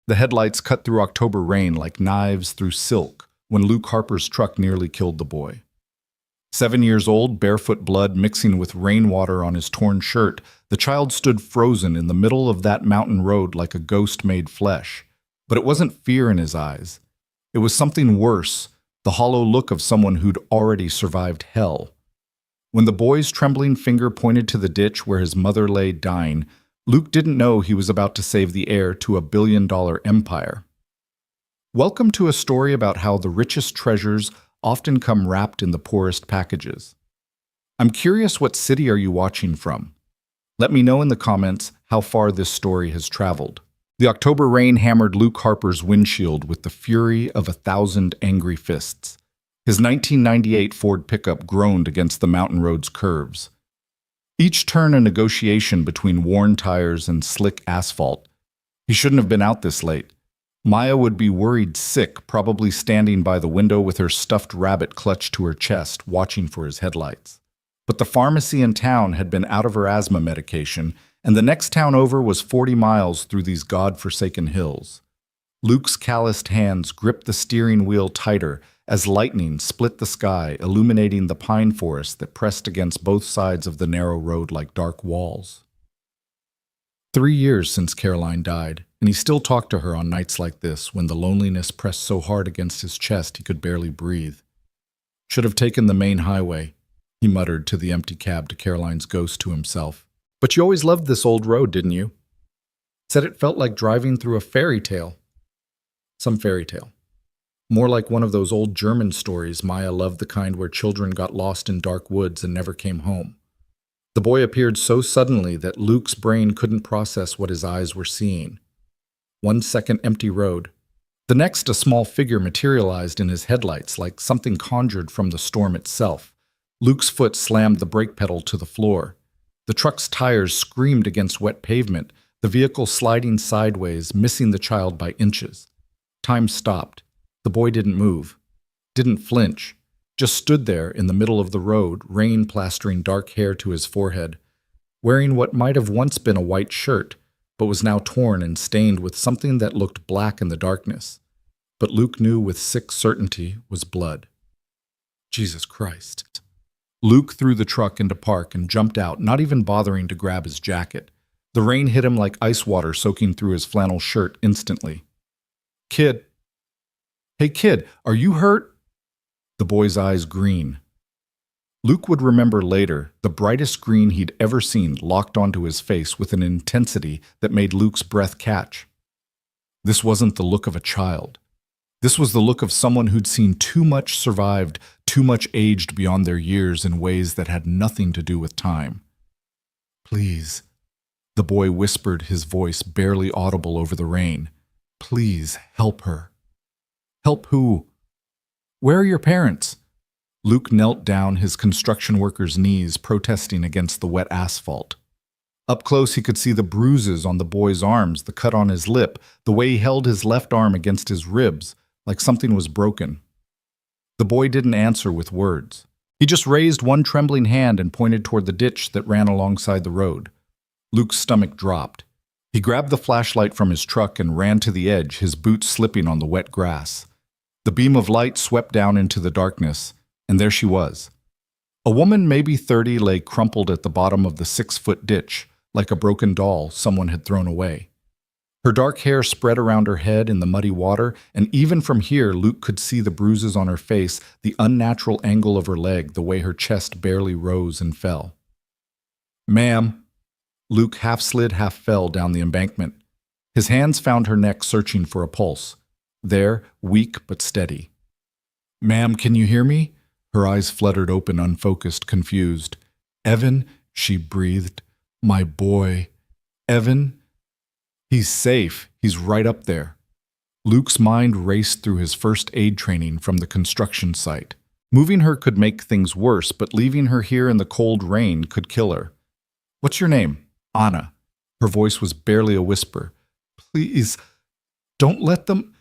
The headlights cut through October rain like knives through silk when Luke Harper's truck nearly killed the boy. 7 years old, barefoot blood mixing with rainwater on his torn shirt, the child stood frozen in the middle of that mountain road like a ghost made flesh. But it wasn't fear in his eyes. It was something worse, the hollow look of someone who'd already survived hell. When the boy's trembling finger pointed to the ditch where his mother lay dying, Luke didn't know he was about to save the heir to a billion-dollar empire. Welcome to a story about how the richest treasures often come wrapped in the poorest packages. I'm curious, what city are you watching from? Let me know in the comments how far this story has traveled. The October rain hammered Luke Harper's windshield with the fury of 1,000 angry fists. His 1998 Ford pickup groaned against the mountain road's curves. Each turn a negotiation between worn tires and slick asphalt. He shouldn't have been out this late. Maya would be worried sick, probably standing by the window with her stuffed rabbit clutched to her chest, watching for his headlights. But the pharmacy in town had been out of her asthma medication, and the next town over was 40 miles through these god-forsaken hills. Luke's calloused hands gripped the steering wheel tighter as lightning split the sky, illuminating the pine forest that pressed against both sides of the narrow road like dark walls. 3 years since Caroline died, and he still talked to her on nights like this when the loneliness pressed so hard against his chest he could barely breathe. "Should have taken the main highway," he muttered to the empty cab to Caroline's ghost to himself. "But you always loved this old road, didn't you? Said it felt like driving through a fairy tale." Some fairy tale. More like one of those old German stories. Maya loved the kind where children got lost in dark woods and never came home. The boy appeared so suddenly that Luke's brain couldn't process what his eyes were seeing. 1 second empty road. The next, a small figure materialized in his headlights like something conjured from the storm itself. Luke's foot slammed the brake pedal to the floor. The truck's tires screamed against wet pavement, the vehicle sliding sideways, missing the child by inches. Time stopped. The boy didn't move, didn't flinch, just stood there in the middle of the road, rain plastering dark hair to his forehead, wearing what might have once been a white shirt, but was now torn and stained with something that looked black in the darkness. But Luke knew with sick certainty was blood. Jesus Christ. Luke threw the truck into park and jumped out, not even bothering to grab his jacket. The rain hit him like ice water soaking through his flannel shirt instantly. "Kid. Hey kid, are you hurt?" The boy's eyes green. Luke would remember later, the brightest green he'd ever seen locked onto his face with an intensity that made Luke's breath catch. This wasn't the look of a child. This was the look of someone who'd seen too much, survived, too much, aged beyond their years in ways that had nothing to do with time. "Please," the boy whispered, his voice barely audible over the rain. "Please help her." "Help who? Where are your parents?" Luke knelt down, his construction worker's knees protesting against the wet asphalt. Up close he could see the bruises on the boy's arms, the cut on his lip, the way he held his left arm against his ribs, like something was broken. The boy didn't answer with words. He just raised one trembling hand and pointed toward the ditch that ran alongside the road. Luke's stomach dropped. He grabbed the flashlight from his truck and ran to the edge, his boots slipping on the wet grass. The beam of light swept down into the darkness, and there she was. A woman, maybe 30, lay crumpled at the bottom of the 6-foot ditch, like a broken doll someone had thrown away. Her dark hair spread around her head in the muddy water, and even from here Luke could see the bruises on her face, the unnatural angle of her leg, the way her chest barely rose and fell. "Ma'am." Luke half slid, half fell down the embankment. His hands found her neck, searching for a pulse. There, weak but steady. "Ma'am, can you hear me?" Her eyes fluttered open, unfocused, confused. "Evan," she breathed. "My boy. Evan? He's safe. He's right up there." Luke's mind raced through his first aid training from the construction site. Moving her could make things worse, but leaving her here in the cold rain could kill her. "What's your name?" "Anna." Her voice was barely a whisper. "Please, don't let them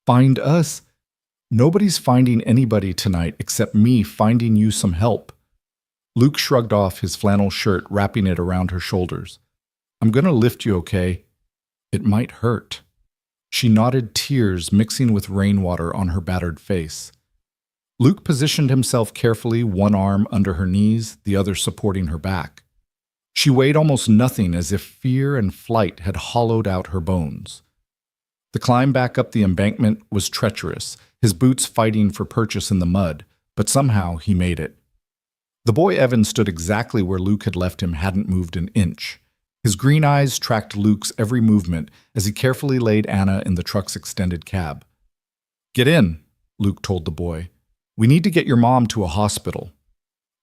find us. Nobody's finding anybody tonight except me finding you some help." Luke shrugged off his flannel shirt, wrapping it around her shoulders. "I'm gonna lift you, okay? It might hurt." She nodded, tears mixing with rainwater on her battered face. Luke positioned himself carefully, one arm under her knees, the other supporting her back. She weighed almost nothing, as if fear and flight had hollowed out her bones. The climb back up the embankment was treacherous, his boots fighting for purchase in the mud, but somehow he made it. The boy Evan stood exactly where Luke had left him, hadn't moved an inch. His green eyes tracked Luke's every movement as he carefully laid Anna in the truck's extended cab. "Get in," Luke told the boy. "We need to get your mom to a hospital."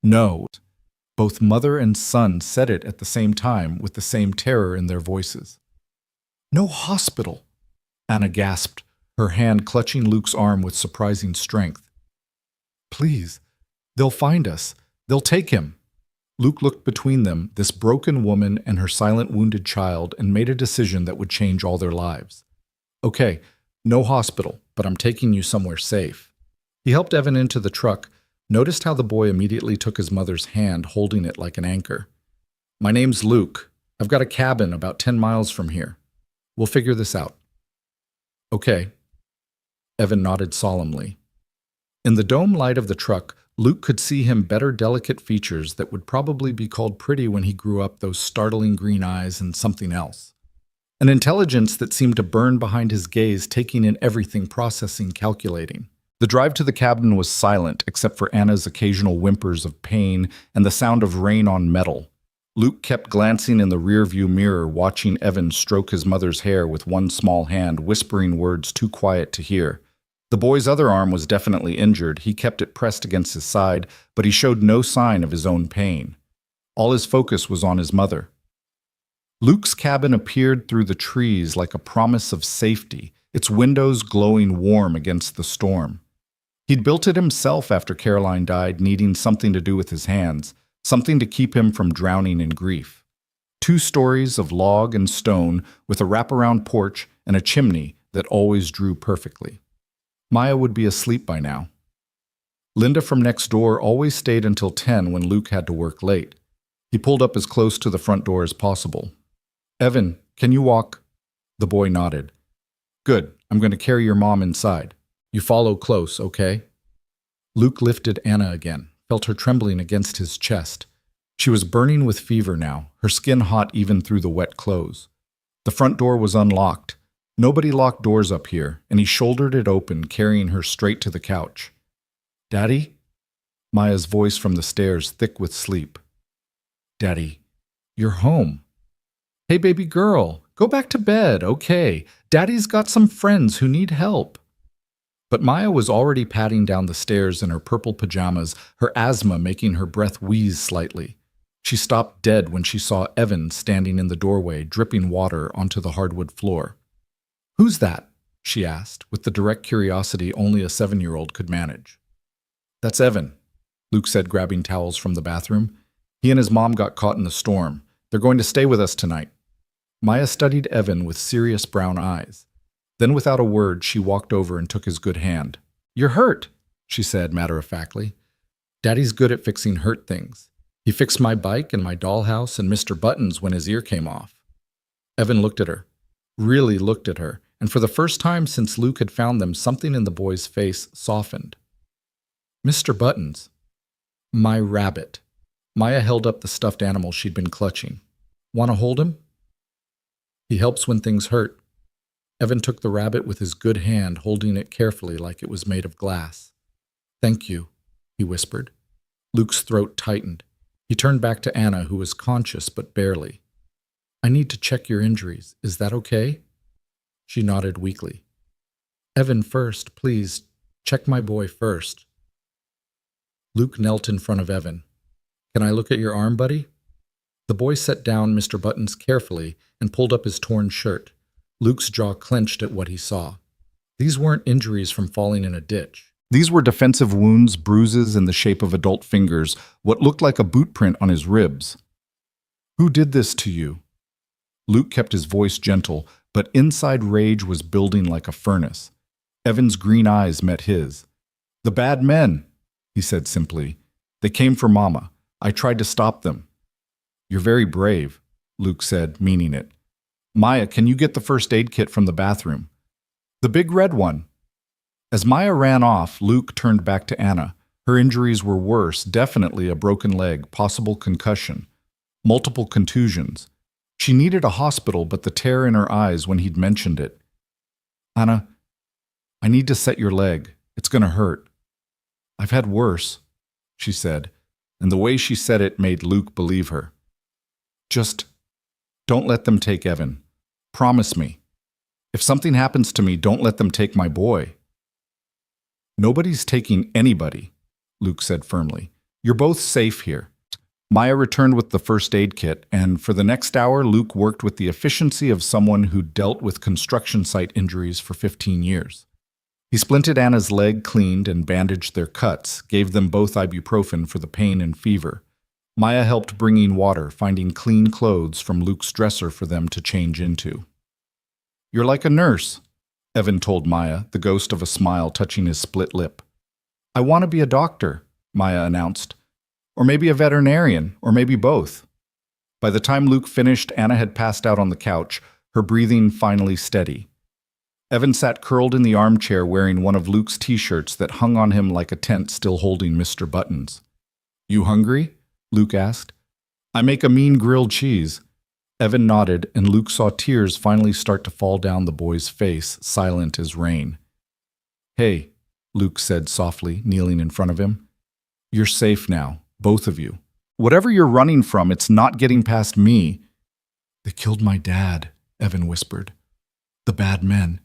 "No." Both mother and son said it at the same time, with the same terror in their voices. "No hospital," Anna gasped, her hand clutching Luke's arm with surprising strength. "Please, they'll find us. They'll take him." Luke looked between them, this broken woman and her silent wounded child, and made a decision that would change all their lives. "Okay, no hospital, but I'm taking you somewhere safe." He helped Evan into the truck, noticed how the boy immediately took his mother's hand, holding it like an anchor. "My name's Luke. I've got a cabin about 10 miles from here. We'll figure this out." "Okay." Evan nodded solemnly. In the dome light of the truck, Luke could see him better, delicate features that would probably be called pretty when he grew up, those startling green eyes and something else. An intelligence that seemed to burn behind his gaze, taking in everything, processing, calculating. The drive to the cabin was silent, except for Anna's occasional whimpers of pain and the sound of rain on metal. Luke kept glancing in the rearview mirror, watching Evan stroke his mother's hair with one small hand, whispering words too quiet to hear. The boy's other arm was definitely injured. He kept it pressed against his side, but he showed no sign of his own pain. All his focus was on his mother. Luke's cabin appeared through the trees like a promise of safety, its windows glowing warm against the storm. He'd built it himself after Caroline died, needing something to do with his hands, something to keep him from drowning in grief. 2 stories of log and stone with a wraparound porch and a chimney that always drew perfectly. Maya would be asleep by now. Linda from next door always stayed until 10 when Luke had to work late. He pulled up as close to the front door as possible. "Evan, can you walk?" The boy nodded. "Good. I'm going to carry your mom inside. You follow close, okay?" Luke lifted Anna again, felt her trembling against his chest. She was burning with fever now, her skin hot even through the wet clothes. The front door was unlocked. Nobody locked doors up here, and he shouldered it open, carrying her straight to the couch. "Daddy?" Maya's voice from the stairs, thick with sleep. "Daddy, you're home." "Hey, baby girl, go back to bed, okay? Daddy's got some friends who need help." But Maya was already padding down the stairs in her purple pajamas, her asthma making her breath wheeze slightly. She stopped dead when she saw Evan standing in the doorway, dripping water onto the hardwood floor. "Who's that?" she asked, with the direct curiosity only a 7-year-old could manage. "That's Evan," Luke said, grabbing towels from the bathroom. "He and his mom got caught in the storm. They're going to stay with us tonight." Maya studied Evan with serious brown eyes. Then, without a word, she walked over and took his good hand. "You're hurt," she said matter-of-factly. "Daddy's good at fixing hurt things. He fixed my bike and my dollhouse and Mr. Buttons when his ear came off." Evan looked at her, really looked at her, and for the first time since Luke had found them, something in the boy's face softened. "Mr. Buttons." "My rabbit." Maya held up the stuffed animal she'd been clutching. "Want to hold him?" "He helps when things hurt." Evan took the rabbit with his good hand, holding it carefully like it was made of glass. "Thank you," he whispered. Luke's throat tightened. He turned back to Anna, who was conscious but barely. "I need to check your injuries. Is that okay?" She nodded weakly. "Evan first, please. Check my boy first." Luke knelt in front of Evan. "Can I look at your arm, buddy?" The boy set down Mr. Buttons carefully and pulled up his torn shirt. Luke's jaw clenched at what he saw. These weren't injuries from falling in a ditch. These were defensive wounds, bruises in the shape of adult fingers, what looked like a boot print on his ribs. "Who did this to you?" Luke kept his voice gentle, but inside rage was building like a furnace. Evan's green eyes met his. "The bad men," he said simply. "They came for Mama. I tried to stop them." "You're very brave," Luke said, meaning it. "Maya, can you get the first aid kit from the bathroom?" The big red one. As Maya ran off, Luke turned back to Anna. Her injuries were worse, definitely a broken leg, possible concussion, multiple contusions. She needed a hospital, but the tear in her eyes when he'd mentioned it. Anna, I need to set your leg. It's going to hurt. I've had worse, she said, and the way she said it made Luke believe her. Just don't let them take Evan. Promise me. If something happens to me, don't let them take my boy. Nobody's taking anybody, Luke said firmly. You're both safe here. Maya returned with the first aid kit, and for the next hour, Luke worked with the efficiency of someone who dealt with construction site injuries for 15 years. He splinted Anna's leg, cleaned and bandaged their cuts, gave them both ibuprofen for the pain and fever. Maya helped bringing water, finding clean clothes from Luke's dresser for them to change into. You're like a nurse, Evan told Maya, the ghost of a smile touching his split lip. I want to be a doctor, Maya announced. Or maybe a veterinarian, or maybe both. By the time Luke finished, Anna had passed out on the couch, her breathing finally steady. Evan sat curled in the armchair wearing one of Luke's t-shirts that hung on him like a tent still holding Mr. Buttons. You hungry? Luke asked. I make a mean grilled cheese. Evan nodded, and Luke saw tears finally start to fall down the boy's face, silent as rain. Hey, Luke said softly, kneeling in front of him. You're safe now, both of you. Whatever you're running from, it's not getting past me. They killed my dad, Evan whispered. The bad men.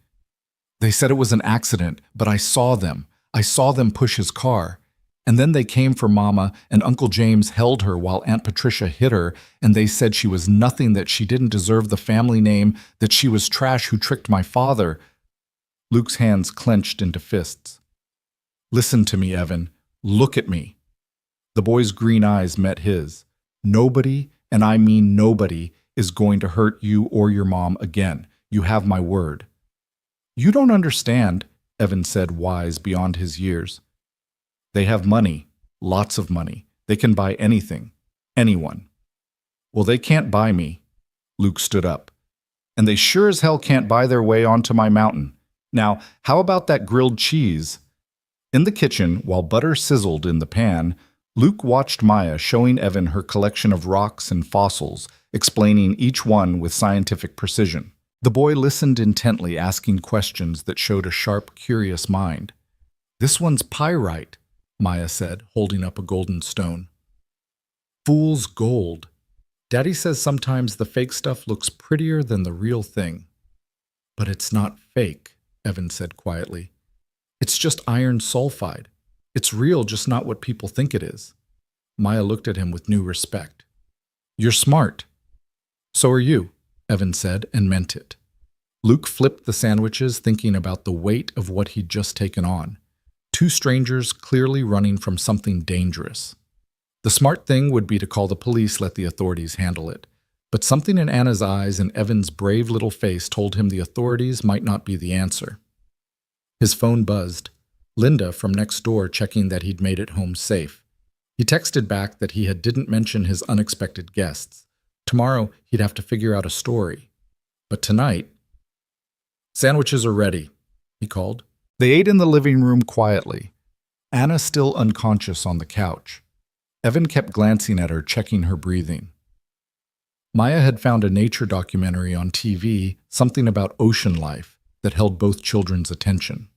They said it was an accident, but I saw them. I saw them push his car. And then they came for Mama, and Uncle James held her while Aunt Patricia hit her, and they said she was nothing, that she didn't deserve the family name, that she was trash who tricked my father. Luke's hands clenched into fists. Listen to me, Evan. Look at me. The boy's green eyes met his. Nobody, and I mean nobody, is going to hurt you or your mom again. You have my word. You don't understand, Evan said, wise beyond his years. They have money, lots of money. They can buy anything, anyone. Well, they can't buy me. Luke stood up. And they sure as hell can't buy their way onto my mountain. Now, how about that grilled cheese? In the kitchen, while butter sizzled in the pan, Luke watched Maya showing Evan her collection of rocks and fossils, explaining each one with scientific precision. The boy listened intently, asking questions that showed a sharp, curious mind. This one's pyrite, Maya said, holding up a golden stone. Fool's gold. Daddy says sometimes the fake stuff looks prettier than the real thing. But it's not fake, Evan said quietly. It's just iron sulfide. It's real, just not what people think it is. Maya looked at him with new respect. You're smart. So are you, Evan said, and meant it. Luke flipped the sandwiches, thinking about the weight of what he'd just taken on. Two strangers clearly running from something dangerous. The smart thing would be to call the police, let the authorities handle it. But something in Anna's eyes and Evan's brave little face told him the authorities might not be the answer. His phone buzzed. Linda from next door checking that he'd made it home safe. He texted back that he didn't mention his unexpected guests. Tomorrow he'd have to figure out a story. But tonight... Sandwiches are ready, he called. They ate in the living room quietly, Anna still unconscious on the couch. Evan kept glancing at her, checking her breathing. Maya had found a nature documentary on TV, something about ocean life, that held both children's attention.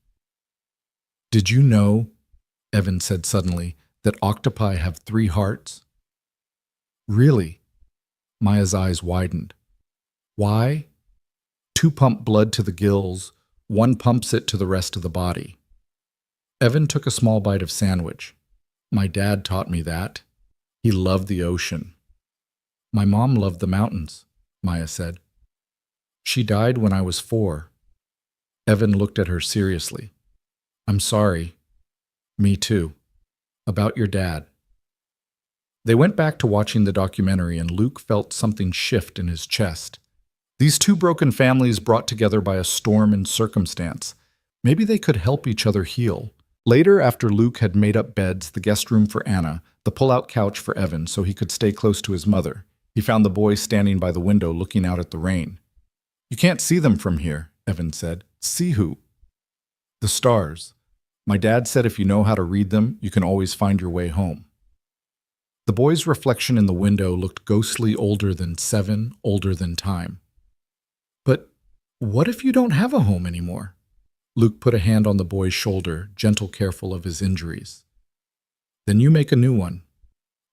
Did you know, Evan said suddenly, that octopi have 3 hearts? Really? Maya's eyes widened. Why? 2 pump blood to the gills, 1 pumps it to the rest of the body. Evan took a small bite of sandwich. My dad taught me that. He loved the ocean. My mom loved the mountains, Maya said. She died when I was 4. Evan looked at her seriously. I'm sorry. Me too. About your dad. They went back to watching the documentary, and Luke felt something shift in his chest. These 2 broken families brought together by a storm in circumstance. Maybe they could help each other heal. Later, after Luke had made up beds, the guest room for Anna, the pull-out couch for Evan so he could stay close to his mother, he found the boy standing by the window looking out at the rain. You can't see them from here, Evan said. See who? The stars. My dad said if you know how to read them, you can always find your way home. The boy's reflection in the window looked ghostly, older than 7, older than time. But what if you don't have a home anymore? Luke put a hand on the boy's shoulder, gentle, careful of his injuries. Then you make a new one.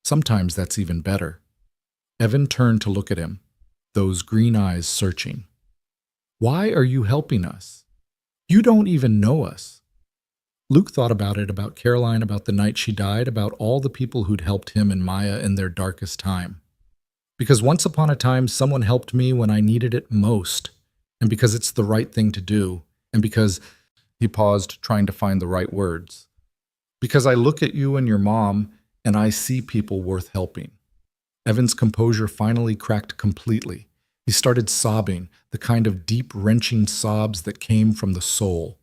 Sometimes that's even better. Evan turned to look at him, those green eyes searching. Why are you helping us? You don't even know us. Luke thought about it, about Caroline, about the night she died, about all the people who'd helped him and Maya in their darkest time. Because once upon a time, someone helped me when I needed it most, and because it's the right thing to do, and because, he paused, trying to find the right words, because I look at you and your mom, and I see people worth helping. Evan's composure finally cracked completely. He started sobbing, the kind of deep, wrenching sobs that came from the soul.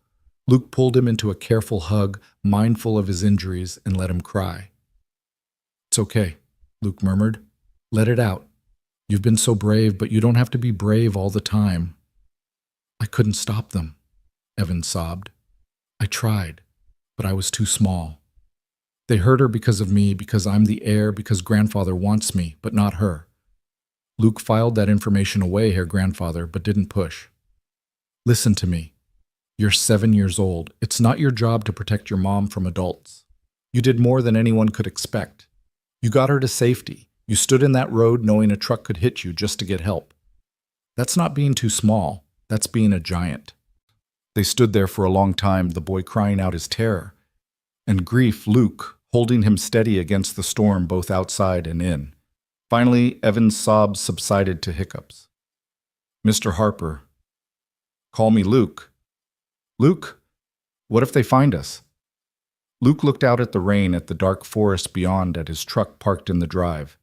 Luke pulled him into a careful hug, mindful of his injuries, and let him cry. It's okay, Luke murmured. Let it out. You've been so brave, but you don't have to be brave all the time. I couldn't stop them, Evan sobbed. I tried, but I was too small. They hurt her because of me, because I'm the heir, because grandfather wants me, but not her. Luke filed that information away, Herr Grandfather, but didn't push. Listen to me. You're 7 years old. It's not your job to protect your mom from adults. You did more than anyone could expect. You got her to safety. You stood in that road knowing a truck could hit you just to get help. That's not being too small. That's being a giant. They stood there for a long time, the boy crying out his terror. And grief, Luke, holding him steady against the storm both outside and in. Finally, Evan's sobs subsided to hiccups. Mr. Harper. Call me Luke. Luke, what if they find us? Luke looked out at the rain, at the dark forest beyond, at his truck parked in the drive.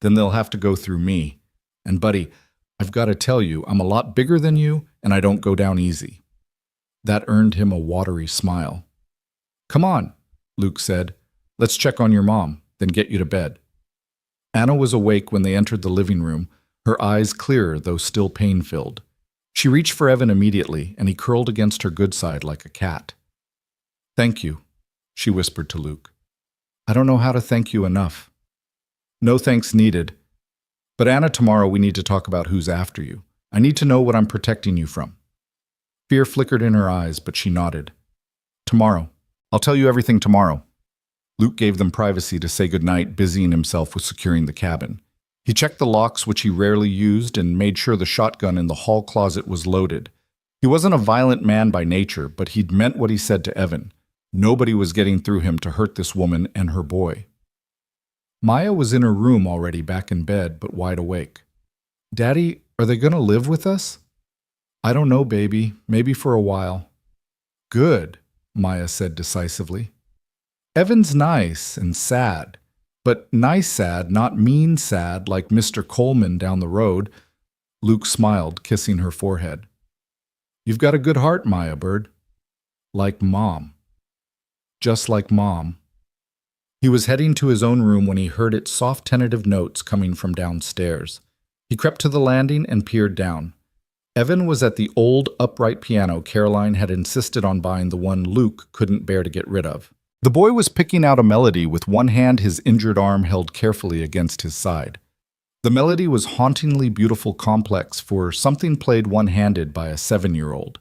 Then they'll have to go through me. And buddy, I've got to tell you, I'm a lot bigger than you, and I don't go down easy. That earned him a watery smile. Come on, Luke said. Let's check on your mom, then get you to bed. Anna was awake when they entered the living room, her eyes clearer though still pain-filled. She reached for Evan immediately, and he curled against her good side like a cat. Thank you, she whispered to Luke. I don't know how to thank you enough. No thanks needed. But Anna, tomorrow we need to talk about who's after you. I need to know what I'm protecting you from. Fear flickered in her eyes, but she nodded. Tomorrow. I'll tell you everything tomorrow. Luke gave them privacy to say goodnight, busying himself with securing the cabin. He checked the locks, which he rarely used, and made sure the shotgun in the hall closet was loaded. He wasn't a violent man by nature, but he'd meant what he said to Evan. Nobody was getting through him to hurt this woman and her boy. Maya was in her room already, back in bed, but wide awake. Daddy, are they going to live with us? I don't know, baby. Maybe for a while. Good, Maya said decisively. Evan's nice and sad. But nice sad, not mean sad, like Mr. Coleman down the road. Luke smiled, kissing her forehead. You've got a good heart, Maya Bird. Like Mom. Just like Mom. He was heading to his own room when he heard its soft tentative notes coming from downstairs. He crept to the landing and peered down. Evan was at the old, upright piano Caroline had insisted on buying, the one Luke couldn't bear to get rid of. The boy was picking out a melody with one hand, his injured arm held carefully against his side. The melody was hauntingly beautiful, complex, for something played one-handed by a 7-year-old.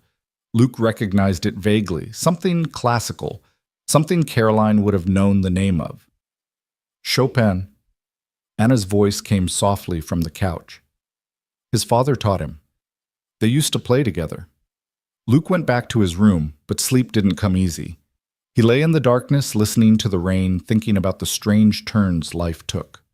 Luke recognized it vaguely, something classical, something Caroline would have known the name of. Chopin. Anna's voice came softly from the couch. His father taught him. They used to play together. Luke went back to his room, but sleep didn't come easy. He lay in the darkness, listening to the rain, thinking about the strange turns life took.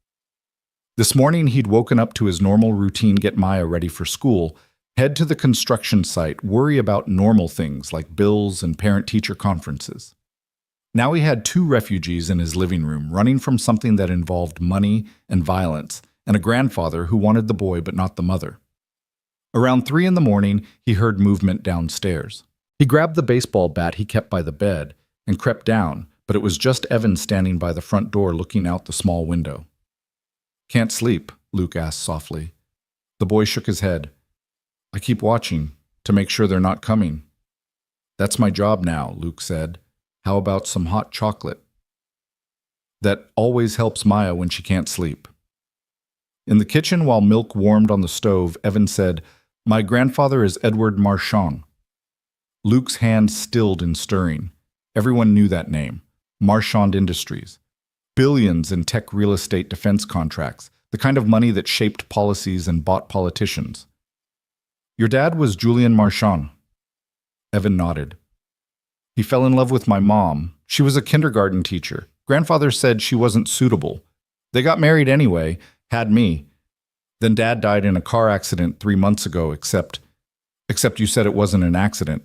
This morning he'd woken up to his normal routine: get Maya ready for school, head to the construction site, worry about normal things like bills and parent-teacher conferences. Now he had 2 refugees in his living room, running from something that involved money and violence, and a grandfather who wanted the boy but not the mother. Around 3 in the morning, he heard movement downstairs. He grabbed the baseball bat he kept by the bed and crept down, but it was just Evan standing by the front door looking out the small window. Can't sleep? Luke asked softly. The boy shook his head. I keep watching, to make sure they're not coming. That's my job now, Luke said. How about some hot chocolate? That always helps Maya when she can't sleep. In the kitchen, while milk warmed on the stove, Evan said, My grandfather is Edward Marchand. Luke's hand stilled in stirring. Everyone knew that name. Marchand Industries. Billions in tech real estate defense contracts, the kind of money that shaped policies and bought politicians. Your dad was Julian Marchand. Evan nodded. He fell in love with my mom. She was a kindergarten teacher. Grandfather said she wasn't suitable. They got married anyway, had me. Then Dad died in a car accident 3 months ago, except you said it wasn't an accident.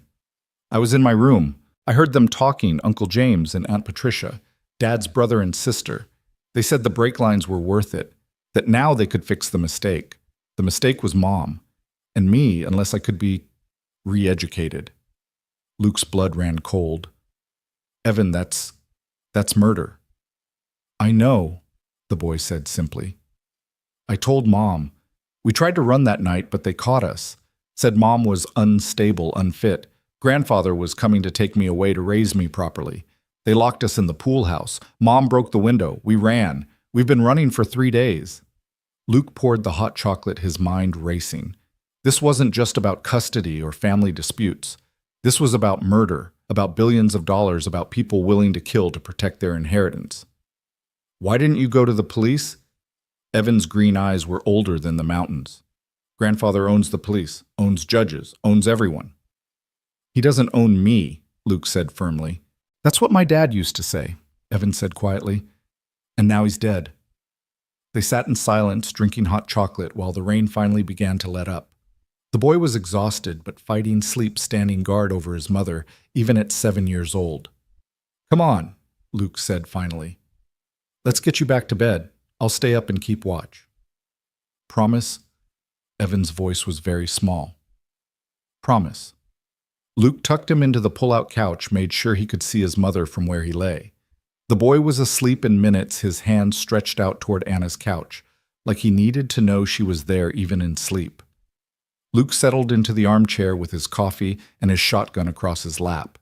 I was in my room. I heard them talking, Uncle James and Aunt Patricia, Dad's brother and sister. They said the brake lines were worth it, that now they could fix the mistake. The mistake was Mom, and me, unless I could be re-educated. Luke's blood ran cold. Evan, that's murder. I know, the boy said simply. I told Mom. We tried to run that night, but they caught us. Said Mom was unstable, unfit. Grandfather was coming to take me away to raise me properly. They locked us in the pool house. Mom broke the window. We ran. We've been running for 3 days. Luke poured the hot chocolate, his mind racing. This wasn't just about custody or family disputes. This was about murder, about billions of dollars, about people willing to kill to protect their inheritance. Why didn't you go to the police? Evan's green eyes were older than the mountains. Grandfather owns the police, owns judges, owns everyone. He doesn't own me, Luke said firmly. That's what my dad used to say, Evan said quietly. And now he's dead. They sat in silence, drinking hot chocolate, while the rain finally began to let up. The boy was exhausted, but fighting sleep standing guard over his mother, even at 7 years old. Come on, Luke said finally. Let's get you back to bed. I'll stay up and keep watch. Promise? Evan's voice was very small. Promise. Luke tucked him into the pull-out couch, made sure he could see his mother from where he lay. The boy was asleep in minutes, his hands stretched out toward Anna's couch, like he needed to know she was there even in sleep. Luke settled into the armchair with his coffee and his shotgun across his lap.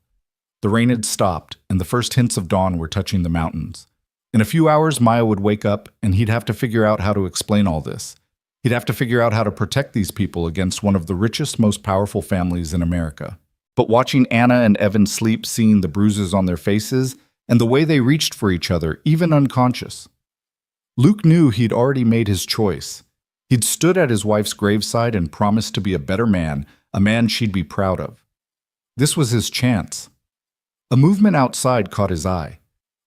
The rain had stopped, and the first hints of dawn were touching the mountains. In a few hours, Maya would wake up, and he'd have to figure out how to explain all this. He'd have to figure out how to protect these people against one of the richest, most powerful families in America. But watching Anna and Evan sleep, seeing the bruises on their faces, and the way they reached for each other, even unconscious. Luke knew he'd already made his choice. He'd stood at his wife's graveside and promised to be a better man, a man she'd be proud of. This was his chance. A movement outside caught his eye.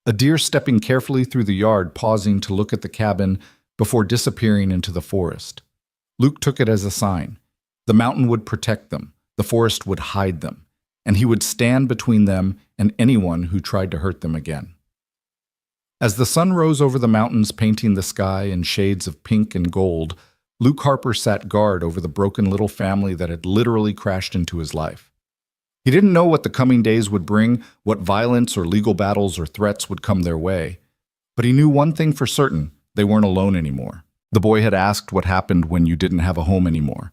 A deer stepping carefully through the yard, pausing to look at the cabin before disappearing into the forest. Luke took it as a sign. The mountain would protect them, the forest would hide them, and he would stand between them and anyone who tried to hurt them again. As the sun rose over the mountains, painting the sky in shades of pink and gold, Luke Harper sat guard over the broken little family that had literally crashed into his life. He didn't know what the coming days would bring, what violence or legal battles or threats would come their way. But he knew one thing for certain: they weren't alone anymore. The boy had asked what happened when you didn't have a home anymore.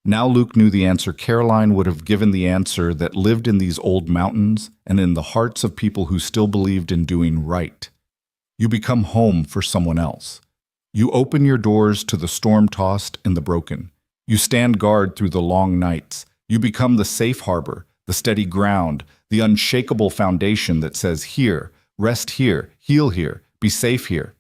Now Luke knew the answer. Caroline would have given the answer that lived in these old mountains and in the hearts of people who still believed in doing right. You become home for someone else. You open your doors to the storm-tossed and the broken. You stand guard through the long nights. You become the safe harbor, the steady ground, the unshakable foundation that says, here, rest here, heal here, be safe here.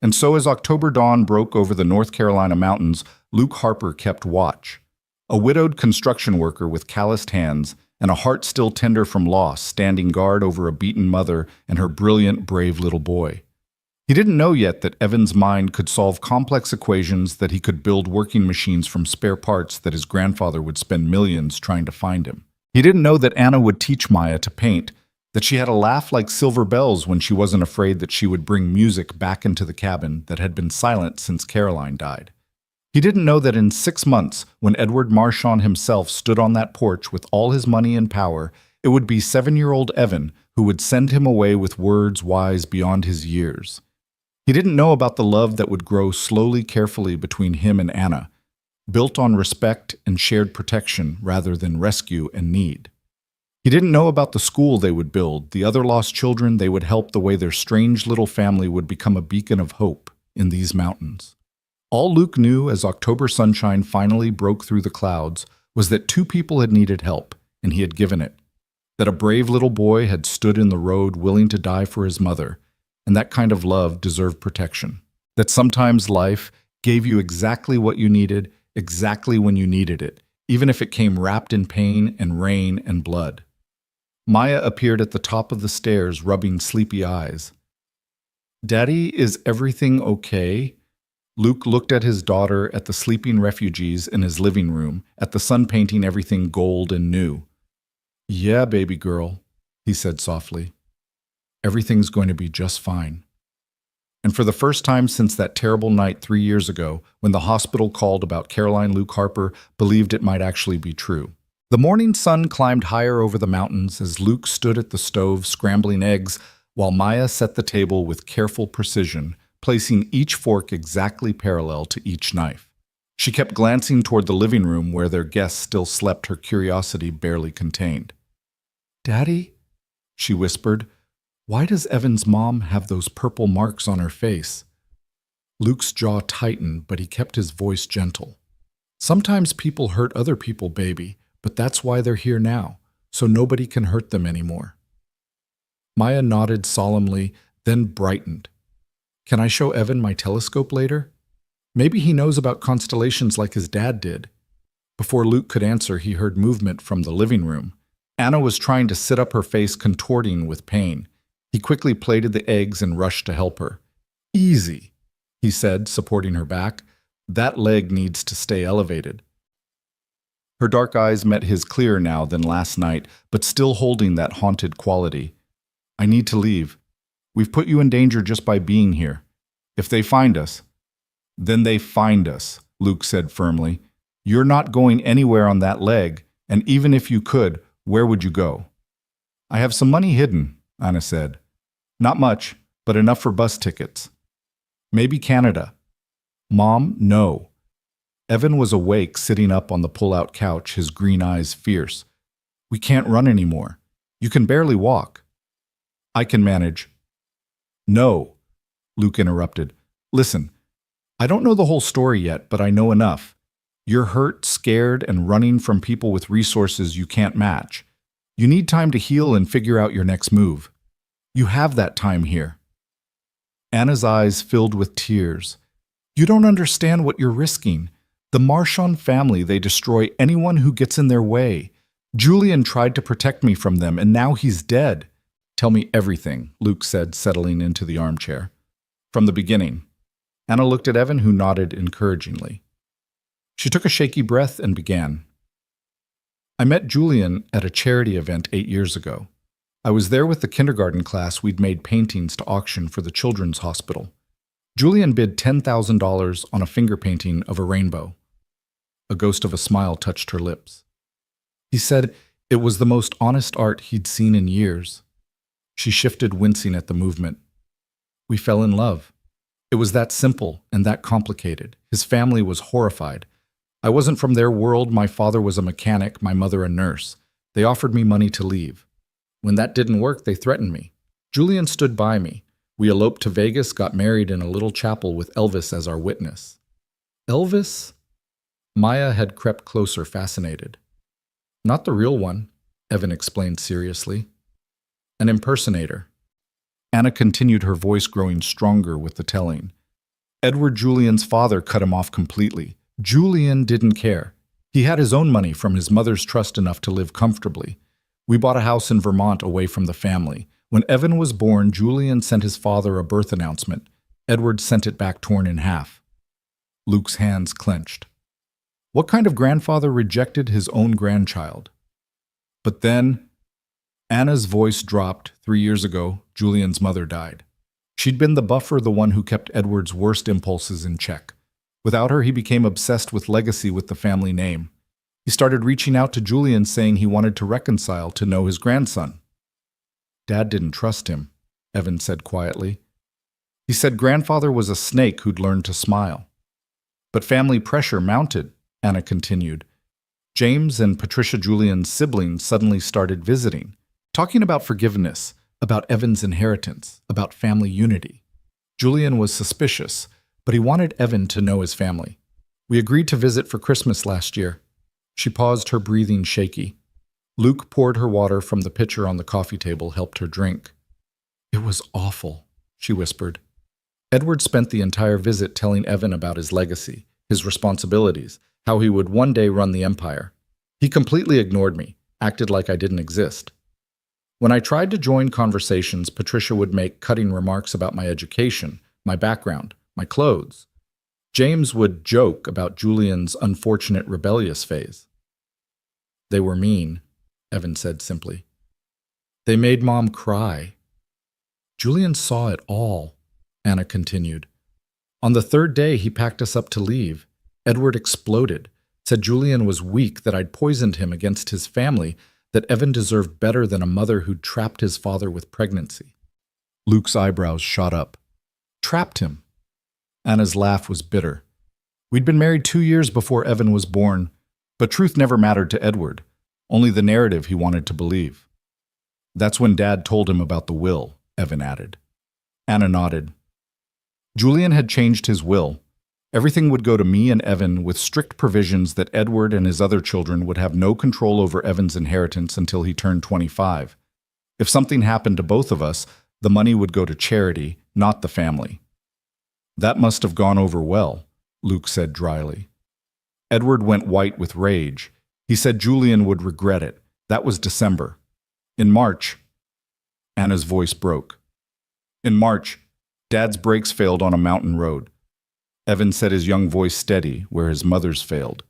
And so as October dawn broke over the North Carolina mountains, Luke Harper kept watch. A widowed construction worker with calloused hands and a heart still tender from loss, standing guard over a beaten mother and her brilliant, brave little boy. He didn't know yet that Evan's mind could solve complex equations, that he could build working machines from spare parts that his grandfather would spend millions trying to find him. He didn't know that Anna would teach Maya to paint, that she had a laugh like silver bells when she wasn't afraid that she would bring music back into the cabin that had been silent since Caroline died. He didn't know that in 6 months, when Edward Marchand himself stood on that porch with all his money and power, it would be 7-year-old Evan who would send him away with words wise beyond his years. He didn't know about the love that would grow slowly, carefully between him and Anna, built on respect and shared protection rather than rescue and need. He didn't know about the school they would build, the other lost children they would help, the way their strange little family would become a beacon of hope in these mountains. All Luke knew as October sunshine finally broke through the clouds was that two people had needed help, and he had given it. That a brave little boy had stood in the road willing to die for his mother, and that kind of love deserved protection. That sometimes life gave you exactly what you needed, exactly when you needed it, even if it came wrapped in pain and rain and blood. Maya appeared at the top of the stairs, rubbing sleepy eyes. "Daddy, is everything okay?" Luke looked at his daughter, at the sleeping refugees in his living room, at the sun painting everything gold and new. "Yeah, baby girl," he said softly. "Everything's going to be just fine." And for the first time since that terrible night 3 years ago, when the hospital called about Caroline, Luke Harper believed it might actually be true. The morning sun climbed higher over the mountains as Luke stood at the stove scrambling eggs, while Maya set the table with careful precision, placing each fork exactly parallel to each knife. She kept glancing toward the living room where their guests still slept, her curiosity barely contained. "Daddy," she whispered, "why does Evan's mom have those purple marks on her face?" Luke's jaw tightened, but he kept his voice gentle. "Sometimes people hurt other people, baby, but that's why they're here now, so nobody can hurt them anymore." Maya nodded solemnly, then brightened. "Can I show Evan my telescope later? Maybe he knows about constellations like his dad did." Before Luke could answer, he heard movement from the living room. Anna was trying to sit up, her face contorting with pain. He quickly plated the eggs and rushed to help her. "Easy," he said, supporting her back. "That leg needs to stay elevated." Her dark eyes met his clearer now than last night, but still holding that haunted quality. "I need to leave. We've put you in danger just by being here. If they find us—" "Then they find us," Luke said firmly. "You're not going anywhere on that leg, and even if you could, where would you go?" "I have some money hidden," Anna said. "Not much, but enough for bus tickets. Maybe Canada." "Mom, no." Evan was awake, sitting up on the pull-out couch, his green eyes fierce. "We can't run anymore. You can barely walk." "I can manage." "No," Luke interrupted. "Listen, I don't know the whole story yet, but I know enough. You're hurt, scared, and running from people with resources you can't match. You need time to heal and figure out your next move. You have that time here." Anna's eyes filled with tears. "You don't understand what you're risking. The Marchand family, they destroy anyone who gets in their way. Julian tried to protect me from them, and now he's dead." "Tell me everything," Luke said, settling into the armchair. "From the beginning." Anna looked at Evan, who nodded encouragingly. She took a shaky breath and began. "I met Julian at a charity event 8 years ago. I was there with the kindergarten class. We'd made paintings to auction for the children's hospital. Julian bid $10,000 on a finger painting of a rainbow." A ghost of a smile touched her lips. "He said it was the most honest art he'd seen in years." She shifted, wincing at the movement. "We fell in love. It was that simple and that complicated. His family was horrified. I wasn't from their world. My father was a mechanic, my mother a nurse. They offered me money to leave. When that didn't work, they threatened me. Julian stood by me. We eloped to Vegas, got married in a little chapel with Elvis as our witness." "Elvis?" Maya had crept closer, fascinated. "Not the real one," Evan explained seriously. "An impersonator." Anna continued, her voice growing stronger with the telling. "Edward, Julian's father, cut him off completely. Julian didn't care. He had his own money from his mother's trust, enough to live comfortably. We bought a house in Vermont away from the family. When Evan was born, Julian sent his father a birth announcement. Edward sent it back torn in half." Luke's hands clenched. What kind of grandfather rejected his own grandchild? "But then—" Anna's voice dropped. 3 years ago, Julian's mother died. She'd been the buffer, the one who kept Edward's worst impulses in check. Without her, he became obsessed with legacy, with the family name. He started reaching out to Julian, saying he wanted to reconcile, to know his grandson. "Dad didn't trust him," Evan said quietly. "He said grandfather was a snake who'd learned to smile." "But family pressure mounted," Anna continued. James and Patricia Julian's siblings suddenly started visiting, talking about forgiveness, about Evan's inheritance, about family unity. Julian was suspicious, but he wanted Evan to know his family. We agreed to visit for Christmas last year. She paused, her breathing shaky. Luke poured her water from the pitcher on the coffee table, helped her drink. It was awful, she whispered. Edward spent the entire visit telling Evan about his legacy, his responsibilities, how he would one day run the empire. He completely ignored me, acted like I didn't exist. When I tried to join conversations, Patricia would make cutting remarks about my education, my background, my clothes. James would joke about Julian's unfortunate rebellious phase. They were mean, Evan said simply. They made Mom cry. Julian saw it all, Anna continued. On the third day, he packed us up to leave. Edward exploded, said Julian was weak, that I'd poisoned him against his family, that Evan deserved better than a mother who'd trapped his father with pregnancy. Luke's eyebrows shot up. Trapped him. Anna's laugh was bitter. We'd been married 2 years before Evan was born, but truth never mattered to Edward, only the narrative he wanted to believe. That's when Dad told him about the will, Evan added. Anna nodded. Julian had changed his will. Everything would go to me and Evan, with strict provisions that Edward and his other children would have no control over Evan's inheritance until he turned 25. If something happened to both of us, the money would go to charity, not the family. That must have gone over well, Luke said dryly. Edward went white with rage. He said Julian would regret it. That was December. In March, Anna's voice broke. In March, Dad's brakes failed on a mountain road. Evan said, his young voice steady, where his mother's failed.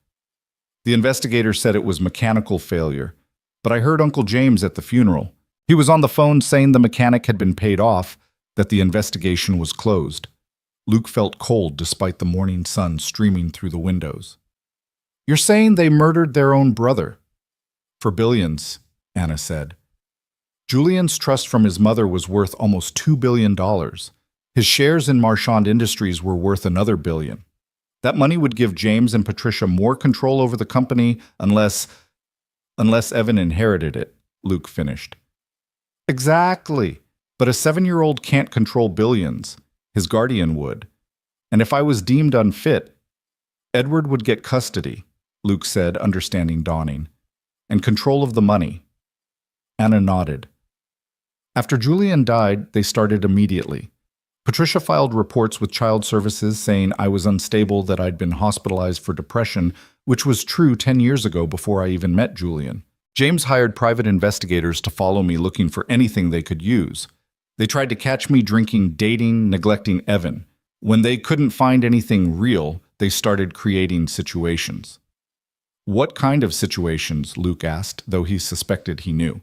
The investigator said it was mechanical failure, but I heard Uncle James at the funeral. He was on the phone saying the mechanic had been paid off, that the investigation was closed. Luke felt cold despite the morning sun streaming through the windows. You're saying they murdered their own brother? For billions, Anna said. Julian's trust from his mother was worth almost $2 billion. His shares in Marchand Industries were worth another $1 billion. That money would give James and Patricia more control over the company unless Evan inherited it, Luke finished. Exactly. But a 7-year-old can't control billions. His guardian would. And if I was deemed unfit, Edward would get custody, Luke said, understanding dawning, and control of the money. Anna nodded. After Julian died, they started immediately. Patricia filed reports with Child Services saying I was unstable, that I'd been hospitalized for depression, which was true 10 years ago before I even met Julian. James hired private investigators to follow me looking for anything they could use. They tried to catch me drinking, dating, neglecting Evan. When they couldn't find anything real, they started creating situations. What kind of situations? Luke asked, though he suspected he knew.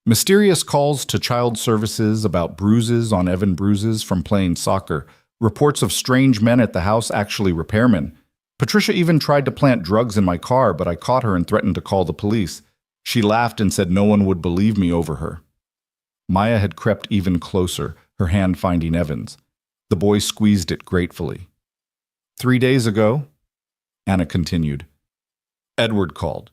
Mysterious calls to Child Services about bruises on Evan, bruises from playing soccer, reports of strange men at the house, actually repairmen. Patricia even tried to plant drugs in my car, but I caught her and threatened to call the police. She laughed and said no one would believe me over her. Maya had crept even closer, her hand finding Evan's. The boy squeezed it gratefully. 3 days ago, Anna continued, Edward called.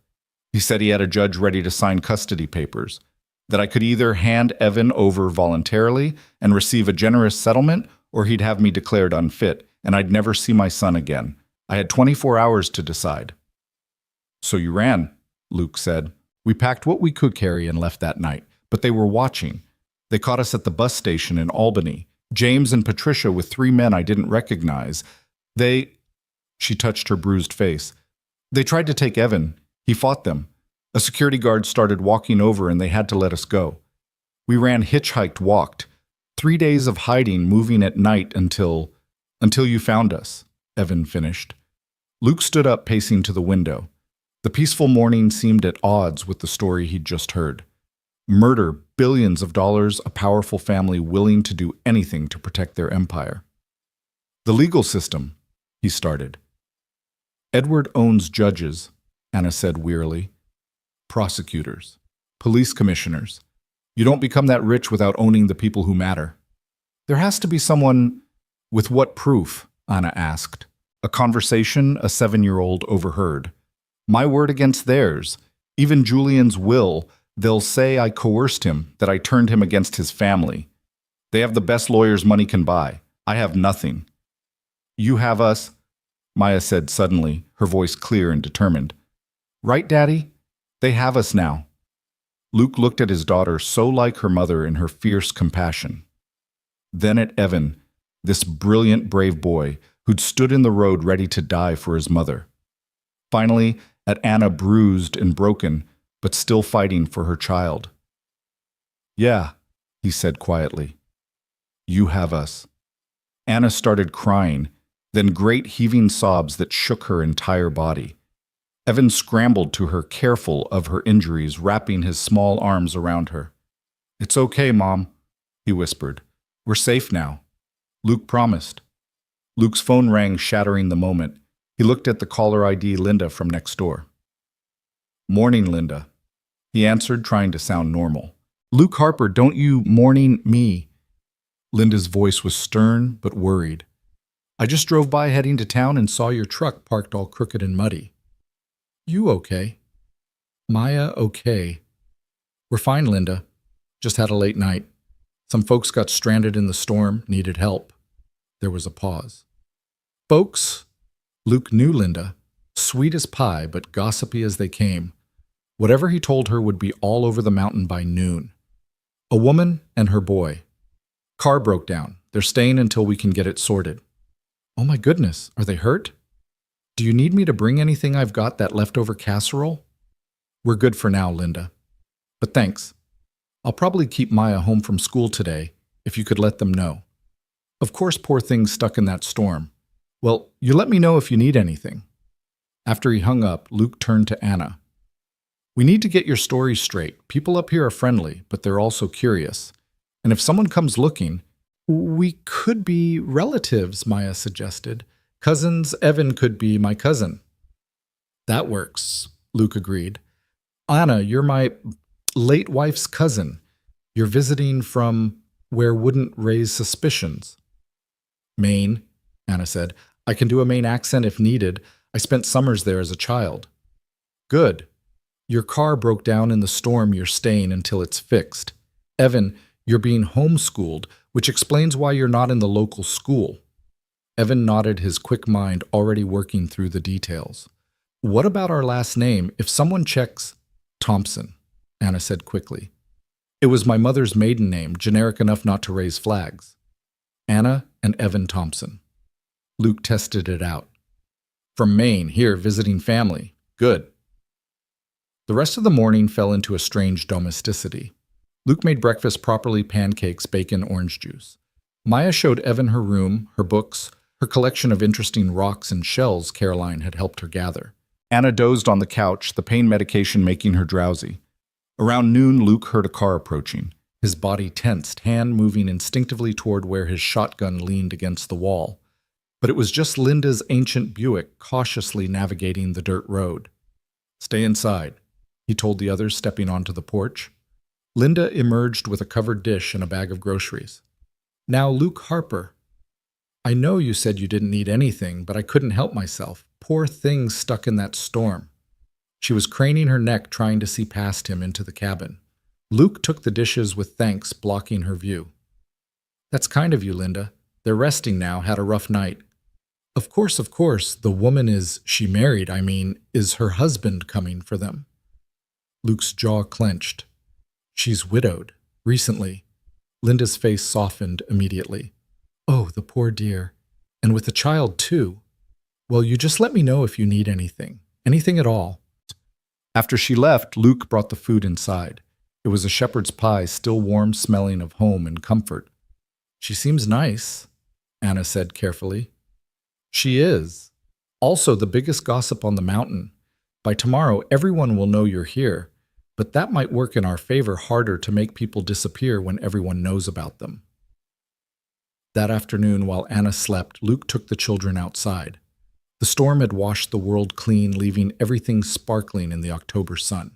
He said he had a judge ready to sign custody papers, that I could either hand Evan over voluntarily and receive a generous settlement, or he'd have me declared unfit, and I'd never see my son again. I had 24 hours to decide. So you ran, Luke said. We packed what we could carry and left that night, but they were watching. They caught us at the bus station in Albany. James and Patricia with 3 men I didn't recognize. She touched her bruised face. They tried to take Evan. He fought them. A security guard started walking over and they had to let us go. We ran, hitchhiked, walked. 3 days of hiding, moving at night until you found us, Evan finished. Luke stood up, pacing to the window. The peaceful morning seemed at odds with the story he'd just heard. Murder, billions of dollars, a powerful family willing to do anything to protect their empire. The legal system, he started. Edward owns judges, Anna said wearily. Prosecutors, police commissioners. You don't become that rich without owning the people who matter. There has to be someone. With what proof? Anna asked. A conversation a 7-year-old overheard. My word against theirs. Even Julian's will, they'll say I coerced him, that I turned him against his family. They have the best lawyers money can buy. I have nothing. You have us, Maya said suddenly, her voice clear and determined. Right, Daddy? They have us now. Luke looked at his daughter so like her mother in her fierce compassion. Then at Evan, this brilliant, brave boy who'd stood in the road ready to die for his mother. Finally, at Anna, bruised and broken, but still fighting for her child. Yeah, he said quietly. You have us. Anna started crying, then great heaving sobs that shook her entire body. Evan scrambled to her, careful of her injuries, wrapping his small arms around her. It's okay, Mom, he whispered. We're safe now. Luke promised. Luke's phone rang, shattering the moment. He looked at the caller ID Linda from next door. Morning, Linda. He answered, trying to sound normal. Luke Harper, don't you morning me? Linda's voice was stern but worried. I just drove by heading to town and saw your truck parked all crooked and muddy. You okay? Maya, okay. We're fine, Linda. Just had a late night. Some folks got stranded in the storm, needed help. There was a pause. Folks? Luke knew Linda. Sweet as pie, but gossipy as they came. Whatever he told her would be all over the mountain by noon. A woman and her boy. Car broke down. They're staying until we can get it sorted. Oh my goodness, are they hurt? Do you need me to bring anything I've got, that leftover casserole? We're good for now, Linda. But thanks. I'll probably keep Maya home from school today, if you could let them know. Of course, poor thing's stuck in that storm. Well, you let me know if you need anything. After he hung up, Luke turned to Anna. We need to get your story straight. People up here are friendly, but they're also curious. And if someone comes looking, we could be relatives, Maya suggested. Cousins, Evan could be my cousin. That works, Luke agreed. Anna, you're my late wife's cousin. You're visiting from where wouldn't raise suspicions. Maine, Anna said. I can do a Maine accent if needed. I spent summers there as a child. Good. Your car broke down in the storm. You're staying until it's fixed. Evan, you're being homeschooled, which explains why you're not in the local school. Evan nodded, his quick mind already working through the details. What about our last name? If someone checks Thompson, Anna said quickly. It was my mother's maiden name, generic enough not to raise flags. Anna and Evan Thompson. Luke tested it out. From Maine, here visiting family. Good. The rest of the morning fell into a strange domesticity. Luke made breakfast properly: pancakes, bacon, orange juice. Maya showed Evan her room, her books, her collection of interesting rocks and shells Caroline had helped her gather. Anna dozed on the couch, the pain medication making her drowsy. Around noon, Luke heard a car approaching. His body tensed, hand moving instinctively toward where his shotgun leaned against the wall. But it was just Linda's ancient Buick cautiously navigating the dirt road. Stay inside, he told the others, stepping onto the porch. Linda emerged with a covered dish and a bag of groceries. Now, Luke Harper, I know you said you didn't need anything, but I couldn't help myself. Poor thing stuck in that storm. She was craning her neck, trying to see past him into the cabin. Luke took the dishes with thanks, blocking her view. That's kind of you, Linda. They're resting now, had a rough night. Of course, the woman she married, is her husband coming for them? Luke's jaw clenched. She's widowed. Recently. Linda's face softened immediately. Oh, the poor dear. And with a child, too. Well, you just let me know if you need anything. Anything at all. After she left, Luke brought the food inside. It was a shepherd's pie, still warm, smelling of home and comfort. She seems nice, Anna said carefully. She is. Also the biggest gossip on the mountain. By tomorrow, everyone will know you're here, but that might work in our favor, harder to make people disappear when everyone knows about them. That afternoon, while Anna slept, Luke took the children outside. The storm had washed the world clean, leaving everything sparkling in the October sun.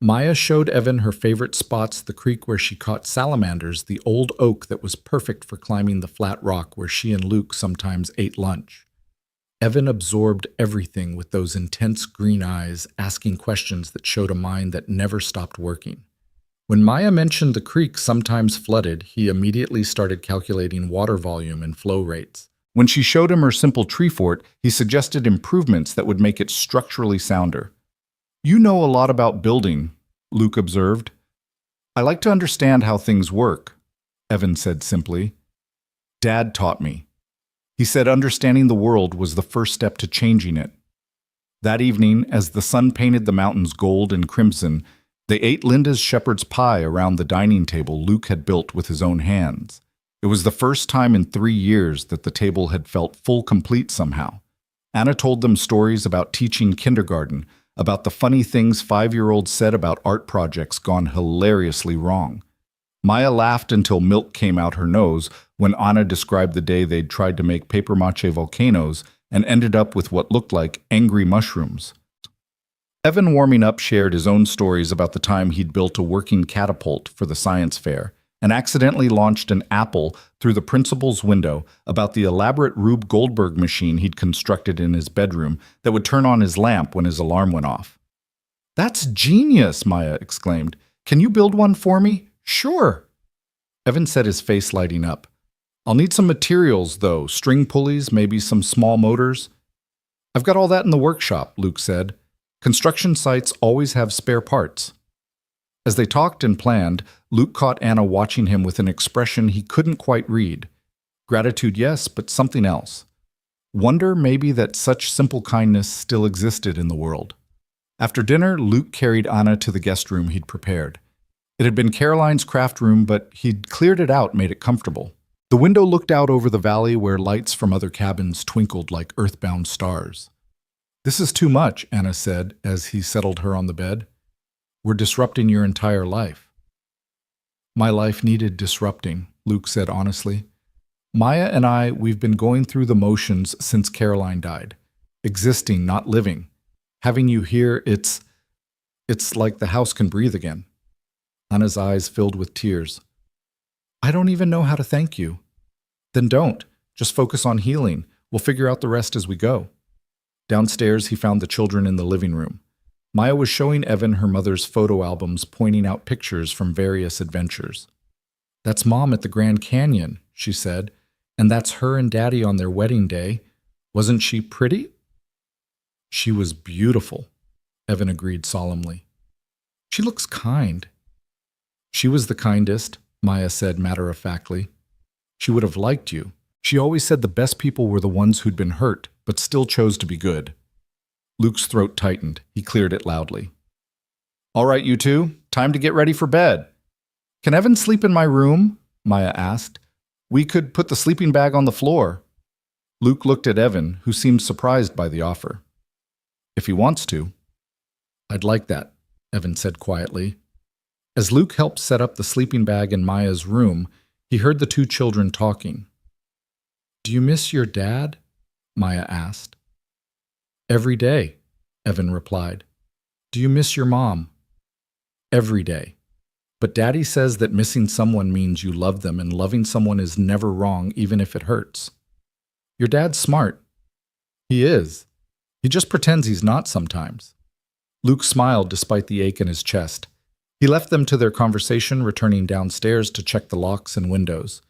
Maya showed Evan her favorite spots, the creek where she caught salamanders, the old oak that was perfect for climbing the flat rock where she and Luke sometimes ate lunch. Evan absorbed everything with those intense green eyes, asking questions that showed a mind that never stopped working. When Maya mentioned the creek sometimes flooded, he immediately started calculating water volume and flow rates. When she showed him her simple tree fort, he suggested improvements that would make it structurally sounder. "You know a lot about building," Luke observed. "I like to understand how things work," Evan said simply. "Dad taught me." He said understanding the world was the first step to changing it. That evening, as the sun painted the mountains gold and crimson, they ate Linda's shepherd's pie around the dining table Luke had built with his own hands. It was the first time in 3 years that the table had felt full complete somehow. Anna told them stories about teaching kindergarten, about the funny things 5-year-olds said about art projects gone hilariously wrong. Maya laughed until milk came out her nose when Anna described the day they'd tried to make papier-mâché volcanoes and ended up with what looked like angry mushrooms. Evan, warming up, shared his own stories about the time he'd built a working catapult for the science fair and accidentally launched an apple through the principal's window, about the elaborate Rube Goldberg machine he'd constructed in his bedroom that would turn on his lamp when his alarm went off. "That's genius!" Maya exclaimed. "Can you build one for me?" "Sure." Evan said, his face lighting up. "I'll need some materials, though. String pulleys, maybe some small motors." "I've got all that in the workshop," Luke said. "Construction sites always have spare parts." As they talked and planned, Luke caught Anna watching him with an expression he couldn't quite read. Gratitude, yes, but something else. Wonder maybe that such simple kindness still existed in the world. After dinner, Luke carried Anna to the guest room he'd prepared. It had been Caroline's craft room, but he'd cleared it out, made it comfortable. The window looked out over the valley where lights from other cabins twinkled like earthbound stars. "This is too much," Anna said as he settled her on the bed. "We're disrupting your entire life." "My life needed disrupting," Luke said honestly. "Maya and we've been going through the motions since Caroline died. Existing, not living. Having you here, it's like the house can breathe again." Anna's eyes filled with tears. "I don't even know how to thank you." "Then don't. Just focus on healing. We'll figure out the rest as we go." Downstairs, he found the children in the living room. Maya was showing Evan her mother's photo albums, pointing out pictures from various adventures. "That's Mom at the Grand Canyon," she said, "and that's her and Daddy on their wedding day. Wasn't she pretty?" "She was beautiful," Evan agreed solemnly. "She looks kind." "She was the kindest," Maya said matter-of-factly. "She would have liked you. She always said the best people were the ones who'd been hurt, but still chose to be good." Luke's throat tightened. He cleared it loudly. "All right, you two. Time to get ready for bed." "Can Evan sleep in my room?" Maya asked. "We could put the sleeping bag on the floor." Luke looked at Evan, who seemed surprised by the offer. "If he wants to." "I'd like that," Evan said quietly. As Luke helped set up the sleeping bag in Maya's room, he heard the two children talking. "Do you miss your dad?" Maya asked. "Every day," Evan replied. "Do you miss your mom?" "Every day. But Daddy says that missing someone means you love them, and loving someone is never wrong, even if it hurts." "Your dad's smart." "He is. He just pretends he's not sometimes." Luke smiled despite the ache in his chest. He left them to their conversation, returning downstairs to check the locks and windows.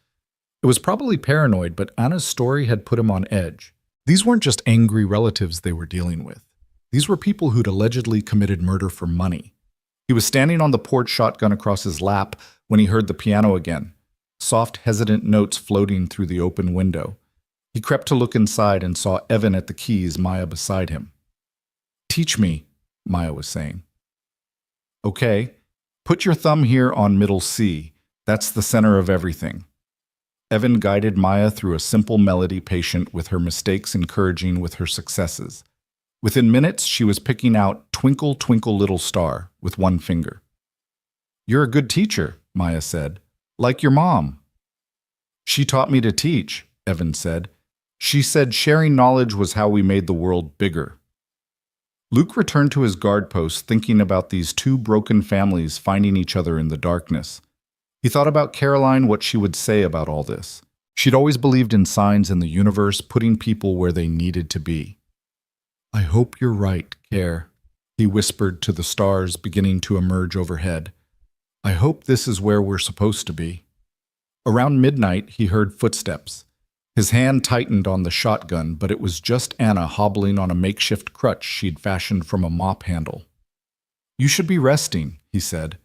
It was probably paranoid, but Anna's story had put him on edge. These weren't just angry relatives they were dealing with. These were people who'd allegedly committed murder for money. He was standing on the porch, shotgun across his lap, when he heard the piano again, soft, hesitant notes floating through the open window. He crept to look inside and saw Evan at the keys, Maya beside him. "Teach me," Maya was saying. "Okay, put your thumb here on middle C. That's the center of everything." Evan guided Maya through a simple melody, patient with her mistakes, encouraging with her successes. Within minutes, she was picking out "Twinkle, Twinkle, Little Star" with one finger. "You're a good teacher," Maya said. "Like your mom." "She taught me to teach," Evan said. "She said sharing knowledge was how we made the world bigger." Luke returned to his guard post, thinking about these two broken families finding each other in the darkness. He thought about Caroline, what she would say about all this. She'd always believed in signs in the universe, putting people where they needed to be. "I hope you're right, Care," he whispered to the stars beginning to emerge overhead. "I hope this is where we're supposed to be." Around midnight, he heard footsteps. His hand tightened on the shotgun, but it was just Anna hobbling on a makeshift crutch she'd fashioned from a mop handle. "You should be resting," he said.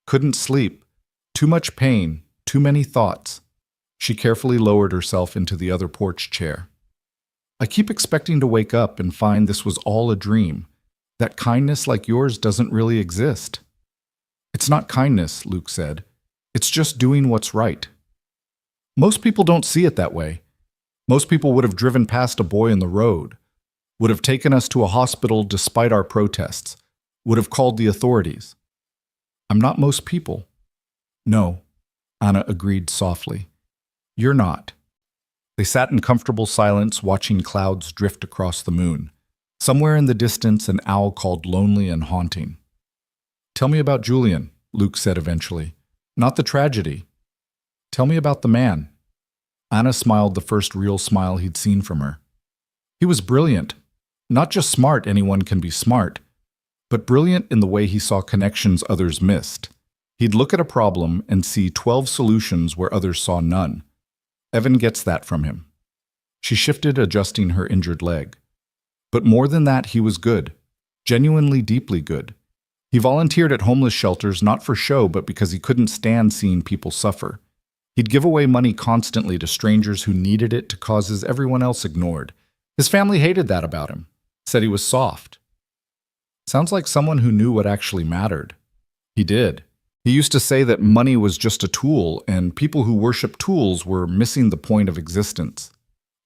"Couldn't sleep. Too much pain. Too many thoughts." She carefully lowered herself into the other porch chair. "I keep expecting to wake up and find this was all a dream. That kindness like yours doesn't really exist." "It's not kindness," Luke said. "It's just doing what's right." Most people don't see it that way. Most people would have driven past a boy in the road, would have taken us to a hospital despite our protests, would have called the authorities. "I'm not most people." "No," Anna agreed softly. "You're not." They sat in comfortable silence, watching clouds drift across the moon. Somewhere in the distance, an owl called lonely and haunting. "Tell me about Julian," Luke said eventually. "Not the tragedy. Tell me about the man." Anna smiled the first real smile he'd seen from her. "He was brilliant. Not just smart, anyone can be smart, but brilliant in the way he saw connections others missed. He'd look at a problem and see 12 solutions where others saw none. Evan gets that from him." She shifted, adjusting her injured leg. "But more than that, he was good. Genuinely deeply good. He volunteered at homeless shelters not for show, but because he couldn't stand seeing people suffer. He'd give away money constantly to strangers who needed it to causes everyone else ignored. His family hated that about him, said he was soft." Sounds like someone who knew what actually mattered. He did. He used to say that money was just a tool, and people who worship tools were missing the point of existence.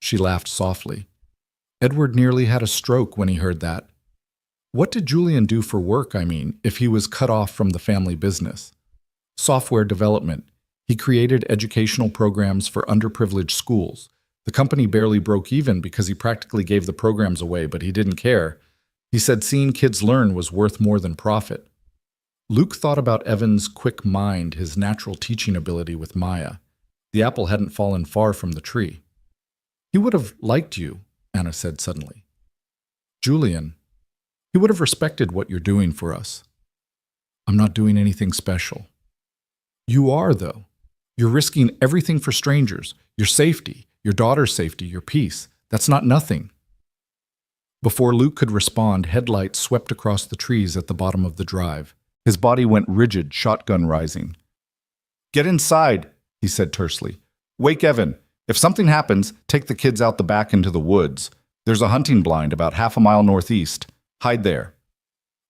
She laughed softly. Edward nearly had a stroke when he heard that. What did Julian do for work, I mean, if he was cut off from the family business? Software development. He created educational programs for underprivileged schools. The company barely broke even because he practically gave the programs away, but he didn't care. He said seeing kids learn was worth more than profit. Luke thought about Evan's quick mind, his natural teaching ability with Maya. The apple hadn't fallen far from the tree. "He would have liked you," Anna said suddenly. "Julian, he would have respected what you're doing for us." "I'm not doing anything special." "You are, though. You're risking everything for strangers. Your safety, your daughter's safety, your peace. That's not nothing." Before Luke could respond, headlights swept across the trees at the bottom of the drive. His body went rigid, shotgun rising. "Get inside," he said tersely. "Wake Evan. If something happens, take the kids out the back into the woods. There's a hunting blind about half a mile northeast. Hide there."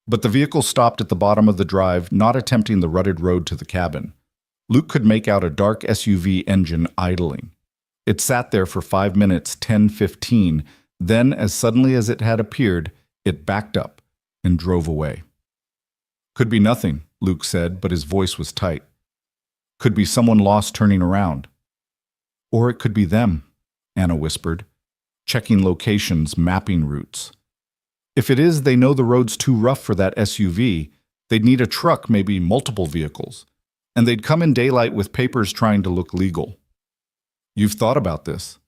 But the vehicle stopped at the bottom of the drive, not attempting the rutted road to the cabin. Luke could make out a dark SUV engine idling. It sat there for 5 minutes, 10-15. Then, as suddenly as it had appeared, it backed up and drove away. "Could be nothing," Luke said, but his voice was tight. "Could be someone lost turning around." "Or it could be them," Anna whispered, checking locations, mapping routes. "If it is they know the road's too rough for that SUV, they'd need a truck, maybe multiple vehicles. And they'd come in daylight with papers trying to look legal." "You've thought about this?"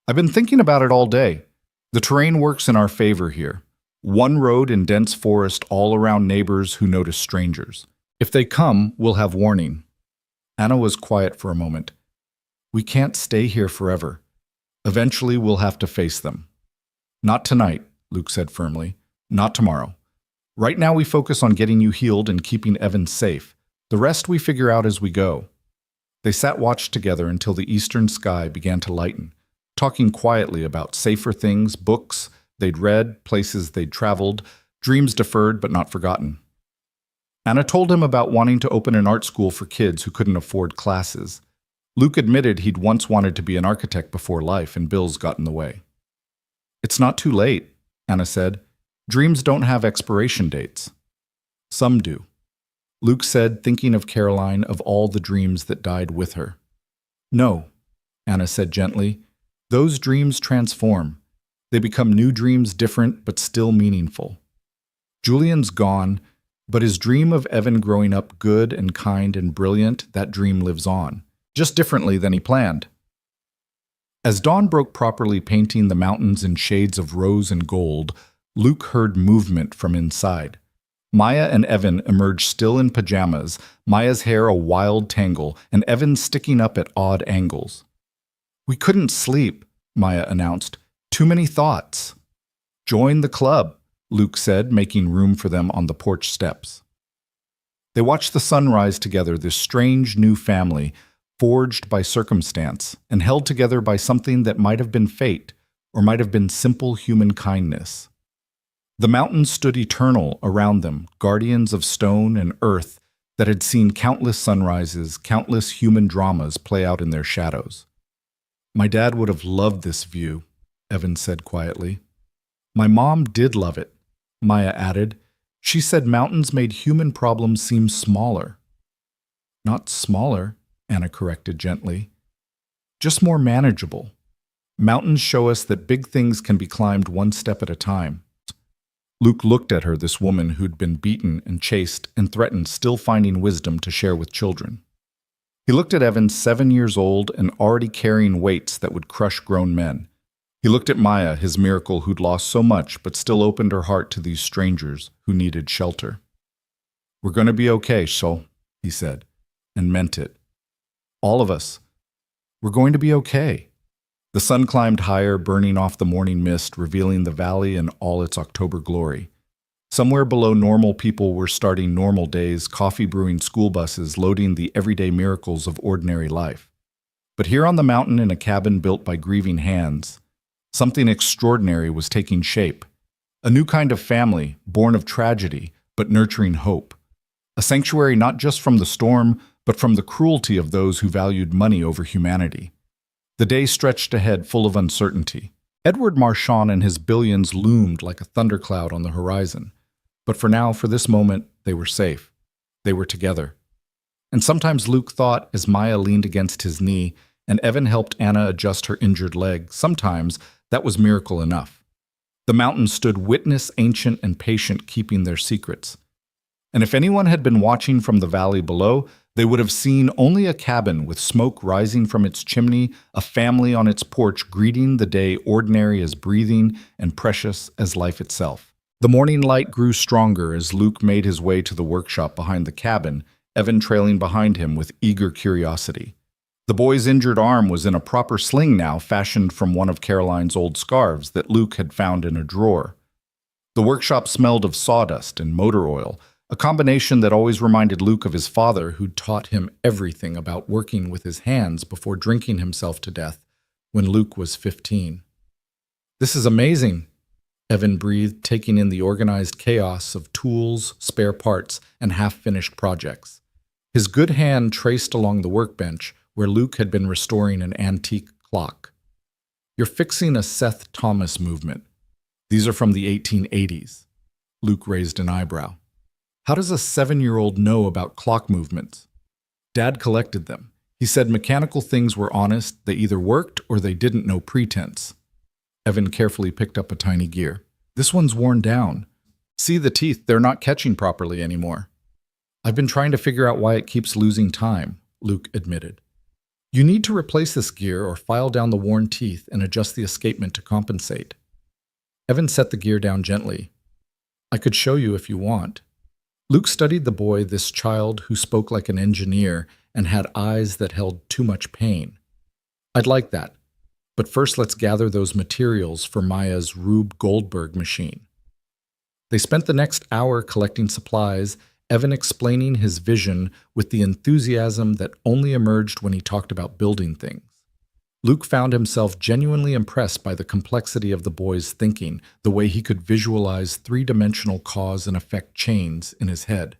"I've been thinking about it all day. The terrain works in our favor here. One road in dense forest all around neighbors who notice strangers. If they come, we'll have warning." Anna was quiet for a moment. "We can't stay here forever. Eventually, we'll have to face them." "Not tonight," Luke said firmly. "Not tomorrow. Right now we focus on getting you healed and keeping Evan safe. The rest we figure out as we go." They sat watch together until the eastern sky began to lighten, talking quietly about safer things, books they'd read, places they'd traveled, dreams deferred but not forgotten. Anna told him about wanting to open an art school for kids who couldn't afford classes. Luke admitted he'd once wanted to be an architect before life, and bills got in the way. "It's not too late," Anna said. "Dreams don't have expiration dates." "Some do," Luke said, thinking of Caroline, of all the dreams that died with her. "No," Anna said gently. "Those dreams transform. They become new dreams, different but still meaningful. Julian's gone, but his dream of Evan growing up good and kind and brilliant, that dream lives on, just differently than he planned." As dawn broke properly painting the mountains in shades of rose and gold, Luke heard movement from inside. Maya and Evan emerged still in pajamas, Maya's hair a wild tangle, and Evan sticking up at odd angles. "We couldn't sleep," Maya announced. "Too many thoughts." "Join the club," Luke said, making room for them on the porch steps. They watched the sun rise together, this strange new family, forged by circumstance and held together by something that might have been fate or might have been simple human kindness. The mountains stood eternal around them, guardians of stone and earth that had seen countless sunrises, countless human dramas play out in their shadows. "My dad would have loved this view," Evan said quietly. "My mom did love it," Maya added. "She said mountains made human problems seem smaller." "Not smaller," Anna corrected gently. "Just more manageable. Mountains show us that big things can be climbed one step at a time." Luke looked at her, this woman who'd been beaten and chased and threatened, still finding wisdom to share with children. He looked at Evan, 7 years old and already carrying weights that would crush grown men. He looked at Maya, his miracle who'd lost so much but still opened her heart to these strangers who needed shelter. "We're going to be okay, so," he said, and meant it. "All of us. We're going to be okay." The sun climbed higher, burning off the morning mist, revealing the valley in all its October glory. Somewhere below, normal people were starting normal days, coffee brewing school buses, loading the everyday miracles of ordinary life. But here on the mountain, in a cabin built by grieving hands, something extraordinary was taking shape. A new kind of family, born of tragedy, but nurturing hope. A sanctuary not just from the storm, but from the cruelty of those who valued money over humanity. The day stretched ahead, full of uncertainty. Edward Marchand and his billions loomed like a thundercloud on the horizon. But for now, for this moment, they were safe. They were together. And sometimes Luke thought, as Maya leaned against his knee and Evan helped Anna adjust her injured leg, sometimes that was miracle enough. The mountains stood witness, ancient and patient, keeping their secrets. And if anyone had been watching from the valley below, they would have seen only a cabin with smoke rising from its chimney, a family on its porch greeting the day, ordinary as breathing and precious as life itself. The morning light grew stronger as Luke made his way to the workshop behind the cabin, Evan trailing behind him with eager curiosity. The boy's injured arm was in a proper sling now, fashioned from one of Caroline's old scarves that Luke had found in a drawer. The workshop smelled of sawdust and motor oil, a combination that always reminded Luke of his father, who'd taught him everything about working with his hands before drinking himself to death when Luke was 15. "This is amazing," Evan breathed, taking in the organized chaos of tools, spare parts, and half-finished projects. His good hand traced along the workbench where Luke had been restoring an antique clock. "You're fixing a Seth Thomas movement. These are from the 1880s. Luke raised an eyebrow. "How does a 7-year-old know about clock movements?" "Dad collected them. He said mechanical things were honest, they either worked or they didn't know pretense." Evan carefully picked up a tiny gear. "This one's worn down. See the teeth, they're not catching properly anymore." "I've been trying to figure out why it keeps losing time," Luke admitted. "You need to replace this gear or file down the worn teeth and adjust the escapement to compensate." Evan set the gear down gently. "I could show you if you want." Luke studied the boy, this child who spoke like an engineer and had eyes that held too much pain. "I'd like that. But first let's gather those materials for Maya's Rube Goldberg machine." They spent the next hour collecting supplies, Evan explaining his vision with the enthusiasm that only emerged when he talked about building things. Luke found himself genuinely impressed by the complexity of the boy's thinking, the way he could visualize three-dimensional cause and effect chains in his head.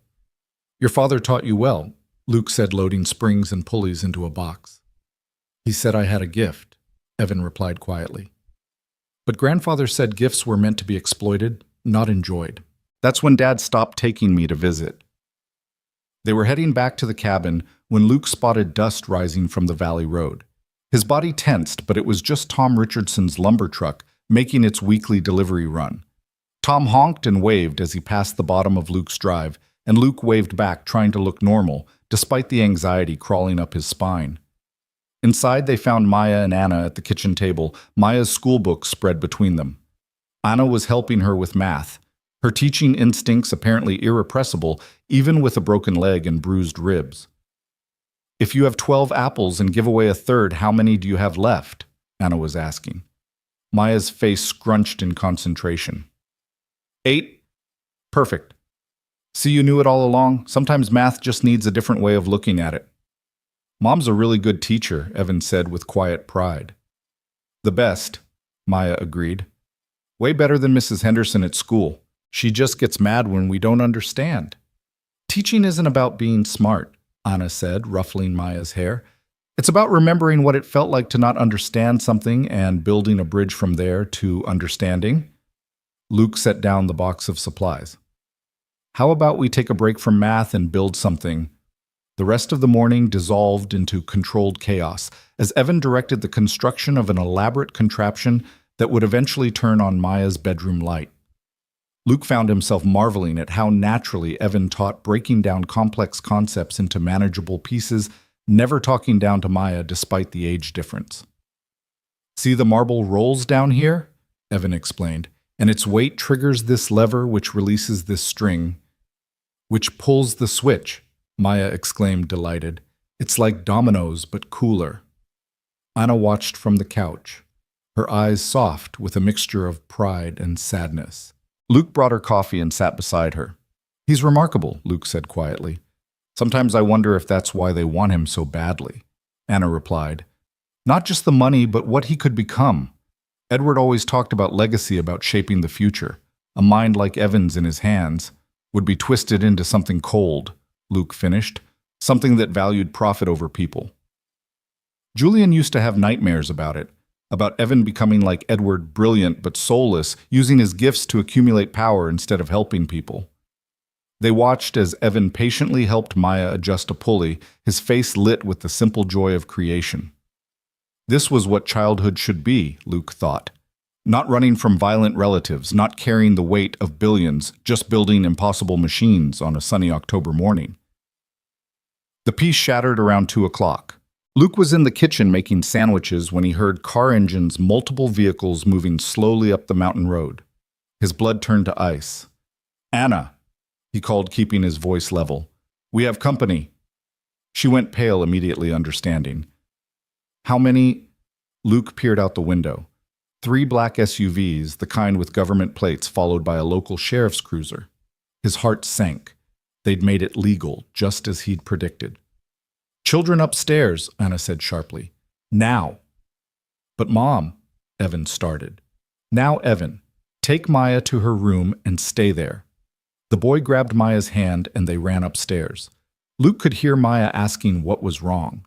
"Your father taught you well," Luke said, loading springs and pulleys into a box. "He said I had a gift," Evan replied quietly. "But grandfather said gifts were meant to be exploited, not enjoyed. That's when Dad stopped taking me to visit." They were heading back to the cabin when Luke spotted dust rising from the valley road. His body tensed, but it was just Tom Richardson's lumber truck making its weekly delivery run. Tom honked and waved as he passed the bottom of Luke's drive, and Luke waved back, trying to look normal, despite the anxiety crawling up his spine. Inside, they found Maya and Anna at the kitchen table, Maya's schoolbook spread between them. Anna was helping her with math, her teaching instincts apparently irrepressible, even with a broken leg and bruised ribs. "If you have 12 apples and give away a third, how many do you have left?" Anna was asking. Maya's face scrunched in concentration. 8. Perfect. See, you knew it all along. Sometimes math just needs a different way of looking at it. "Mom's a really good teacher," Evan said with quiet pride. "The best," Maya agreed. "Way better than Mrs. Henderson at school. She just gets mad when we don't understand." "Teaching isn't about being smart," Anna said, ruffling Maya's hair. "It's about remembering what it felt like to not understand something and building a bridge from there to understanding." Luke set down the box of supplies. "How about we take a break from math and build something?" The rest of the morning dissolved into controlled chaos as Evan directed the construction of an elaborate contraption that would eventually turn on Maya's bedroom light. Luke found himself marveling at how naturally Evan taught breaking down complex concepts into manageable pieces, never talking down to Maya despite the age difference. "See the marble rolls down here?" Evan explained, "and its weight triggers this lever which releases this string, which pulls the switch." Maya exclaimed, delighted. "It's like dominoes, but cooler." Anna watched from the couch, her eyes soft with a mixture of pride and sadness. Luke brought her coffee and sat beside her. "He's remarkable," Luke said quietly. "Sometimes I wonder if that's why they want him so badly." Anna replied, "Not just the money, but what he could become. Edward always talked about legacy, about shaping the future. A mind like Evan's in his hands would be twisted into something cold," Luke finished, "something that valued profit over people." Julian used to have nightmares about it, about Evan becoming like Edward, brilliant but soulless, using his gifts to accumulate power instead of helping people. They watched as Evan patiently helped Maya adjust a pulley, his face lit with the simple joy of creation. This was what childhood should be, Luke thought. Not running from violent relatives, not carrying the weight of billions, just building impossible machines on a sunny October morning. The piece shattered around 2 o'clock. Luke was in the kitchen making sandwiches when he heard car engines, multiple vehicles moving slowly up the mountain road. His blood turned to ice. "Anna," he called, keeping his voice level. "We have company." She went pale, immediately understanding. "How many?" Luke peered out the window. 3 black SUVs, the kind with government plates, followed by a local sheriff's cruiser. His heart sank. They'd made it legal, just as he'd predicted. "Children upstairs," Anna said sharply. "Now." "But Mom," Evan started. "Now, Evan, take Maya to her room and stay there." The boy grabbed Maya's hand and they ran upstairs. Luke could hear Maya asking what was wrong.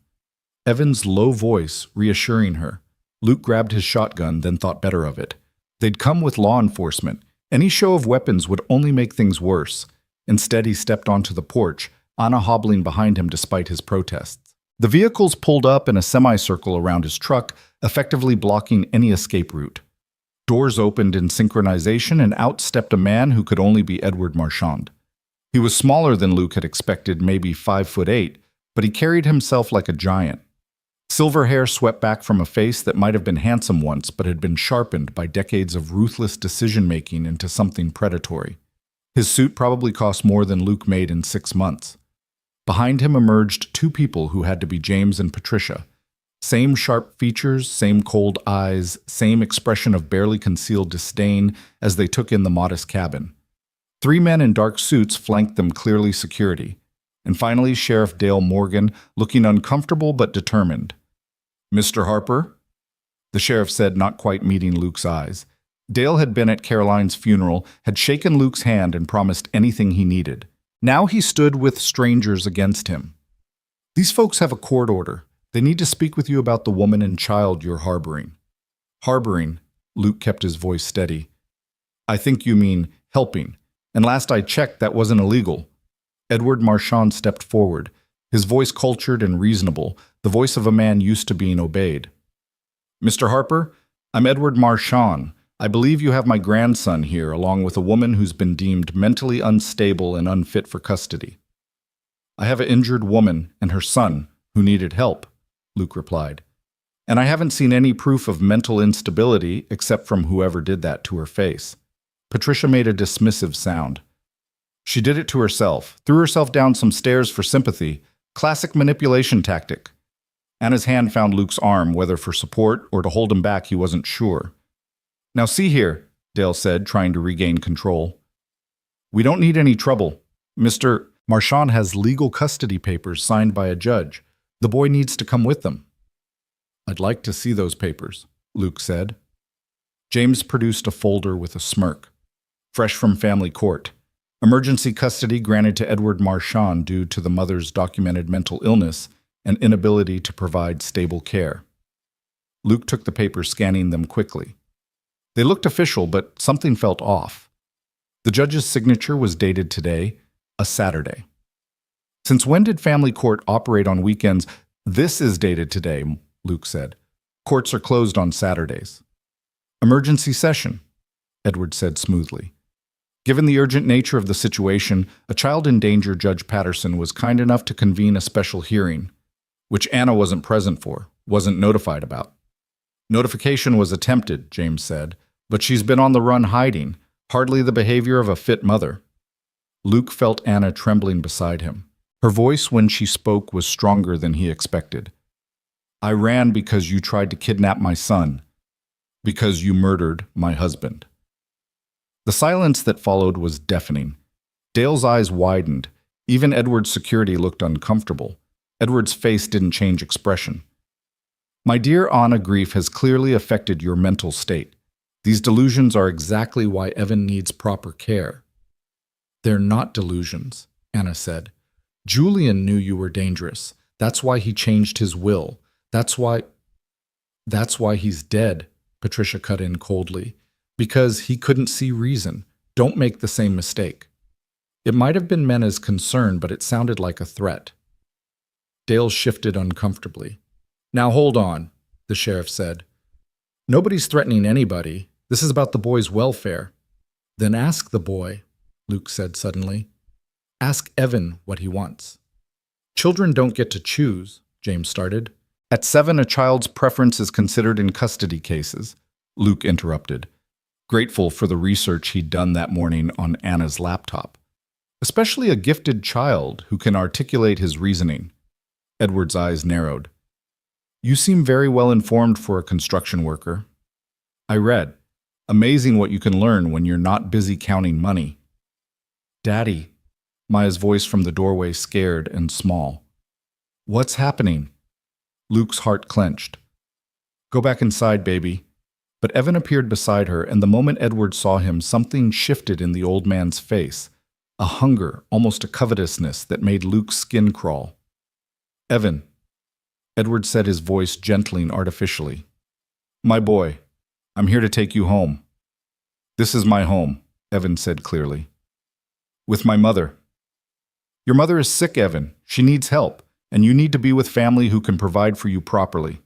Evan's low voice reassuring her. Luke grabbed his shotgun, then thought better of it. They'd come with law enforcement. Any show of weapons would only make things worse. Instead, he stepped onto the porch, Anna hobbling behind him despite his protests. The vehicles pulled up in a semicircle around his truck, effectively blocking any escape route. Doors opened in synchronization, and out stepped a man who could only be Edward Marchand. He was smaller than Luke had expected, maybe 5'8", but he carried himself like a giant. Silver hair swept back from a face that might have been handsome once, but had been sharpened by decades of ruthless decision-making into something predatory. His suit probably cost more than Luke made in 6 months. Behind him emerged 2 people who had to be James and Patricia. Same sharp features, same cold eyes, same expression of barely concealed disdain as they took in the modest cabin. 3 men in dark suits flanked them, clearly security. And finally, Sheriff Dale Morgan, looking uncomfortable but determined. "Mr. Harper?" the sheriff said, not quite meeting Luke's eyes. Dale had been at Caroline's funeral, had shaken Luke's hand and promised anything he needed. Now he stood with strangers against him. "These folks have a court order. They need to speak with you about the woman and child you're harboring." "Harboring," Luke kept his voice steady. "I think you mean helping. And last I checked, that wasn't illegal." Edward Marchand stepped forward, his voice cultured and reasonable, the voice of a man used to being obeyed. "Mr. Harper, I'm Edward Marchand. I believe you have my grandson here, along with a woman who's been deemed mentally unstable and unfit for custody. I have an injured woman and her son who needed help. Luke replied. And I haven't seen any proof of mental instability except from whoever did that to her face. Patricia made a dismissive sound. She did it to herself, threw herself down some stairs for sympathy. Classic manipulation tactic. Anna's hand found Luke's arm, whether for support or to hold him back, he wasn't sure. Now see here, Dale said, trying to regain control. We don't need any trouble. Mr. Marchand has legal custody papers signed by a judge. The boy needs to come with them. I'd like to see those papers, Luke said. James produced a folder with a smirk. Fresh from family court. Emergency custody granted to Edward Marchand due to the mother's documented mental illness and inability to provide stable care. Luke took the papers, scanning them quickly. They looked official, but something felt off. The judge's signature was dated today, a Saturday. Since when did family court operate on weekends? This is dated today, Luke said. Courts are closed on Saturdays. Emergency session, Edward said smoothly. Given the urgent nature of the situation, a child in danger Judge Patterson was kind enough to convene a special hearing, which Anna wasn't present for, wasn't notified about. Notification was attempted, James said, but she's been on the run hiding, hardly the behavior of a fit mother. Luke felt Anna trembling beside him. Her voice when she spoke was stronger than he expected. I ran because you tried to kidnap my son, because you murdered my husband. The silence that followed was deafening. Dale's eyes widened. Even Edward's security looked uncomfortable. Edward's face didn't change expression. My dear Anna, grief has clearly affected your mental state. These delusions are exactly why Evan needs proper care. They're not delusions, Anna said. Julian knew you were dangerous. That's why he changed his will. That's why he's dead, Patricia cut in coldly. Because he couldn't see reason. Don't make the same mistake. It might have been meant as concern, but it sounded like a threat. Dale shifted uncomfortably. Now hold on, the sheriff said. Nobody's threatening anybody. This is about the boy's welfare. Then ask the boy, Luke said suddenly. Ask Evan what he wants. Children don't get to choose, James started. At 7, a child's preference is considered in custody cases, Luke interrupted, grateful for the research he'd done that morning on Anna's laptop. Especially a gifted child who can articulate his reasoning. Edward's eyes narrowed. You seem very well informed for a construction worker. I read. Amazing what you can learn when you're not busy counting money. Daddy, Maya's voice from the doorway scared and small. What's happening? Luke's heart clenched. Go back inside, baby. But Evan appeared beside her, and the moment Edward saw him, something shifted in the old man's face. A hunger, almost a covetousness, that made Luke's skin crawl. Evan, Edward said, his voice gentling artificially. My boy, I'm here to take you home. This is my home, Evan said clearly. With my mother. Your mother is sick, Evan. She needs help, and you need to be with family who can provide for you properly.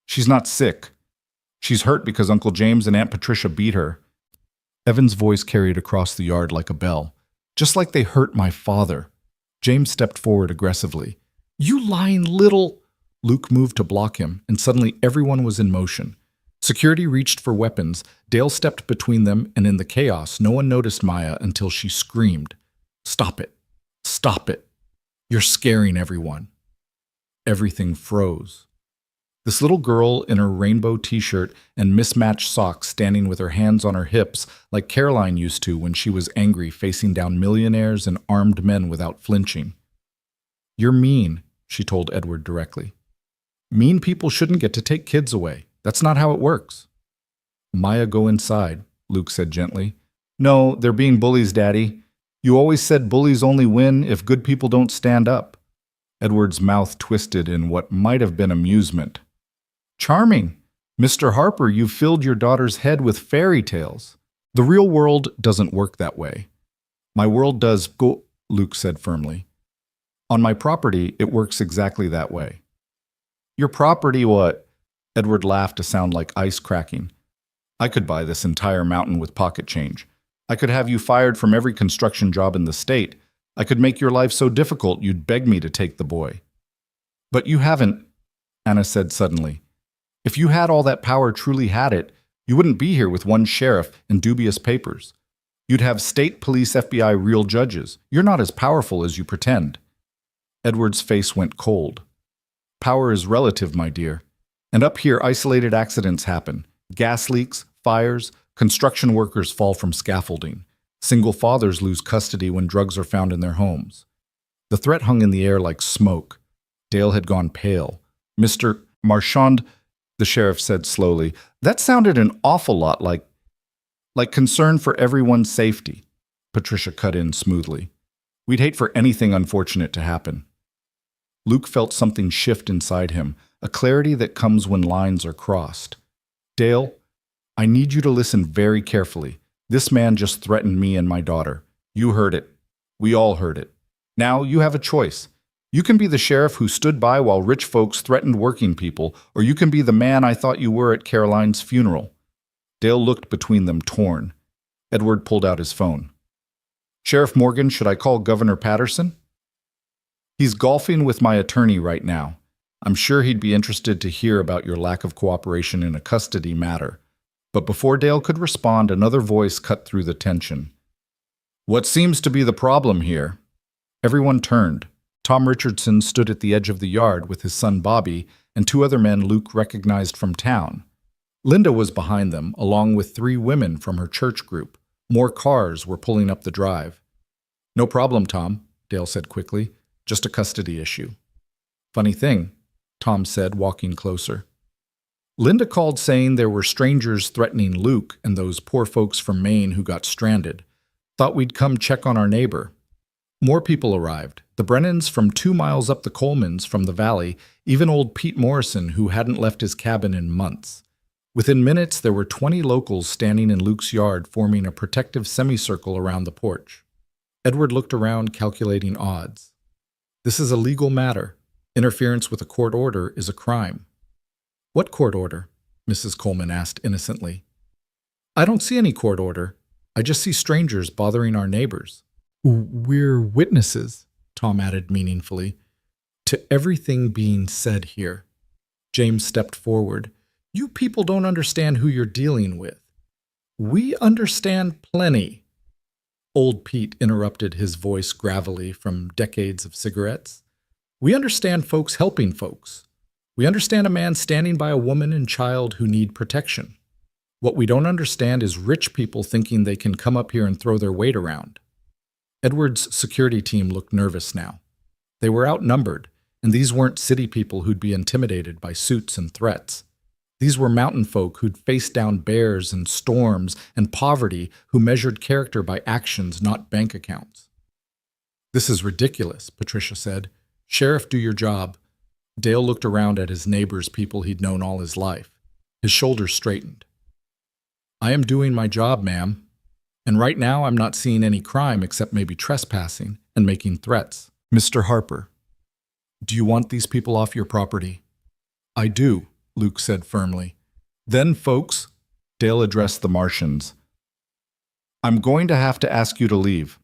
She's not sick. She's hurt because Uncle James and Aunt Patricia beat her. Evan's voice carried across the yard like a bell. Just like they hurt my father. James stepped forward aggressively. You lying little... Luke moved to block him, and suddenly everyone was in motion. Security reached for weapons. Dale stepped between them, and in the chaos, no one noticed Maya until she screamed. Stop it. Stop it. You're scaring everyone. Everything froze. This little girl in her rainbow t-shirt and mismatched socks standing with her hands on her hips like Caroline used to when she was angry, facing down millionaires and armed men without flinching. You're mean, she told Edward directly. Mean people shouldn't get to take kids away. That's not how it works. Maya, go inside, Luke said gently. No, they're being bullies, Daddy. You always said bullies only win if good people don't stand up. Edward's mouth twisted in what might have been amusement. Charming. Mr. Harper, you've filled your daughter's head with fairy tales. The real world doesn't work that way. My world does, go, Luke said firmly. On my property, it works exactly that way. Your property what? Edward laughed to sound like ice cracking. I could buy this entire mountain with pocket change. I could have you fired from every construction job in the state. I could make your life so difficult you'd beg me to take the boy. But you haven't. Anna said suddenly. If you had all that power, truly had it, you wouldn't be here with one sheriff and dubious papers. You'd have state police, FBI, real judges. You're not as powerful as you pretend. Edward's face went cold. Power is relative, my dear. And up here, isolated accidents happen. Gas leaks, fires, construction workers fall from scaffolding. Single fathers lose custody when drugs are found in their homes. The threat hung in the air like smoke. Dale had gone pale. Mr. Marchand, the sheriff said slowly, that sounded an awful lot like concern for everyone's safety. Patricia cut in smoothly. We'd hate for anything unfortunate to happen. Luke felt something shift inside him, a clarity that comes when lines are crossed. Dale, I need you to listen very carefully. This man just threatened me and my daughter. You heard it. We all heard it. Now you have a choice. You can be the sheriff who stood by while rich folks threatened working people, or you can be the man I thought you were at Caroline's funeral. Dale looked between them, torn. Edward pulled out his phone. Sheriff Morgan, should I call Governor Patterson? He's golfing with my attorney right now. I'm sure he'd be interested to hear about your lack of cooperation in a custody matter. But before Dale could respond, another voice cut through the tension. What seems to be the problem here? Everyone turned. Tom Richardson stood at the edge of the yard with his son Bobby and two other men Luke recognized from town. Linda was behind them, along with three women from her church group. More cars were pulling up the drive. No problem, Tom, Dale said quickly. Just a custody issue. Funny thing, Tom said, walking closer. Linda called saying there were strangers threatening Luke and those poor folks from Maine who got stranded. Thought we'd come check on our neighbor. More people arrived. The Brennans from 2 miles up the Colemans from the valley, even old Pete Morrison, who hadn't left his cabin in months. Within minutes, there were 20 locals standing in Luke's yard, forming a protective semicircle around the porch. Edward looked around, calculating odds. This is a legal matter. Interference with a court order is a crime. What court order? Mrs. Coleman asked innocently. I don't see any court order. I just see strangers bothering our neighbors. We're witnesses, Tom added meaningfully, to everything being said here. James stepped forward. You people don't understand who you're dealing with. We understand plenty. Old Pete interrupted, his voice gravelly from decades of cigarettes. We understand folks helping folks. We understand a man standing by a woman and child who need protection. What we don't understand is rich people thinking they can come up here and throw their weight around. Edward's security team looked nervous now. They were outnumbered, and these weren't city people who'd be intimidated by suits and threats. These were mountain folk who'd faced down bears and storms and poverty, who measured character by actions, not bank accounts. This is ridiculous, Patricia said. Sheriff, do your job. Dale looked around at his neighbors, people he'd known all his life. His shoulders straightened. I am doing my job, ma'am. And right now I'm not seeing any crime except maybe trespassing and making threats. Mr. Harper, do you want these people off your property? I do, Luke said firmly. Then, folks, Dale addressed the Martians. I'm going to have to ask you to leave.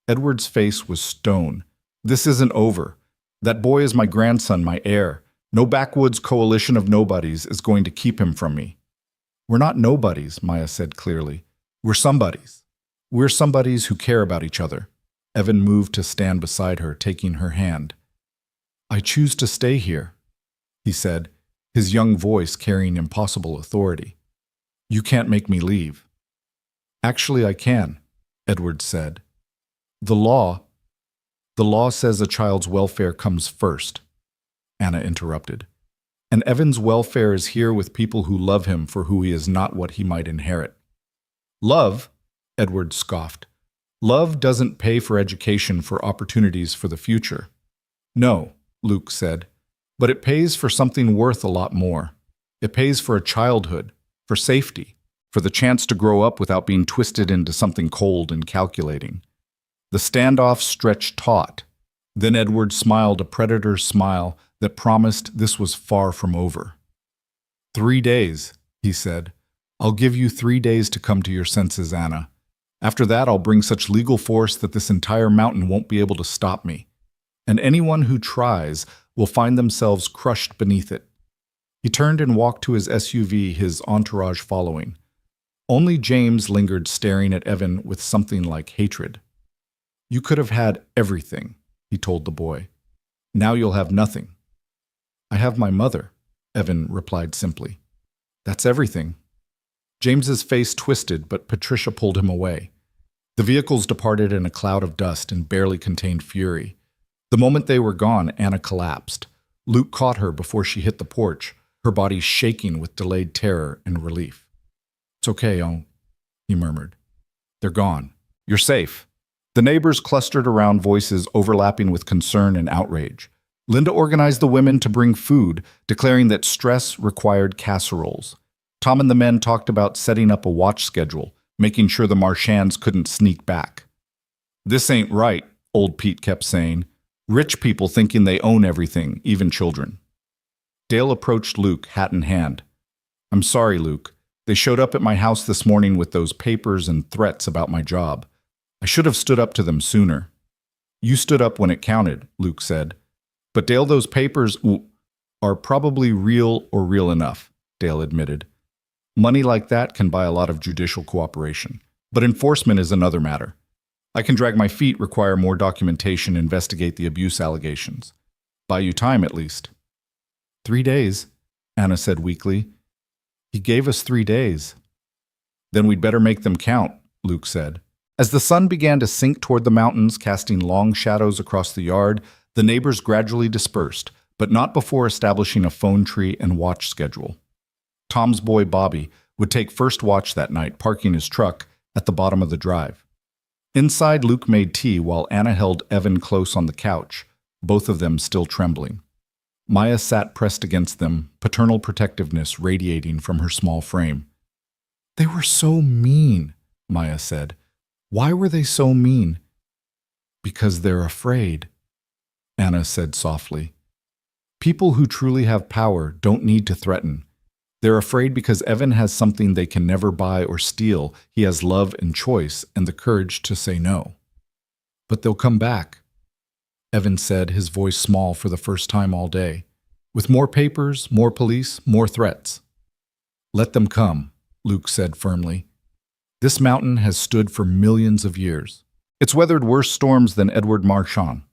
Edward's face was stone. This isn't over. That boy is my grandson, my heir. No backwoods coalition of nobodies is going to keep him from me. We're not nobodies, Maya said clearly. We're somebodies. We're somebodies who care about each other. Evan moved to stand beside her, taking her hand. I choose to stay here, he said, his young voice carrying impossible authority. You can't make me leave. Actually, I can, Edward said. The law says a child's welfare comes first, Anna interrupted. And Evan's welfare is here with people who love him for who he is, not what he might inherit. Love, Edward scoffed. Love doesn't pay for education, for opportunities for the future. No, Luke said, but it pays for something worth a lot more. It pays for a childhood, for safety, for the chance to grow up without being twisted into something cold and calculating. The standoff stretched taut. Then Edward smiled a predator's smile that promised this was far from over. 3 days, he said. I'll give you 3 days to come to your senses, Anna. After that, I'll bring such legal force that this entire mountain won't be able to stop me. And anyone who tries will find themselves crushed beneath it. He turned and walked to his SUV, his entourage following. Only James lingered, staring at Evan with something like hatred. "You could have had everything," he told the boy. "Now you'll have nothing." "I have my mother," Evan replied simply. "That's everything." James's face twisted, but Patricia pulled him away. The vehicles departed in a cloud of dust and barely contained fury. The moment they were gone, Anna collapsed. Luke caught her before she hit the porch, her body shaking with delayed terror and relief. "It's okay, he murmured. "They're gone. You're safe." The neighbors clustered around, voices overlapping with concern and outrage. Linda organized the women to bring food, declaring that stress required casseroles. Tom and the men talked about setting up a watch schedule, making sure the Marchands couldn't sneak back. "This ain't right," old Pete kept saying. "Rich people thinking they own everything, even children." Dale approached Luke, hat in hand. "I'm sorry, Luke. They showed up at my house this morning with those papers and threats about my job. I should have stood up to them sooner." "You stood up when it counted," Luke said. "But Dale, those papers are probably real or real enough," Dale admitted. "Money like that can buy a lot of judicial cooperation. But enforcement is another matter. I can drag my feet, require more documentation, investigate the abuse allegations. Buy you time, at least." 3 days, Anna said weakly. "He gave us 3 days." "Then we'd better make them count," Luke said. As the sun began to sink toward the mountains, casting long shadows across the yard, the neighbors gradually dispersed, but not before establishing a phone tree and watch schedule. Tom's boy, Bobby, would take first watch that night, parking his truck at the bottom of the drive. Inside, Luke made tea while Anna held Evan close on the couch, both of them still trembling. Maya sat pressed against them, paternal protectiveness radiating from her small frame. "They were so mean," Maya said. "Why were they so mean?" "Because they're afraid," Anna said softly. "People who truly have power don't need to threaten. They're afraid because Evan has something they can never buy or steal. He has love and choice and the courage to say no." "But they'll come back," Evan said, his voice small for the first time all day. "With more papers, more police, more threats." "Let them come," Luke said firmly. "This mountain has stood for millions of years. It's weathered worse storms than Edward Marchand."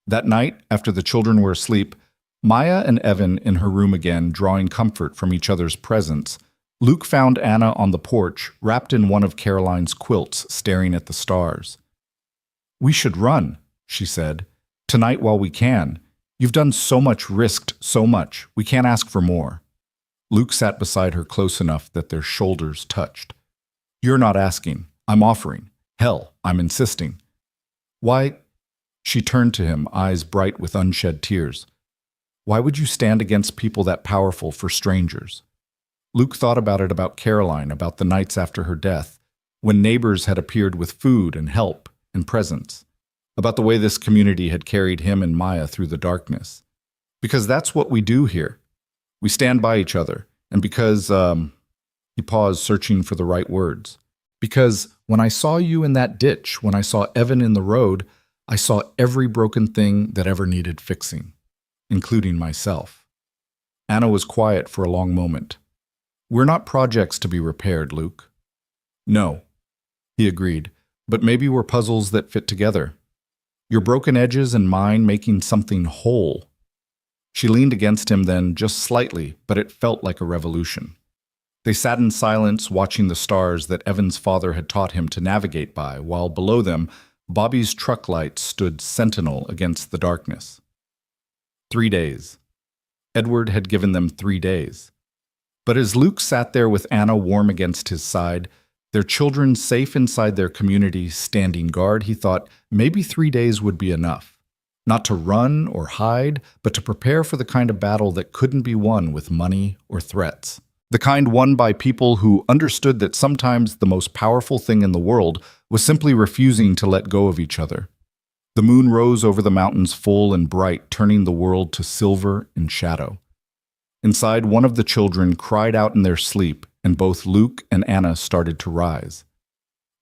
That night, after the children were asleep, Maya and Evan in her room again, drawing comfort from each other's presence, Luke found Anna on the porch, wrapped in one of Caroline's quilts, staring at the stars. "We should run," she said. "Tonight while we can. You've done so much, risked so much. We can't ask for more." Luke sat beside her close enough that their shoulders touched. "You're not asking. I'm offering. Hell, I'm insisting." "Why?" She turned to him, eyes bright with unshed tears. "Why would you stand against people that powerful for strangers?" Luke thought about Caroline, about the nights after her death, when neighbors had appeared with food and help and presents, about the way this community had carried him and Maya through the darkness. "Because that's what we do here. We stand by each other. And because, he paused, searching for the right words. "Because when I saw you in that ditch, when I saw Evan in the road, I saw every broken thing that ever needed fixing, including myself." Anna was quiet for a long moment. "We're not projects to be repaired, Luke." "No," he agreed, "but maybe we're puzzles that fit together. Your broken edges and mine making something whole." She leaned against him then, just slightly, but it felt like a revolution. They sat in silence, watching the stars that Evan's father had taught him to navigate by, while below them, Bobby's truck lights stood sentinel against the darkness. 3 days. Edward had given them 3 days. But as Luke sat there with Anna warm against his side, their children safe inside their community standing guard, he thought maybe 3 days would be enough. Not to run or hide, but to prepare for the kind of battle that couldn't be won with money or threats. The kind won by people who understood that sometimes the most powerful thing in the world was simply refusing to let go of each other. The moon rose over the mountains full and bright, turning the world to silver and shadow. Inside, one of the children cried out in their sleep, and both Luke and Anna started to rise.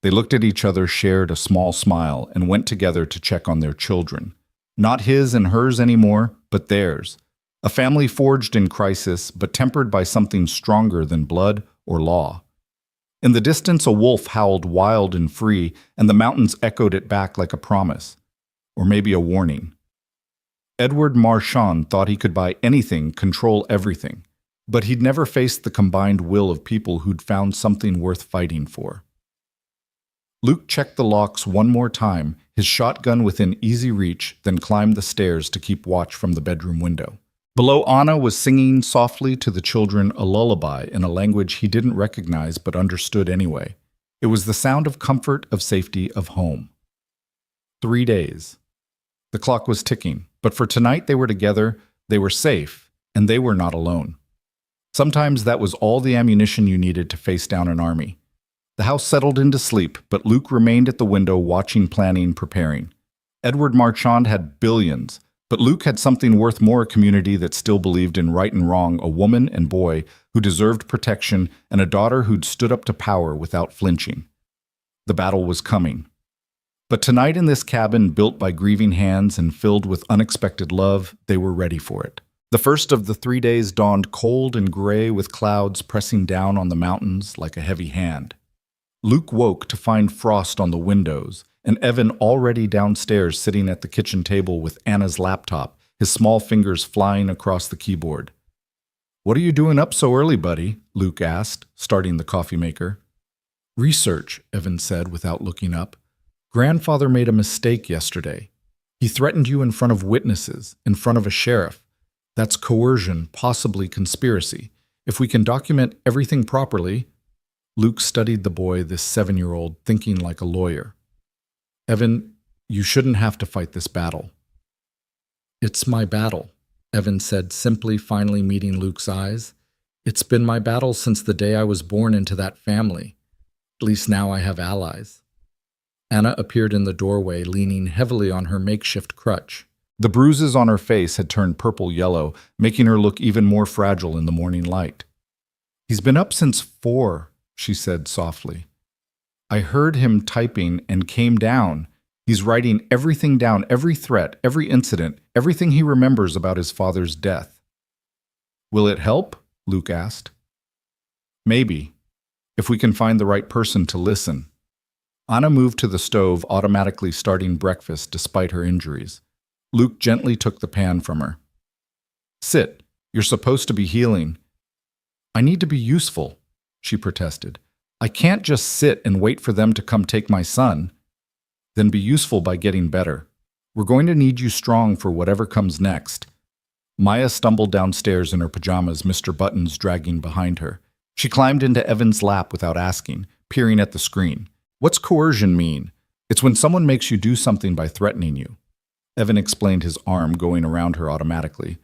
They looked at each other, shared a small smile, and went together to check on their children. Not his and hers anymore, but theirs. A family forged in crisis, but tempered by something stronger than blood or law. In the distance, a wolf howled wild and free, and the mountains echoed it back like a promise, or maybe a warning. Edward Marchand thought he could buy anything, control everything, but he'd never faced the combined will of people who'd found something worth fighting for. Luke checked the locks one more time, his shotgun within easy reach, then climbed the stairs to keep watch from the bedroom window. Below, Anna was singing softly to the children a lullaby in a language he didn't recognize but understood anyway. It was the sound of comfort, of safety, of home. 3 days. The clock was ticking, but for tonight they were together, they were safe, and they were not alone. Sometimes that was all the ammunition you needed to face down an army. The house settled into sleep, but Luke remained at the window watching, planning, preparing. Edward Marchand had billions, but Luke had something worth more: a community that still believed in right and wrong, a woman and boy who deserved protection, and a daughter who'd stood up to power without flinching. The battle was coming. But tonight in this cabin built by grieving hands and filled with unexpected love, they were ready for it. The first of the 3 days dawned cold and gray, with clouds pressing down on the mountains like a heavy hand. Luke woke to find frost on the windows, and Evan already downstairs sitting at the kitchen table with Anna's laptop, his small fingers flying across the keyboard. "What are you doing up so early, buddy?" Luke asked, starting the coffee maker. "Research," Evan said without looking up. "Grandfather made a mistake yesterday. He threatened you in front of witnesses, in front of a sheriff. That's coercion, possibly conspiracy. If we can document everything properly—" Luke studied the boy, this 7-year-old, thinking like a lawyer. "Evan, you shouldn't have to fight this battle." "It's my battle," Evan said simply, finally meeting Luke's eyes. "It's been my battle since the day I was born into that family. At least now I have allies." Anna appeared in the doorway, leaning heavily on her makeshift crutch. The bruises on her face had turned purple-yellow, making her look even more fragile in the morning light. "He's been up since 4, she said softly. "I heard him typing and came down. He's writing everything down, every threat, every incident, everything he remembers about his father's death." "Will it help?" Luke asked. "Maybe, if we can find the right person to listen." Anna moved to the stove, automatically starting breakfast despite her injuries. Luke gently took the pan from her. "Sit. You're supposed to be healing." "I need to be useful," she protested. "I can't just sit and wait for them to come take my son." "Then be useful by getting better. We're going to need you strong for whatever comes next." Maya stumbled downstairs in her pajamas, Mr. Buttons dragging behind her. She climbed into Evan's lap without asking, peering at the screen. "What's coercion mean?" "It's when someone makes you do something by threatening you." Evan explained, his arm going around her automatically.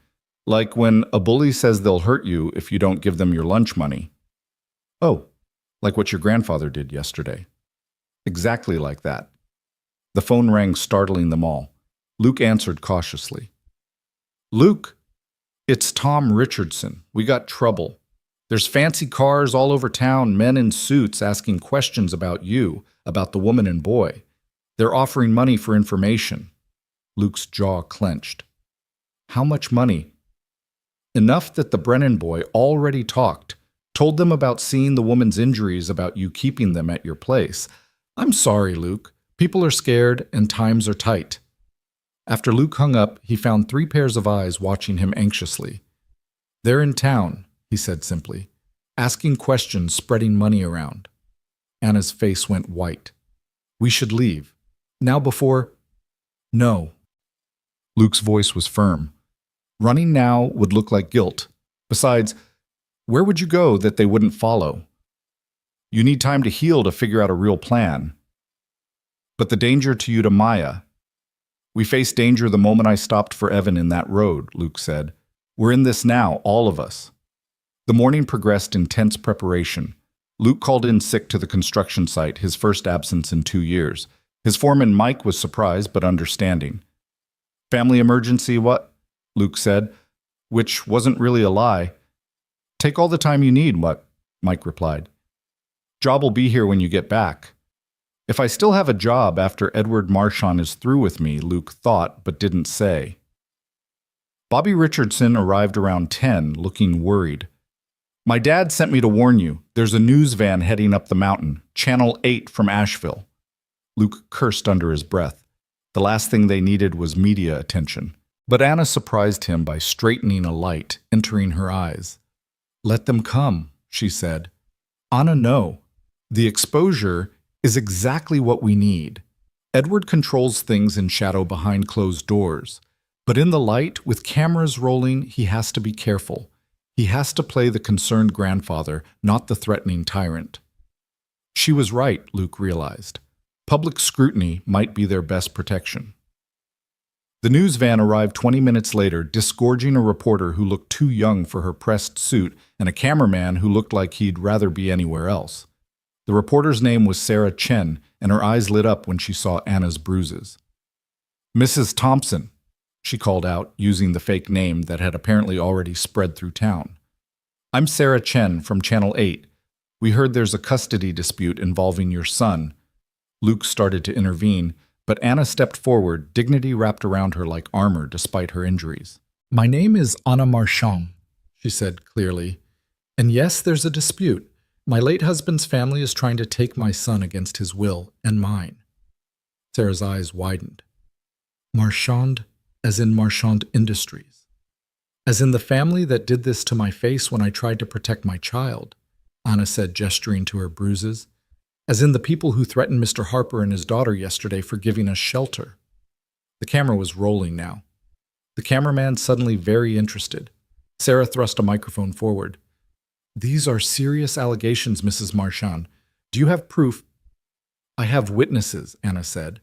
"Like when a bully says they'll hurt you if you don't give them your lunch money." "Oh, like what your grandfather did yesterday." "Exactly like that." The phone rang, startling them all. Luke answered cautiously. "Luke, it's Tom Richardson. We got trouble. There's fancy cars all over town, men in suits asking questions about you, about the woman and boy. They're offering money for information." Luke's jaw clenched. "How much money?" "Enough that the Brennan boy already talked. Told them about seeing the woman's injuries, about you keeping them at your place." "I'm sorry, Luke. People are scared and times are tight." After Luke hung up, he found 3 pairs of eyes watching him anxiously. "They're in town," he said simply, "asking questions, spreading money around." Anna's face went white. "We should leave. Now before—" "No." Luke's voice was firm. "Running now would look like guilt. Besides, where would you go that they wouldn't follow? You need time to heal to figure out a real plan." "But the danger to you, to Maya—" "We faced danger the moment I stopped for Evan in that road," Luke said. "We're in this now, all of us." The morning progressed in tense preparation. Luke called in sick to the construction site, his first absence in 2 years. His foreman, Mike, was surprised but understanding. "Family emergency, what?" Luke said, which wasn't really a lie. "Take all the time you need, what?" Mike replied. "Job will be here when you get back." "If I still have a job after Edward Marchand is through with me," Luke thought but didn't say. Bobby Richardson arrived around 10, looking worried. My dad sent me to warn you. There's a news van heading up the mountain, Channel 8 from Asheville. Luke cursed under his breath. The last thing they needed was media attention. But Anna surprised him by straightening a light, entering her eyes. Let them come, she said. Anna, no. The exposure is exactly what we need. Edward controls things in shadow behind closed doors. But in the light, with cameras rolling, he has to be careful. He has to play the concerned grandfather, not the threatening tyrant. She was right, Luke realized. Public scrutiny might be their best protection. The news van arrived 20 minutes later, disgorging a reporter who looked too young for her pressed suit and a cameraman who looked like he'd rather be anywhere else. The reporter's name was Sarah Chen, and her eyes lit up when she saw Anna's bruises. Mrs. Thompson, she called out, using the fake name that had apparently already spread through town. I'm Sarah Chen from Channel 8. We heard there's a custody dispute involving your son. Luke started to intervene, but Anna stepped forward, dignity wrapped around her like armor despite her injuries. My name is Anna Marchand, she said clearly. And yes, there's a dispute. My late husband's family is trying to take my son against his will and mine. Sarah's eyes widened. Marchand, as in Marchand Industries. As in the family that did this to my face when I tried to protect my child, Anna said, gesturing to her bruises. As in the people who threatened Mr. Harper and his daughter yesterday for giving us shelter. The camera was rolling now. The cameraman suddenly very interested. Sarah thrust a microphone forward. These are serious allegations, Mrs. Marchand. Do you have proof? I have witnesses, Anna said.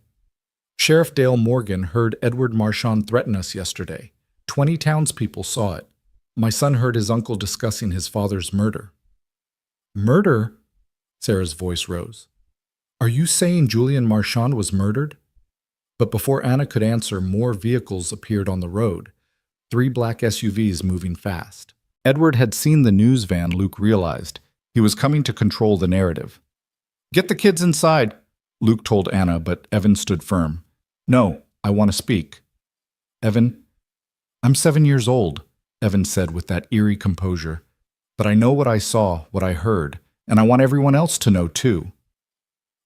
Sheriff Dale Morgan heard Edward Marchand threaten us yesterday. 20 townspeople saw it. My son heard his uncle discussing his father's murder. Murder? Sarah's voice rose. Are you saying Julian Marchand was murdered? But before Anna could answer, more vehicles appeared on the road, 3 black SUVs moving fast. Edward had seen the news van, Luke realized. He was coming to control the narrative. Get the kids inside, Luke told Anna, but Evan stood firm. No, I want to speak. Evan, I'm 7 years old, Evan said with that eerie composure. But I know what I saw, what I heard, and I want everyone else to know too.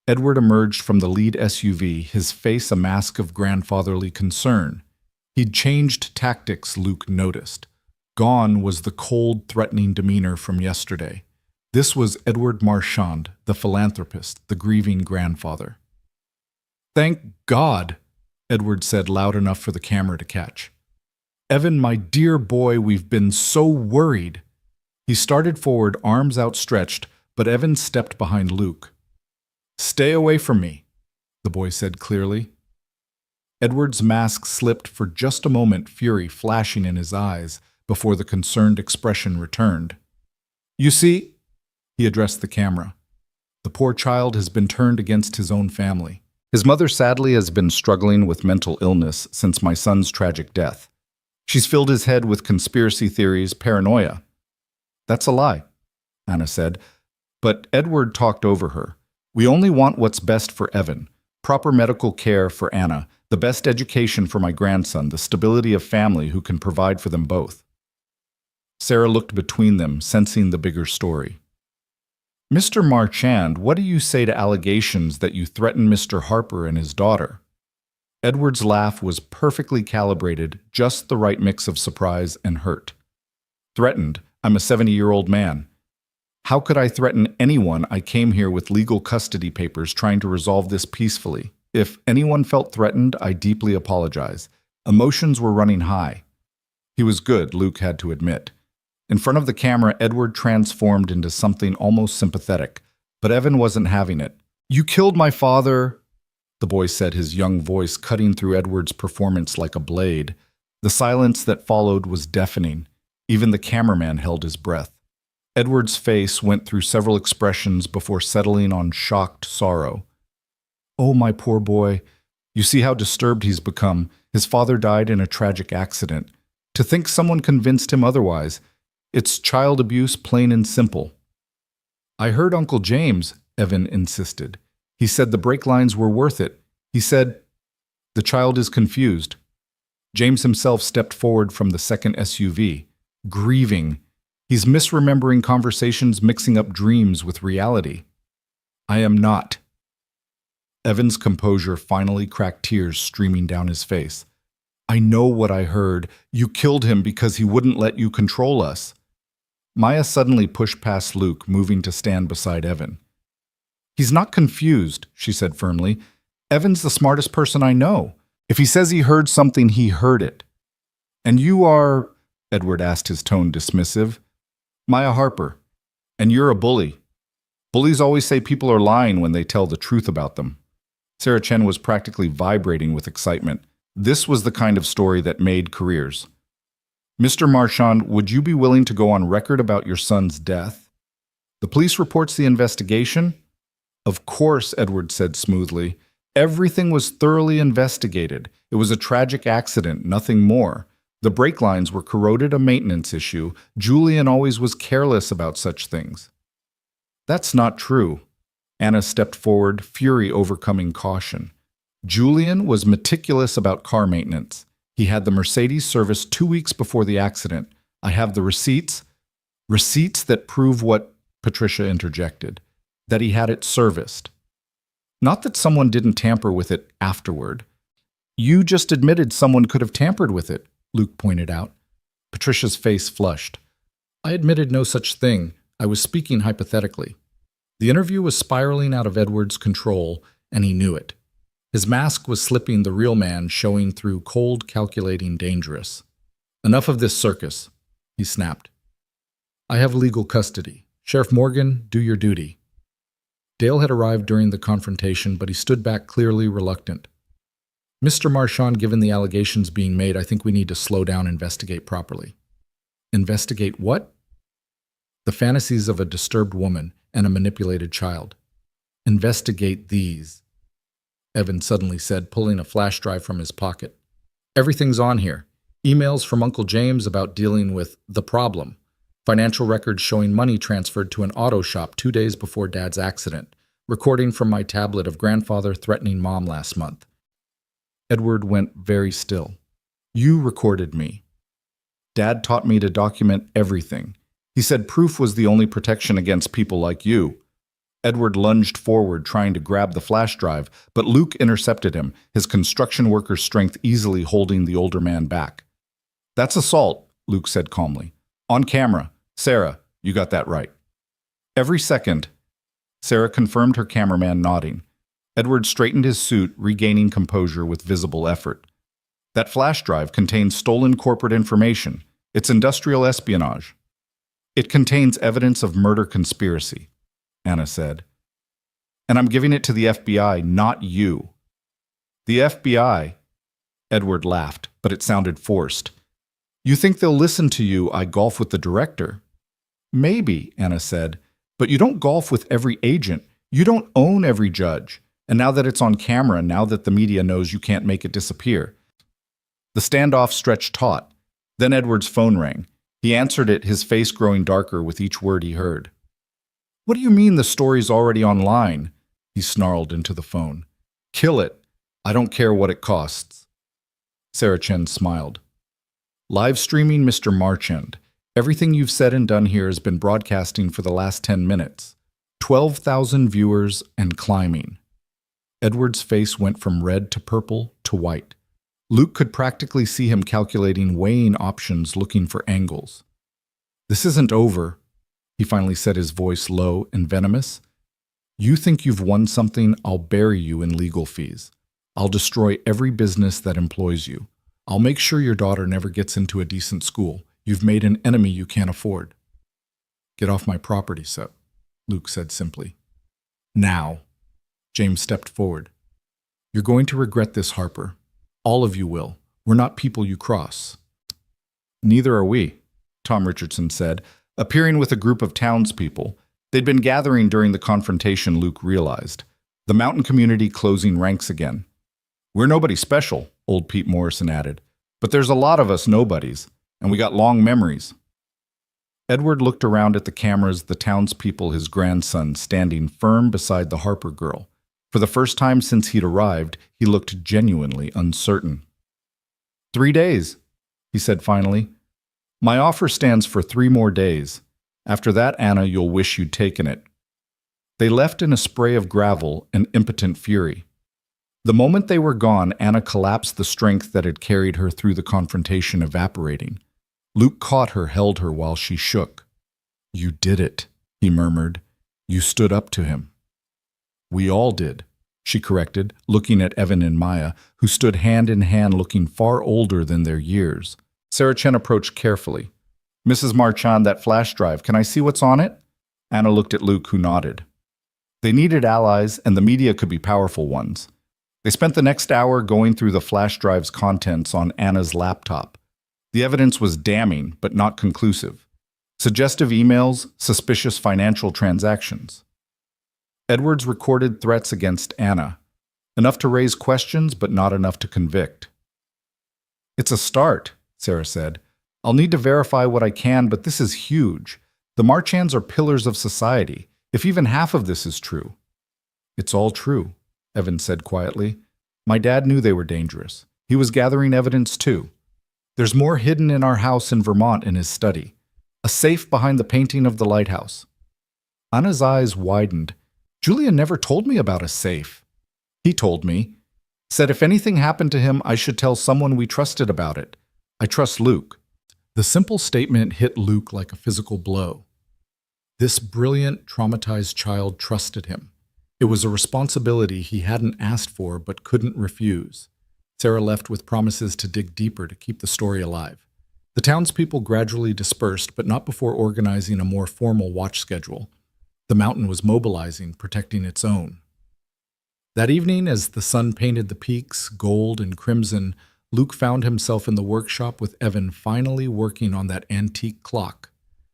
Edward emerged from the lead SUV, his face a mask of grandfatherly concern. He'd changed tactics, Luke noticed. Gone was the cold, threatening demeanor from yesterday. This was Edward Marchand, the philanthropist, the grieving grandfather. Thank God, Edward said loud enough for the camera to catch. Evan, my dear boy, we've been so worried. He started forward, arms outstretched, but Evan stepped behind Luke. Stay away from me, the boy said clearly. Edward's mask slipped for just a moment, fury flashing in his eyes, before the concerned expression returned. You see, he addressed the camera. The poor child has been turned against his own family. His mother sadly has been struggling with mental illness since my son's tragic death. She's filled his head with conspiracy theories, paranoia. That's a lie, Anna said, but Edward talked over her. We only want what's best for Evan, proper medical care for Anna, the best education for my grandson, the stability of family who can provide for them both. Sarah looked between them, sensing the bigger story. Mr. Marchand, what do you say to allegations that you threatened Mr. Harper and his daughter? Edward's laugh was perfectly calibrated, just the right mix of surprise and hurt. Threatened? I'm a 70-year-old man. How could I threaten anyone? I came here with legal custody papers trying to resolve this peacefully. If anyone felt threatened, I deeply apologize. Emotions were running high. He was good, Luke had to admit. In front of the camera, Edward transformed into something almost sympathetic, but Evan wasn't having it. You killed my father, the boy said, his young voice cutting through Edward's performance like a blade. The silence that followed was deafening. Even the cameraman held his breath. Edward's face went through several expressions before settling on shocked sorrow. Oh, my poor boy. You see how disturbed he's become. His father died in a tragic accident. To think someone convinced him otherwise. It's child abuse, plain and simple. I heard Uncle James, Evan insisted. He said the brake lines were worth it. He said, the child is confused. James himself stepped forward from the second SUV, grieving. He's misremembering conversations, mixing up dreams with reality. I am not. Evan's composure finally cracked, tears streaming down his face. I know what I heard. You killed him because he wouldn't let you control us. Maya suddenly pushed past Luke, moving to stand beside Evan. He's not confused, she said firmly. Evan's the smartest person I know. If he says he heard something, he heard it. And you are, Edward asked, his tone dismissive. Maya Harper. And you're a bully. Bullies always say people are lying when they tell the truth about them. Sarah Chen was practically vibrating with excitement. This was the kind of story that made careers. Mr. Marchand, would you be willing to go on record about your son's death? The police reports the investigation? Of course, Edward said smoothly. Everything was thoroughly investigated. It was a tragic accident, nothing more. The brake lines were corroded, a maintenance issue. Julian always was careless about such things. That's not true. Anna stepped forward, fury overcoming caution. Julian was meticulous about car maintenance. He had the Mercedes serviced 2 weeks before the accident. I have the receipts. Receipts that prove what, Patricia interjected, that he had it serviced. Not that someone didn't tamper with it afterward. You just admitted someone could have tampered with it, Luke pointed out. Patricia's face flushed. I admitted no such thing. I was speaking hypothetically. The interview was spiraling out of Edward's control, and he knew it. His mask was slipping, the real man showing through, cold, calculating, dangerous. Enough of this circus, he snapped. I have legal custody. Sheriff Morgan, do your duty. Dale had arrived during the confrontation, but he stood back clearly reluctant. Mr. Marchand, given the allegations being made, I think we need to slow down and investigate properly. Investigate what? The fantasies of a disturbed woman and a manipulated child. Investigate these, Evan suddenly said, pulling a flash drive from his pocket. Everything's on here. Emails from Uncle James about dealing with the problem. Financial records showing money transferred to an auto shop 2 days before Dad's accident. Recording from my tablet of grandfather threatening Mom last month. Edward went very still. You recorded me. Dad taught me to document everything. He said proof was the only protection against people like you. Edward lunged forward, trying to grab the flash drive, but Luke intercepted him, his construction worker's strength easily holding the older man back. That's assault, Luke said calmly. On camera. Sarah, you got that right. Every second. Sarah confirmed, her cameraman nodding. Edward straightened his suit, regaining composure with visible effort. That flash drive contains stolen corporate information. It's industrial espionage. It contains evidence of murder conspiracy, Anna said. And I'm giving it to the FBI, not you. The FBI? Edward laughed, but it sounded forced. You think they'll listen to you? I golf with the director. Maybe, Anna said, but you don't golf with every agent. You don't own every judge. And now that it's on camera, now that the media knows, you can't make it disappear. The standoff stretched taut. Then Edward's phone rang. He answered it, his face growing darker with each word he heard. What do you mean the story's already online? He snarled into the phone. Kill it. I don't care what it costs. Sarah Chen smiled. Live streaming, Mr. Marchand. Everything you've said and done here has been broadcasting for the last 10 minutes. 12,000 viewers and climbing. Edward's face went from red to purple to white. Luke could practically see him calculating, weighing options, looking for angles. This isn't over, he finally said, his voice low and venomous. You think you've won something, I'll bury you in legal fees. I'll destroy every business that employs you. I'll make sure your daughter never gets into a decent school. You've made an enemy you can't afford. Get off my property, sir, Luke said simply. Now. James stepped forward. You're going to regret this, Harper. All of you will. We're not people you cross. Neither are we, Tom Richardson said, appearing with a group of townspeople. They'd been gathering during the confrontation, Luke realized. The mountain community closing ranks again. We're nobody special, old Pete Morrison added. But there's a lot of us nobodies, and we got long memories. Edward looked around at the cameras, the townspeople, his grandson, standing firm beside the Harper girl. For the first time since he'd arrived, he looked genuinely uncertain. 3 days, he said finally. My offer stands for 3 more days. After that, Anna, you'll wish you'd taken it. They left in a spray of gravel and impotent fury. The moment they were gone, Anna collapsed, the strength that had carried her through the confrontation evaporating. Luke caught her, held her while she shook. You did it, he murmured. You stood up to him. We all did, she corrected, looking at Evan and Maya, who stood hand in hand looking far older than their years. Sarah Chen approached carefully. Mrs. Marchand, that flash drive, can I see what's on it? Anna looked at Luke, who nodded. They needed allies, and the media could be powerful ones. They spent the next hour going through the flash drive's contents on Anna's laptop. The evidence was damning, but not conclusive. Suggestive emails, suspicious financial transactions. Edwards recorded threats against Anna, enough to raise questions, but not enough to convict. It's a start, Sarah said. I'll need to verify what I can, but this is huge. The Marchands are pillars of society, if even half of this is true. It's all true, Evan said quietly. My dad knew they were dangerous. He was gathering evidence too. There's more hidden in our house in Vermont in his study. A safe behind the painting of the lighthouse. Anna's eyes widened. Julian never told me about a safe. He told me. Said if anything happened to him, I should tell someone we trusted about it. I trust Luke. The simple statement hit Luke like a physical blow. This brilliant, traumatized child trusted him. It was a responsibility he hadn't asked for but couldn't refuse. Sarah left with promises to dig deeper to keep the story alive. The townspeople gradually dispersed, but not before organizing a more formal watch schedule. The mountain was mobilizing, protecting its own. That evening, as the sun painted the peaks gold and crimson, Luke found himself in the workshop with Evan finally working on that antique clock.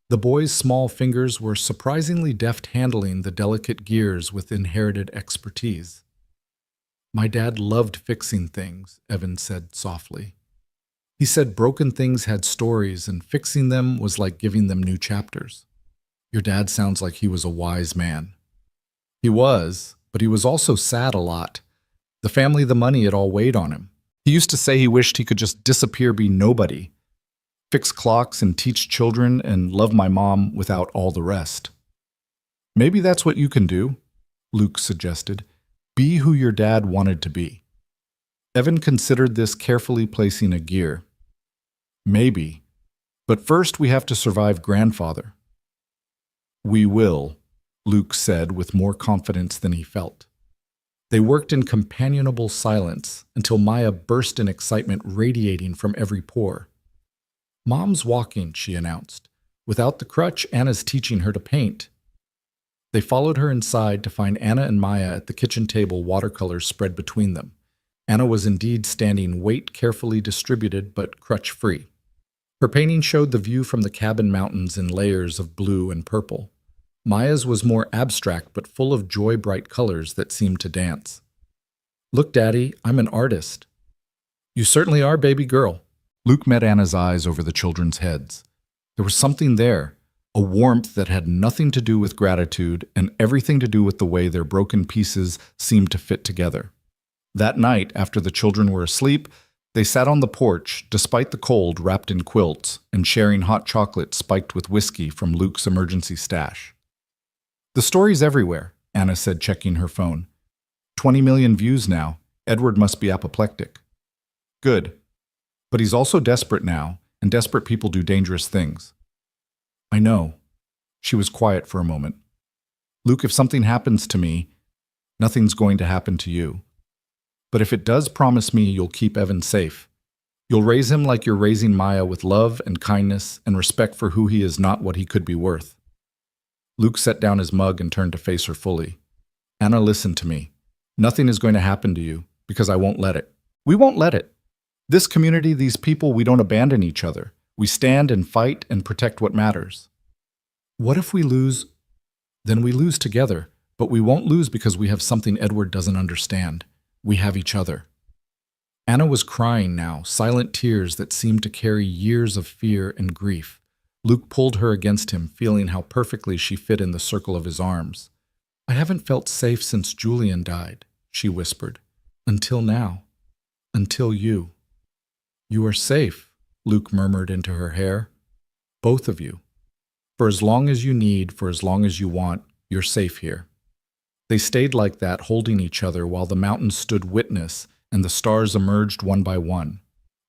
The boy's small fingers were surprisingly deft, handling the delicate gears with inherited expertise. My dad loved fixing things, Evan said softly. He said broken things had stories, and fixing them was like giving them new chapters. Your dad sounds like he was a wise man. He was, but he was also sad a lot. The family, the money, it all weighed on him. He used to say he wished he could just disappear, be nobody. Fix clocks and teach children and love my mom without all the rest. Maybe that's what you can do, Luke suggested. Be who your dad wanted to be. Evan considered this, carefully placing a gear. Maybe. But first we have to survive grandfather. We will, Luke said with more confidence than he felt. They worked in companionable silence until Maya burst in excitement, radiating from every pore. Mom's walking, she announced. Without the crutch, Anna's teaching her to paint. They followed her inside to find Anna and Maya at the kitchen table, watercolors spread between them. Anna was indeed standing, weight carefully distributed but crutch-free. Her painting showed the view from the cabin mountains in layers of blue and purple. Maya's was more abstract but full of joy-bright colors that seemed to dance. Look, Daddy, I'm an artist. You certainly are, baby girl. Luke met Anna's eyes over the children's heads. There was something there, a warmth that had nothing to do with gratitude and everything to do with the way their broken pieces seemed to fit together. That night, after the children were asleep, they sat on the porch, despite the cold, wrapped in quilts, and sharing hot chocolate spiked with whiskey from Luke's emergency stash. The story's everywhere, Anna said, checking her phone. 20 million views now. Edward must be apoplectic. Good. But he's also desperate now, and desperate people do dangerous things. I know. She was quiet for a moment. Luke, if something happens to me, nothing's going to happen to you. But if it does, promise me you'll keep Evan safe. You'll raise him like you're raising Maya, with love and kindness and respect for who he is, not what he could be worth. Luke set down his mug and turned to face her fully. Anna, listen to me. Nothing is going to happen to you, because I won't let it. We won't let it. This community, these people, we don't abandon each other. We stand and fight and protect what matters. What if we lose? Then we lose together, but we won't lose because we have something Edward doesn't understand. We have each other. Anna was crying now, silent tears that seemed to carry years of fear and grief. Luke pulled her against him, feeling how perfectly she fit in the circle of his arms. I haven't felt safe since Julian died, she whispered. Until now. Until you. You are safe, Luke murmured into her hair. Both of you. For as long as you need, for as long as you want, you're safe here. They stayed like that, holding each other while the mountains stood witness and the stars emerged one by one.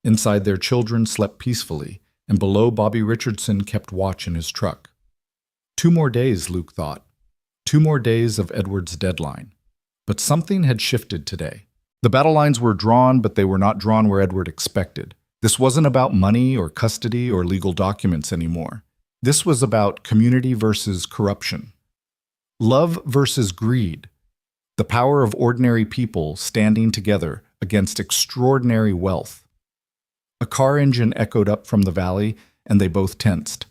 Inside, their children slept peacefully, and below, Bobby Richardson kept watch in his truck. 2 more days, Luke thought. 2 more days of Edward's deadline. But something had shifted today. The battle lines were drawn, but they were not drawn where Edward expected. This wasn't about money or custody or legal documents anymore. This was about community versus corruption. Love versus greed. The power of ordinary people standing together against extraordinary wealth. A car engine echoed up from the valley, and they both tensed.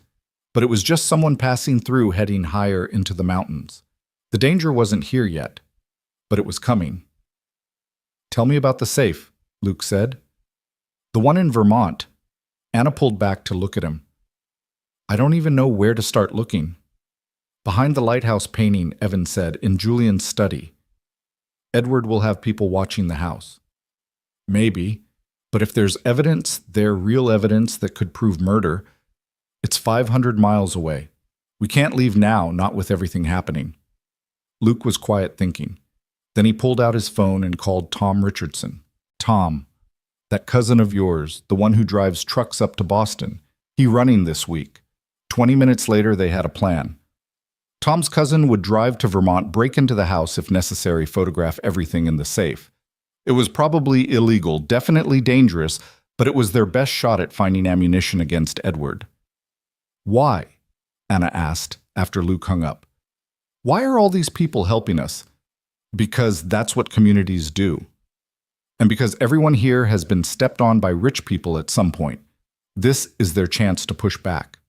But it was just someone passing through, heading higher into the mountains. The danger wasn't here yet, but it was coming. "Tell me about the safe," Luke said. "The one in Vermont." Anna pulled back to look at him. "I don't even know where to start looking." "Behind the lighthouse painting," Evan said, "in Julian's study. Edward will have people watching the house." "Maybe, but if there's evidence, real evidence that could prove murder, it's 500 miles away. We can't leave now, not with everything happening." Luke was quiet, thinking. Then he pulled out his phone and called Tom Richardson. "Tom, that cousin of yours, the one who drives trucks up to Boston, he running this week." 20 minutes later, they had a plan. Tom's cousin would drive to Vermont, break into the house if necessary, photograph everything in the safe. It was probably illegal, definitely dangerous, but it was their best shot at finding ammunition against Edward. "Why?" Anna asked after Luke hung up. "Why are all these people helping us?" "Because that's what communities do. And because everyone here has been stepped on by rich people at some point. This is their chance to push back."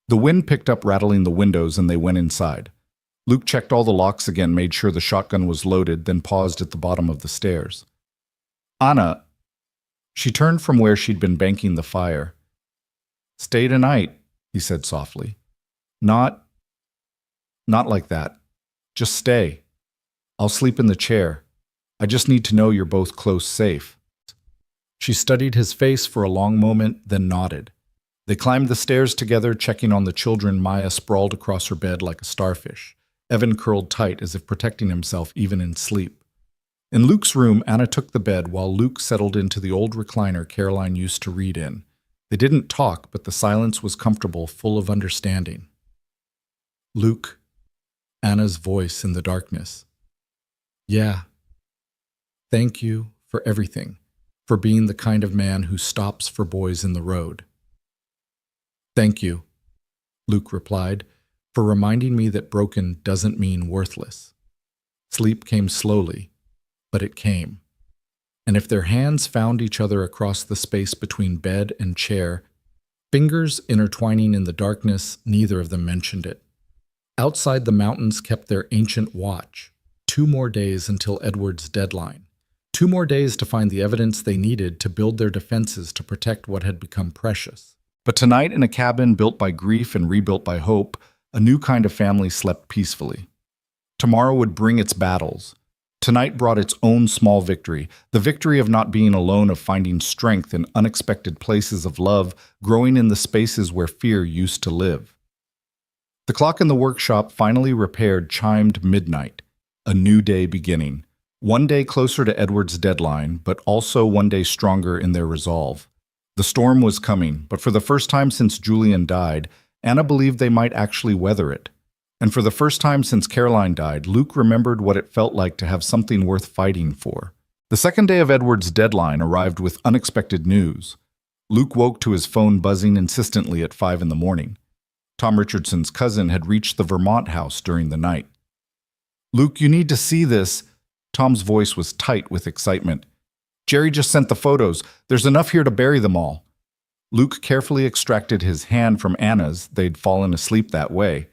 The wind picked up, rattling the windows, and they went inside. Luke checked all the locks again, made sure the shotgun was loaded, then paused at the bottom of the stairs. "Anna," she turned from where she'd been banking the fire. "Stay tonight," he said softly. Not like that. Just stay. I'll sleep in the chair. I just need to know you're both close safe." She studied his face for a long moment, then nodded. They climbed the stairs together, checking on the children. Maya sprawled across her bed like a starfish. Evan curled tight, as if protecting himself even in sleep. In Luke's room, Anna took the bed while Luke settled into the old recliner Caroline used to read in. They didn't talk, but the silence was comfortable, full of understanding. "Luke," Anna's voice in the darkness. "Yeah. Thank you for everything, for being the kind of man who stops for boys in the road." "Thank you," Luke replied, "for reminding me that broken doesn't mean worthless." Sleep came slowly, but it came. And if their hands found each other across the space between bed and chair, fingers intertwining in the darkness, neither of them mentioned it. Outside, the mountains kept their ancient watch. 2 more days until Edward's deadline. 2 more days to find the evidence they needed to build their defenses to protect what had become precious. But tonight, in a cabin built by grief and rebuilt by hope, a new kind of family slept peacefully. Tomorrow would bring its battles. Tonight brought its own small victory, the victory of not being alone, of finding strength in unexpected places of love, growing in the spaces where fear used to live. The clock in the workshop, finally repaired, chimed midnight. A new day beginning. 1 day closer to Edward's deadline, but also 1 day stronger in their resolve. The storm was coming, but for the first time since Julian died, Anna believed they might actually weather it. And for the first time since Caroline died, Luke remembered what it felt like to have something worth fighting for. The second day of Edward's deadline arrived with unexpected news. Luke woke to his phone buzzing insistently at 5 in the morning. Tom Richardson's cousin had reached the Vermont house during the night. "Luke, you need to see this." Tom's voice was tight with excitement. "Jerry just sent the photos. There's enough here to bury them all." Luke carefully extracted his hand from Anna's. They'd fallen asleep that way.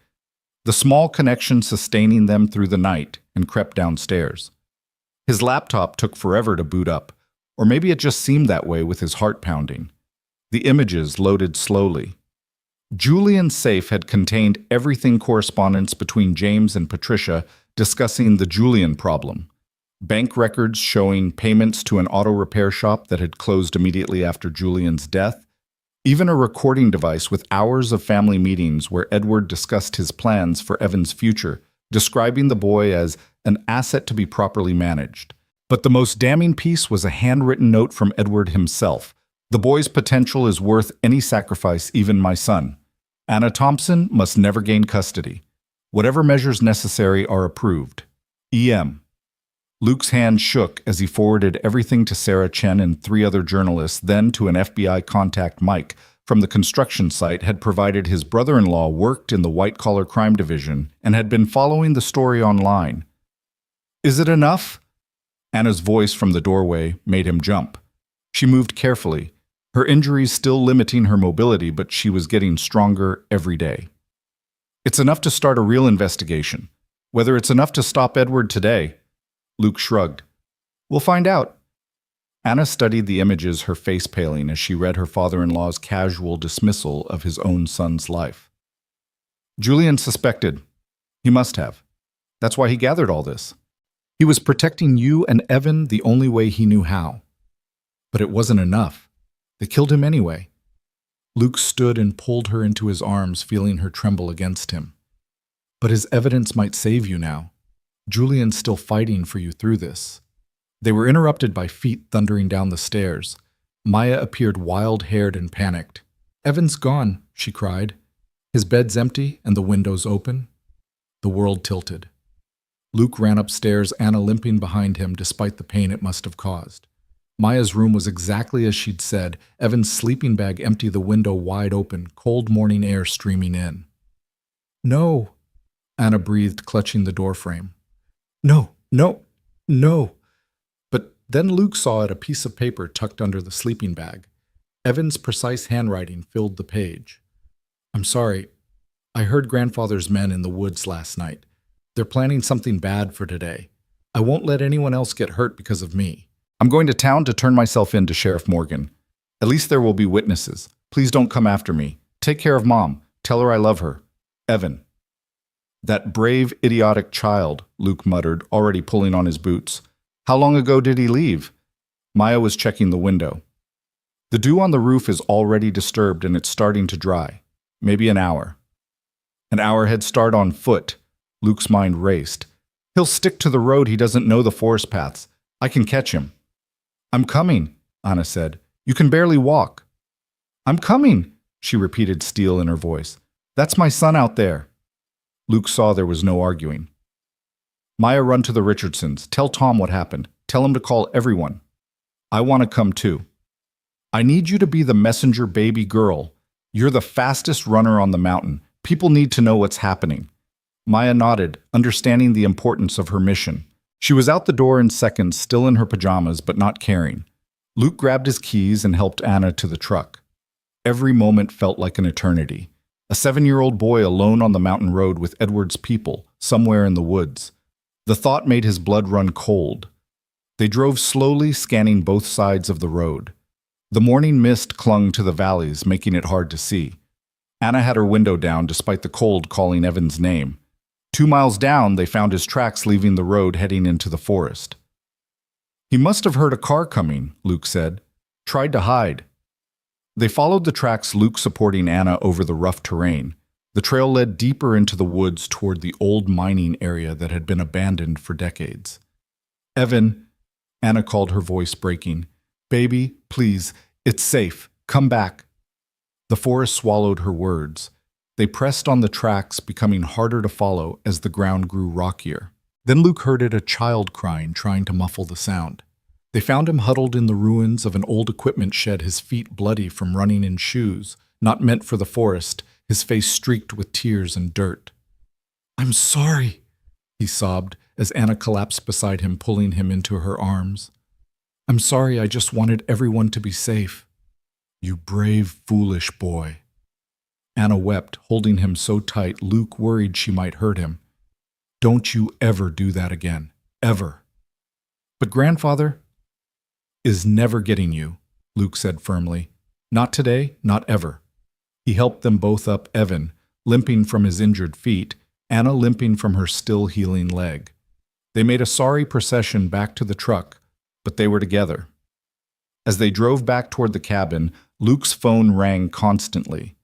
The small connection sustaining them through the night, and crept downstairs. His laptop took forever to boot up, or maybe it just seemed that way with his heart pounding. The images loaded slowly. Julian's safe had contained everything: correspondence between James and Patricia discussing the Julian problem. Bank records showing payments to an auto repair shop that had closed immediately after Julian's death, even a recording device with hours of family meetings where Edward discussed his plans for Evan's future, describing the boy as an asset to be properly managed. But the most damning piece was a handwritten note from Edward himself. The boy's potential is worth any sacrifice, even my son. Anna Thompson must never gain custody. Whatever measures necessary are approved. E.M. Luke's hand shook as he forwarded everything to Sarah Chen and 3 other journalists, then to an FBI contact. Mike, from the construction site, had provided his brother-in-law worked in the white-collar crime division and had been following the story online. "Is it enough?" Anna's voice from the doorway made him jump. She moved carefully, her injuries still limiting her mobility, but she was getting stronger every day. "It's enough to start a real investigation. Whether it's enough to stop Edward today." Luke shrugged. "We'll find out." Anna studied the images, her face paling as she read her father-in-law's casual dismissal of his own son's life. Julian suspected. He must have. That's why he gathered all this. He was protecting you and Evan the only way he knew how. But it wasn't enough. They killed him anyway. Luke stood and pulled her into his arms, feeling her tremble against him. "But his evidence might save you now. Julian's still fighting for you through this." They were interrupted by feet thundering down the stairs. Maya appeared wild-haired and panicked. "Evan's gone," she cried. "His bed's empty and the windows open." The world tilted. Luke ran upstairs, Anna limping behind him despite the pain it must have caused. Maya's room was exactly as she'd said, Evan's sleeping bag empty, the window wide open, cold morning air streaming in. "No," Anna breathed, clutching the doorframe. "No, no, no." But then Luke saw it, a piece of paper tucked under the sleeping bag. Evan's precise handwriting filled the page. "I'm sorry. I heard grandfather's men in the woods last night. They're planning something bad for today. I won't let anyone else get hurt because of me. I'm going to town to turn myself in to Sheriff Morgan. At least there will be witnesses. Please don't come after me. Take care of Mom. Tell her I love her. Evan." "That brave, idiotic child," Luke muttered, already pulling on his boots. "How long ago did he leave?" Maya was checking the window. "The dew on the roof is already disturbed and it's starting to dry. Maybe an hour." An hour head start on foot. Luke's mind raced. "He'll stick to the road. He doesn't know the forest paths. I can catch him." "I'm coming," Anna said. "You can barely walk." "I'm coming," she repeated, steel in her voice. "That's my son out there." Luke saw there was no arguing. "Maya, run to the Richardsons. Tell Tom what happened. Tell him to call everyone. I want to come too. I need you to be the messenger baby girl. You're the fastest runner on the mountain. People need to know what's happening." Maya nodded, understanding the importance of her mission. She was out the door in seconds, still in her pajamas, but not caring. Luke grabbed his keys and helped Anna to the truck. Every moment felt like an eternity. A 7-year-old boy alone on the mountain road with Edward's people, somewhere in the woods. The thought made his blood run cold. They drove slowly, scanning both sides of the road. The morning mist clung to the valleys, making it hard to see. Anna had her window down despite the cold calling Evan's name. 2 miles down, they found his tracks leaving the road heading into the forest. "He must have heard a car coming," Luke said. "Tried to hide." They followed the tracks, Luke supporting Anna over the rough terrain. The trail led deeper into the woods toward the old mining area that had been abandoned for decades. "Evan," Anna called, her voice breaking. "Baby, please, it's safe. Come back." The forest swallowed her words. They pressed on the tracks, becoming harder to follow as the ground grew rockier. Then Luke heard it, a child crying, trying to muffle the sound. They found him huddled in the ruins of an old equipment shed, his feet bloody from running in shoes, not meant for the forest, his face streaked with tears and dirt. "I'm sorry," he sobbed as Anna collapsed beside him, pulling him into her arms. "I'm sorry, I just wanted everyone to be safe." "You brave, foolish boy." Anna wept, holding him so tight Luke worried she might hurt him. "Don't you ever do that again. Ever." "But grandfather is never getting you," Luke said firmly. "Not today, not ever." He helped them both up, Evan limping from his injured feet, Anna limping from her still healing leg. They made a sorry procession back to the truck, but they were together. As they drove back toward the cabin, Luke's phone rang constantly.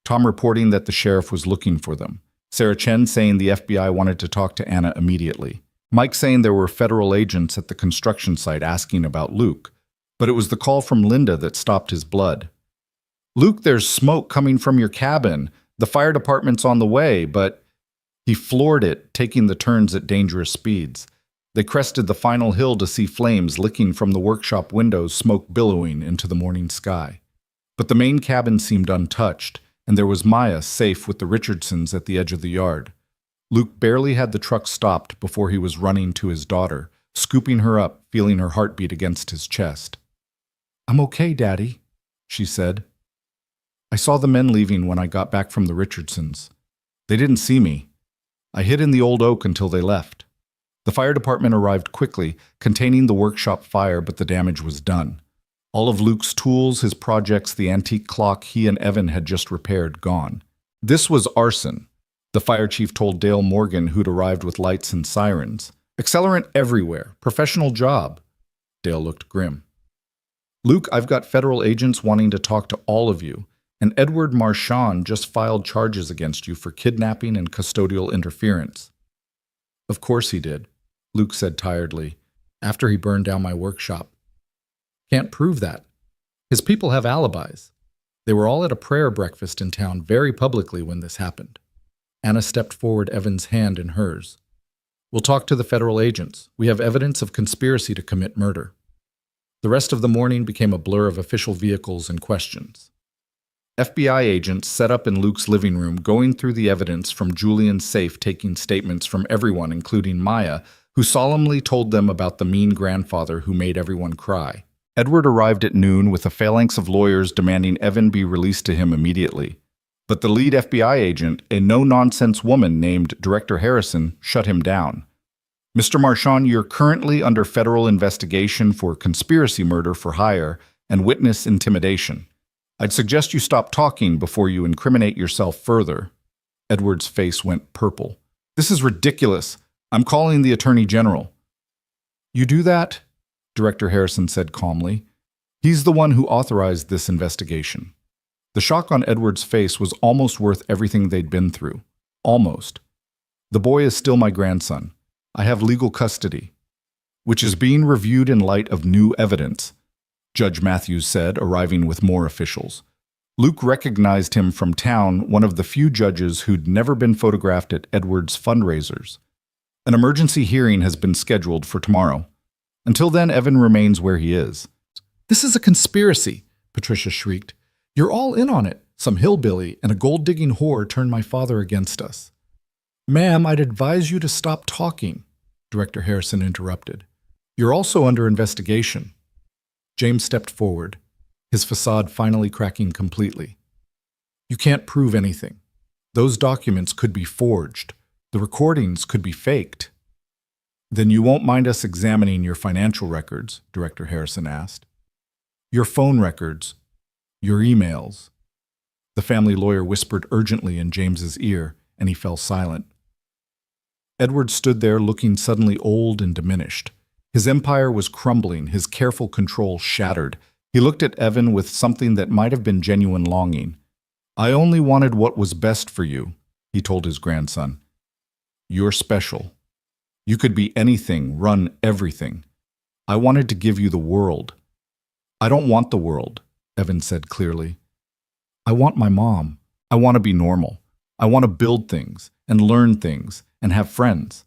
Tom reporting that the sheriff was looking for them. Sarah Chen saying the FBI wanted to talk to Anna immediately. Mike saying there were federal agents at the construction site asking about Luke, but it was the call from Linda that stopped his blood. "Luke, there's smoke coming from your cabin. The fire department's on the way," but he floored it, taking the turns at dangerous speeds. They crested the final hill to see flames licking from the workshop windows, smoke billowing into the morning sky. But the main cabin seemed untouched, and there was Maya safe with the Richardsons at the edge of the yard. Luke barely had the truck stopped before he was running to his daughter, scooping her up, feeling her heartbeat against his chest. "I'm okay, Daddy," she said. "I saw the men leaving when I got back from the Richardsons. They didn't see me. I hid in the old oak until they left." The fire department arrived quickly, containing the workshop fire, but the damage was done. All of Luke's tools, his projects, the antique clock he and Evan had just repaired, gone. "This was arson," the fire chief told Dale Morgan, who'd arrived with lights and sirens. "Accelerant everywhere. Professional job." Dale looked grim. "Luke, I've got federal agents wanting to talk to all of you, and Edward Marchand just filed charges against you for kidnapping and custodial interference." "Of course he did," Luke said tiredly, "after he burned down my workshop. Can't prove that. His people have alibis. They were all at a prayer breakfast in town very publicly when this happened." Anna stepped forward, Evan's hand in hers. "We'll talk to the federal agents. We have evidence of conspiracy to commit murder." The rest of the morning became a blur of official vehicles and questions. FBI agents set up in Luke's living room, going through the evidence from Julian's safe, taking statements from everyone, including Maya, who solemnly told them about the mean grandfather who made everyone cry. Edward arrived at noon with a phalanx of lawyers demanding Evan be released to him immediately. But the lead FBI agent, a no-nonsense woman named Director Harrison, shut him down. "Mr. Marchand, you're currently under federal investigation for conspiracy murder for hire and witness intimidation. I'd suggest you stop talking before you incriminate yourself further." Edward's face went purple. "This is ridiculous. I'm calling the Attorney General." "You do that?" Director Harrison said calmly. "He's the one who authorized this investigation." The shock on Edward's face was almost worth everything they'd been through. Almost. "The boy is still my grandson. I have legal custody, which is being reviewed in light of new evidence," Judge Matthews said, arriving with more officials. Luke recognized him from town, one of the few judges who'd never been photographed at Edward's fundraisers. "An emergency hearing has been scheduled for tomorrow. Until then, Evan remains where he is." "This is a conspiracy," Patricia shrieked. "You're all in on it. Some hillbilly and a gold-digging whore turned my father against us." "Ma'am, I'd advise you to stop talking," Director Harrison interrupted. "You're also under investigation." James stepped forward, his facade finally cracking completely. "You can't prove anything. Those documents could be forged. The recordings could be faked." "Then you won't mind us examining your financial records?" Director Harrison asked. "Your phone records, your emails." The family lawyer whispered urgently in James's ear, and he fell silent. Edward stood there looking suddenly old and diminished. His empire was crumbling, his careful control shattered. He looked at Evan with something that might have been genuine longing. "I only wanted what was best for you," he told his grandson. "You're special. You could be anything, run everything. I wanted to give you the world." "I don't want the world," Evan said clearly. "I want my mom. I want to be normal. I want to build things and learn things and have friends.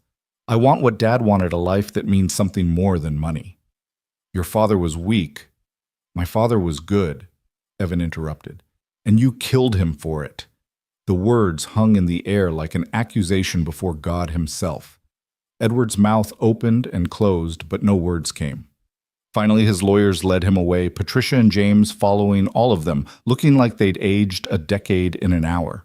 I want what Dad wanted, a life that means something more than money." "Your father was weak. My father was good," Evan interrupted. "And you killed him for it." The words hung in the air like an accusation before God himself. Edward's mouth opened and closed, but no words came. Finally, his lawyers led him away, Patricia and James following all of them, looking like they'd aged a decade in an hour.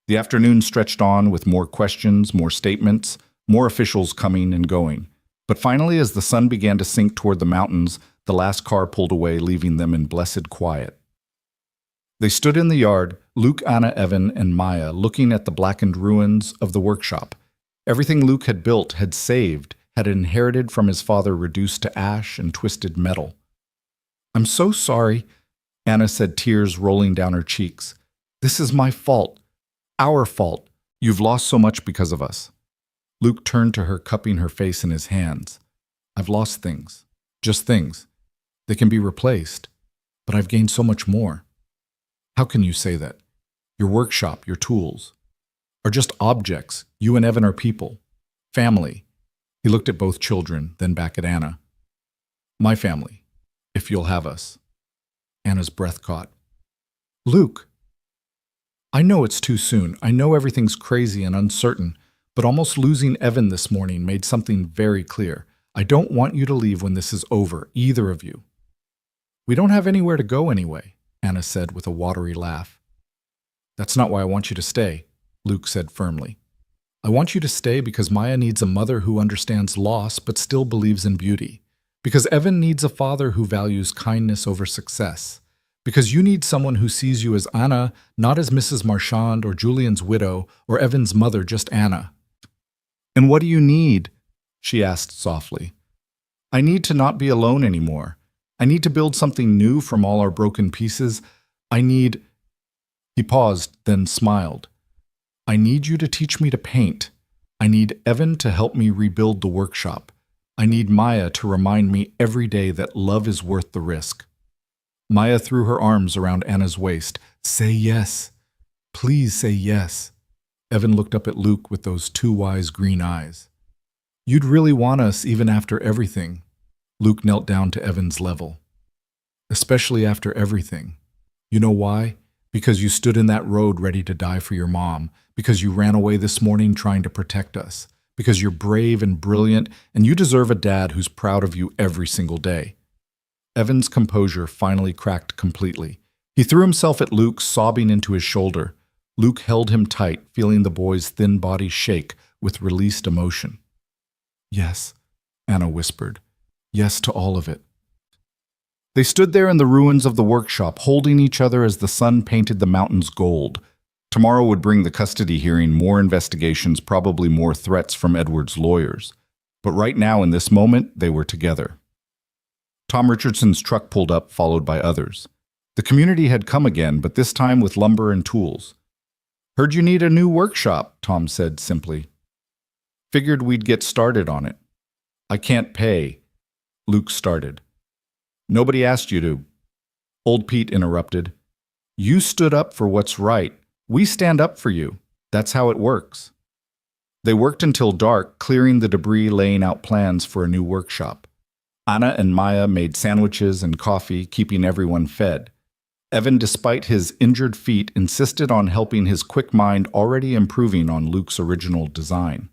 The afternoon stretched on with more questions, more statements, more officials coming and going. But finally, as the sun began to sink toward the mountains, the last car pulled away, leaving them in blessed quiet. They stood in the yard, Luke, Anna, Evan, and Maya, looking at the blackened ruins of the workshop. Everything Luke had built, had saved, had inherited from his father reduced to ash and twisted metal. "I'm so sorry," Anna said, tears rolling down her cheeks. "This is my fault. Our fault. You've lost so much because of us." Luke turned to her, cupping her face in his hands. "I've lost things. Just things. They can be replaced. But I've gained so much more." "How can you say that? Your workshop, your tools, are just objects. You and Evan are people. Family." He looked at both children, then back at Anna. "My family, if you'll have us." Anna's breath caught. "Luke, I know it's too soon. I know everything's crazy and uncertain, but almost losing Evan this morning made something very clear. I don't want you to leave when this is over, either of you." "We don't have anywhere to go anyway," Anna said with a watery laugh. "That's not why I want you to stay," Luke said firmly. "I want you to stay because Maya needs a mother who understands loss but still believes in beauty. Because Evan needs a father who values kindness over success. Because you need someone who sees you as Anna, not as Mrs. Marchand or Julian's widow or Evan's mother, just Anna." "And what do you need?" she asked softly. "I need to not be alone anymore. I need to build something new from all our broken pieces. I need—" He paused, then smiled. "I need you to teach me to paint. I need Evan to help me rebuild the workshop. I need Maya to remind me every day that love is worth the risk." Maya threw her arms around Anna's waist. "Say yes. Please say yes." Evan looked up at Luke with those two wise green eyes. "You'd really want us even after everything." Luke knelt down to Evan's level. "Especially after everything. You know why? Because you stood in that road ready to die for your mom. Because you ran away this morning trying to protect us. Because you're brave and brilliant, and you deserve a dad who's proud of you every single day." Evan's composure finally cracked completely. He threw himself at Luke, sobbing into his shoulder. Luke held him tight, feeling the boy's thin body shake with released emotion. "Yes," Anna whispered. "Yes to all of it." They stood there in the ruins of the workshop, holding each other as the sun painted the mountains gold. Tomorrow would bring the custody hearing, more investigations, probably more threats from Edward's lawyers. But right now, in this moment, they were together. Tom Richardson's truck pulled up, followed by others. The community had come again, but this time with lumber and tools. "Heard you need a new workshop," Tom said simply. "Figured we'd get started on it." "I can't pay," Luke started. "Nobody asked you to," Old Pete interrupted. "You stood up for what's right. We stand up for you. That's how it works." They worked until dark, clearing the debris, laying out plans for a new workshop. Anna and Maya made sandwiches and coffee, keeping everyone fed. Evan, despite his injured feet, insisted on helping, his quick mind already improving on Luke's original design.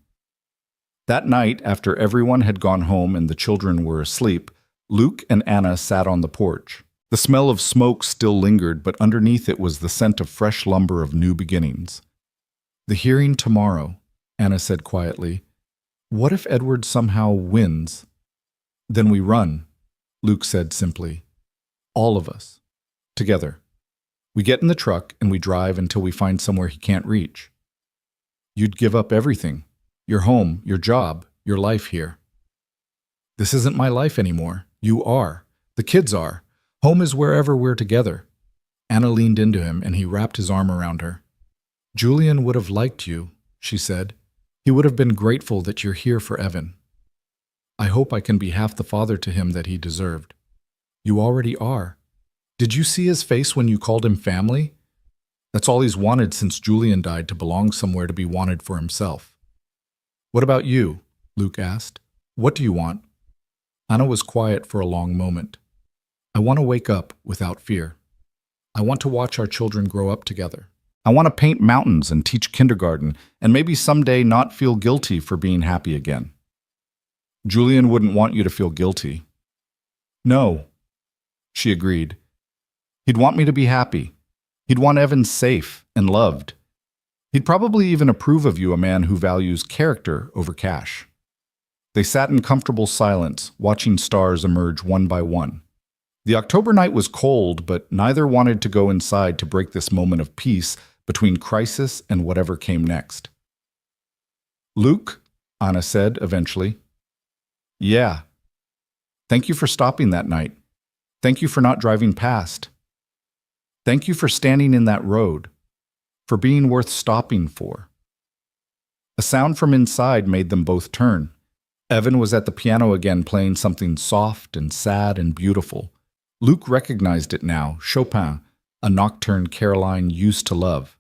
That night, after everyone had gone home and the children were asleep, Luke and Anna sat on the porch. The smell of smoke still lingered, but underneath it was the scent of fresh lumber of new beginnings. "The hearing tomorrow," Anna said quietly. "What if Edward somehow wins?" "Then we run," Luke said simply. "All of us. Together. We get in the truck and we drive until we find somewhere he can't reach." "You'd give up everything. Your home, your job, your life here." "This isn't my life anymore. You are. The kids are. Home is wherever we're together." Anna leaned into him and he wrapped his arm around her. "Julian would have liked you," she said. "He would have been grateful that you're here for Evan. I hope I can be half the father to him that he deserved. You already are. Did you see his face when you called him family? That's all he's wanted since Julian died, to belong somewhere, to be wanted for himself." "What about you?" Luke asked. "What do you want?" Anna was quiet for a long moment. "I want to wake up without fear. I want to watch our children grow up together. I want to paint mountains and teach kindergarten, and maybe someday not feel guilty for being happy again." "Julian wouldn't want you to feel guilty." "No," she agreed. "He'd want me to be happy. He'd want Evan safe and loved. He'd probably even approve of you, a man who values character over cash." They sat in comfortable silence, watching stars emerge one by one. The October night was cold, but neither wanted to go inside to break this moment of peace between crisis and whatever came next. "Luke," Anna said eventually, Yeah. Thank you for stopping that night. Thank you for not driving past. Thank you for standing in that road, for being worth stopping for. A sound from inside made them both turn. Evan was at the piano again playing something soft and sad and beautiful. Luke recognized it now, Chopin, a nocturne Caroline used to love.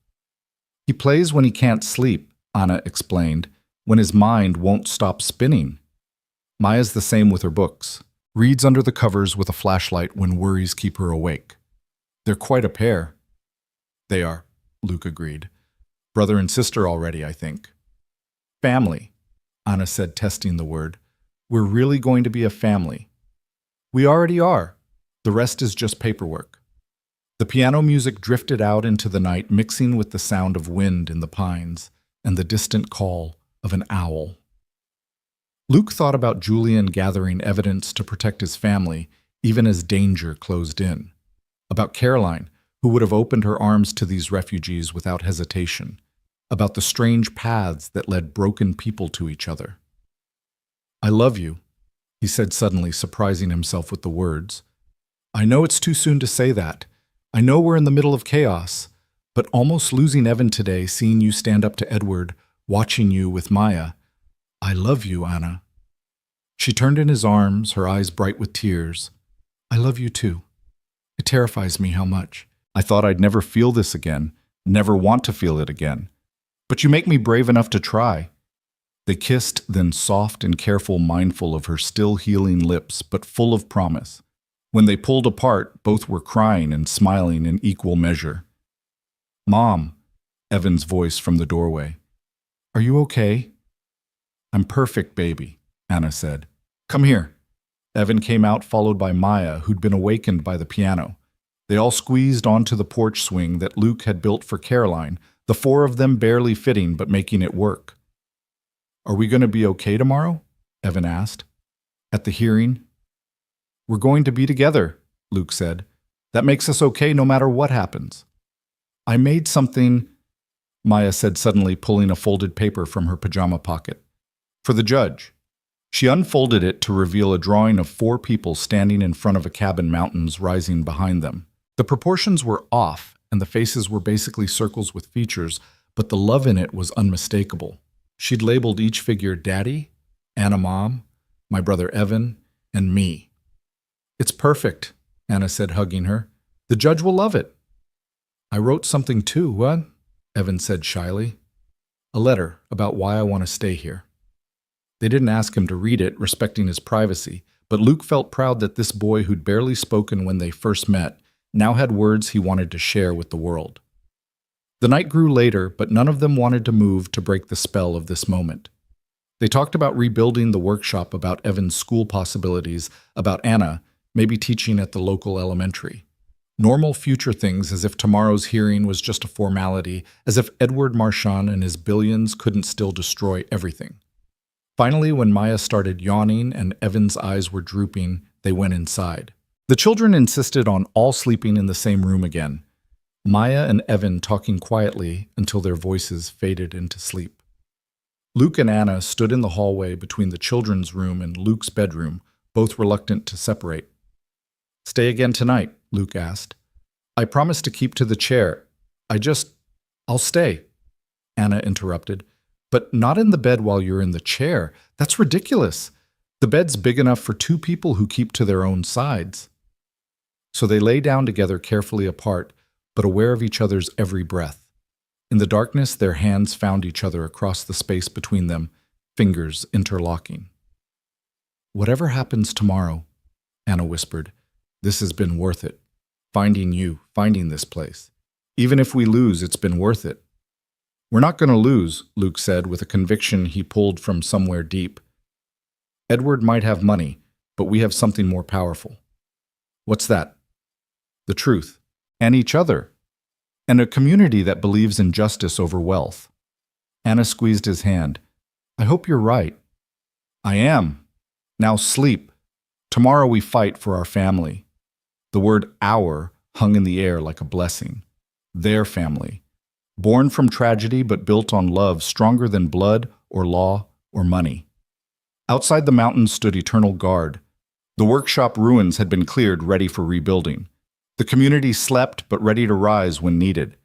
He plays when he can't sleep, Anna explained, when his mind won't stop spinning. Maya's the same with her books. Reads under the covers with a flashlight when worries keep her awake. They're quite a pair. They are, Luke agreed. Brother and sister already, I think. Family, Anna said, testing the word. We're really going to be a family. We already are. The rest is just paperwork. The piano music drifted out into the night, mixing with the sound of wind in the pines and the distant call of an owl. Luke thought about Julian gathering evidence to protect his family, even as danger closed in. About Caroline, who would have opened her arms to these refugees without hesitation. About the strange paths that led broken people to each other. I love you, he said suddenly, surprising himself with the words. I know it's too soon to say that. I know we're in the middle of chaos, but almost losing Evan today, seeing you stand up to Edward, watching you with Maya. I love you, Anna. She turned in his arms, her eyes bright with tears. I love you too. It terrifies me how much. I thought I'd never feel this again, never want to feel it again. But you make me brave enough to try. They kissed, then soft and careful, mindful of her still healing lips, but full of promise. When they pulled apart, both were crying and smiling in equal measure. Mom, Evan's voice from the doorway. Are you okay? I'm perfect, baby, Anna said. Come here. Evan came out, followed by Maya, who'd been awakened by the piano. They all squeezed onto the porch swing that Luke had built for Caroline, the four of them barely fitting but making it work. Are we going to be okay tomorrow? Evan asked. At the hearing? We're going to be together, Luke said. That makes us okay no matter what happens. I made something, Maya said suddenly, pulling a folded paper from her pajama pocket. For the judge. She unfolded it to reveal a drawing of 4 people standing in front of a cabin, mountains rising behind them. The proportions were off, and the faces were basically circles with features, but the love in it was unmistakable. She'd labeled each figure Daddy, Anna Mom, my brother Evan, and me. It's perfect, Anna said, hugging her. The judge will love it. I wrote something too, what? Evan said shyly. A letter about why I want to stay here. They didn't ask him to read it, respecting his privacy, but Luke felt proud that this boy who'd barely spoken when they first met now had words he wanted to share with the world. The night grew later, but none of them wanted to move to break the spell of this moment. They talked about rebuilding the workshop, about Evan's school possibilities, about Anna, maybe teaching at the local elementary. Normal future things, as if tomorrow's hearing was just a formality, as if Edward Marchand and his billions couldn't still destroy everything. Finally, when Maya started yawning and Evan's eyes were drooping, they went inside. The children insisted on all sleeping in the same room again, Maya and Evan talking quietly until their voices faded into sleep. Luke and Anna stood in the hallway between the children's room and Luke's bedroom, both reluctant to separate. Stay again tonight, Luke asked. I promise to keep to the chair. I'll stay, Anna interrupted. But not in the bed while you're in the chair. That's ridiculous. The bed's big enough for 2 people who keep to their own sides. So they lay down together, carefully apart, but aware of each other's every breath. In the darkness, their hands found each other across the space between them, fingers interlocking. Whatever happens tomorrow, Anna whispered, this has been worth it. Finding you, finding this place. Even if we lose, it's been worth it. We're not going to lose, Luke said with a conviction he pulled from somewhere deep. Edward might have money, but we have something more powerful. What's that? The truth. And each other. And a community that believes in justice over wealth. Anna squeezed his hand. I hope you're right. I am. Now sleep. Tomorrow we fight for our family. The word our hung in the air like a blessing. Their family. Born from tragedy but built on love stronger than blood or law or money. Outside the mountains stood eternal guard. The workshop ruins had been cleared, ready for rebuilding. The community slept, but ready to rise when needed.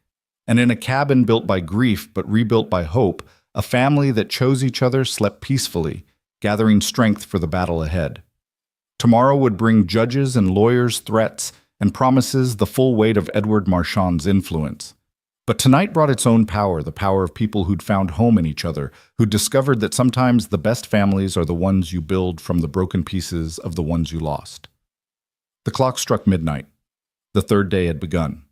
And in a cabin built by grief, but rebuilt by hope, a family that chose each other slept peacefully, gathering strength for the battle ahead. Tomorrow would bring judges and lawyers' threats and promises, the full weight of Edward Marchand's influence. But tonight brought its own power, the power of people who'd found home in each other, who'd discovered that sometimes the best families are the ones you build from the broken pieces of the ones you lost. The clock struck midnight. The third day had begun.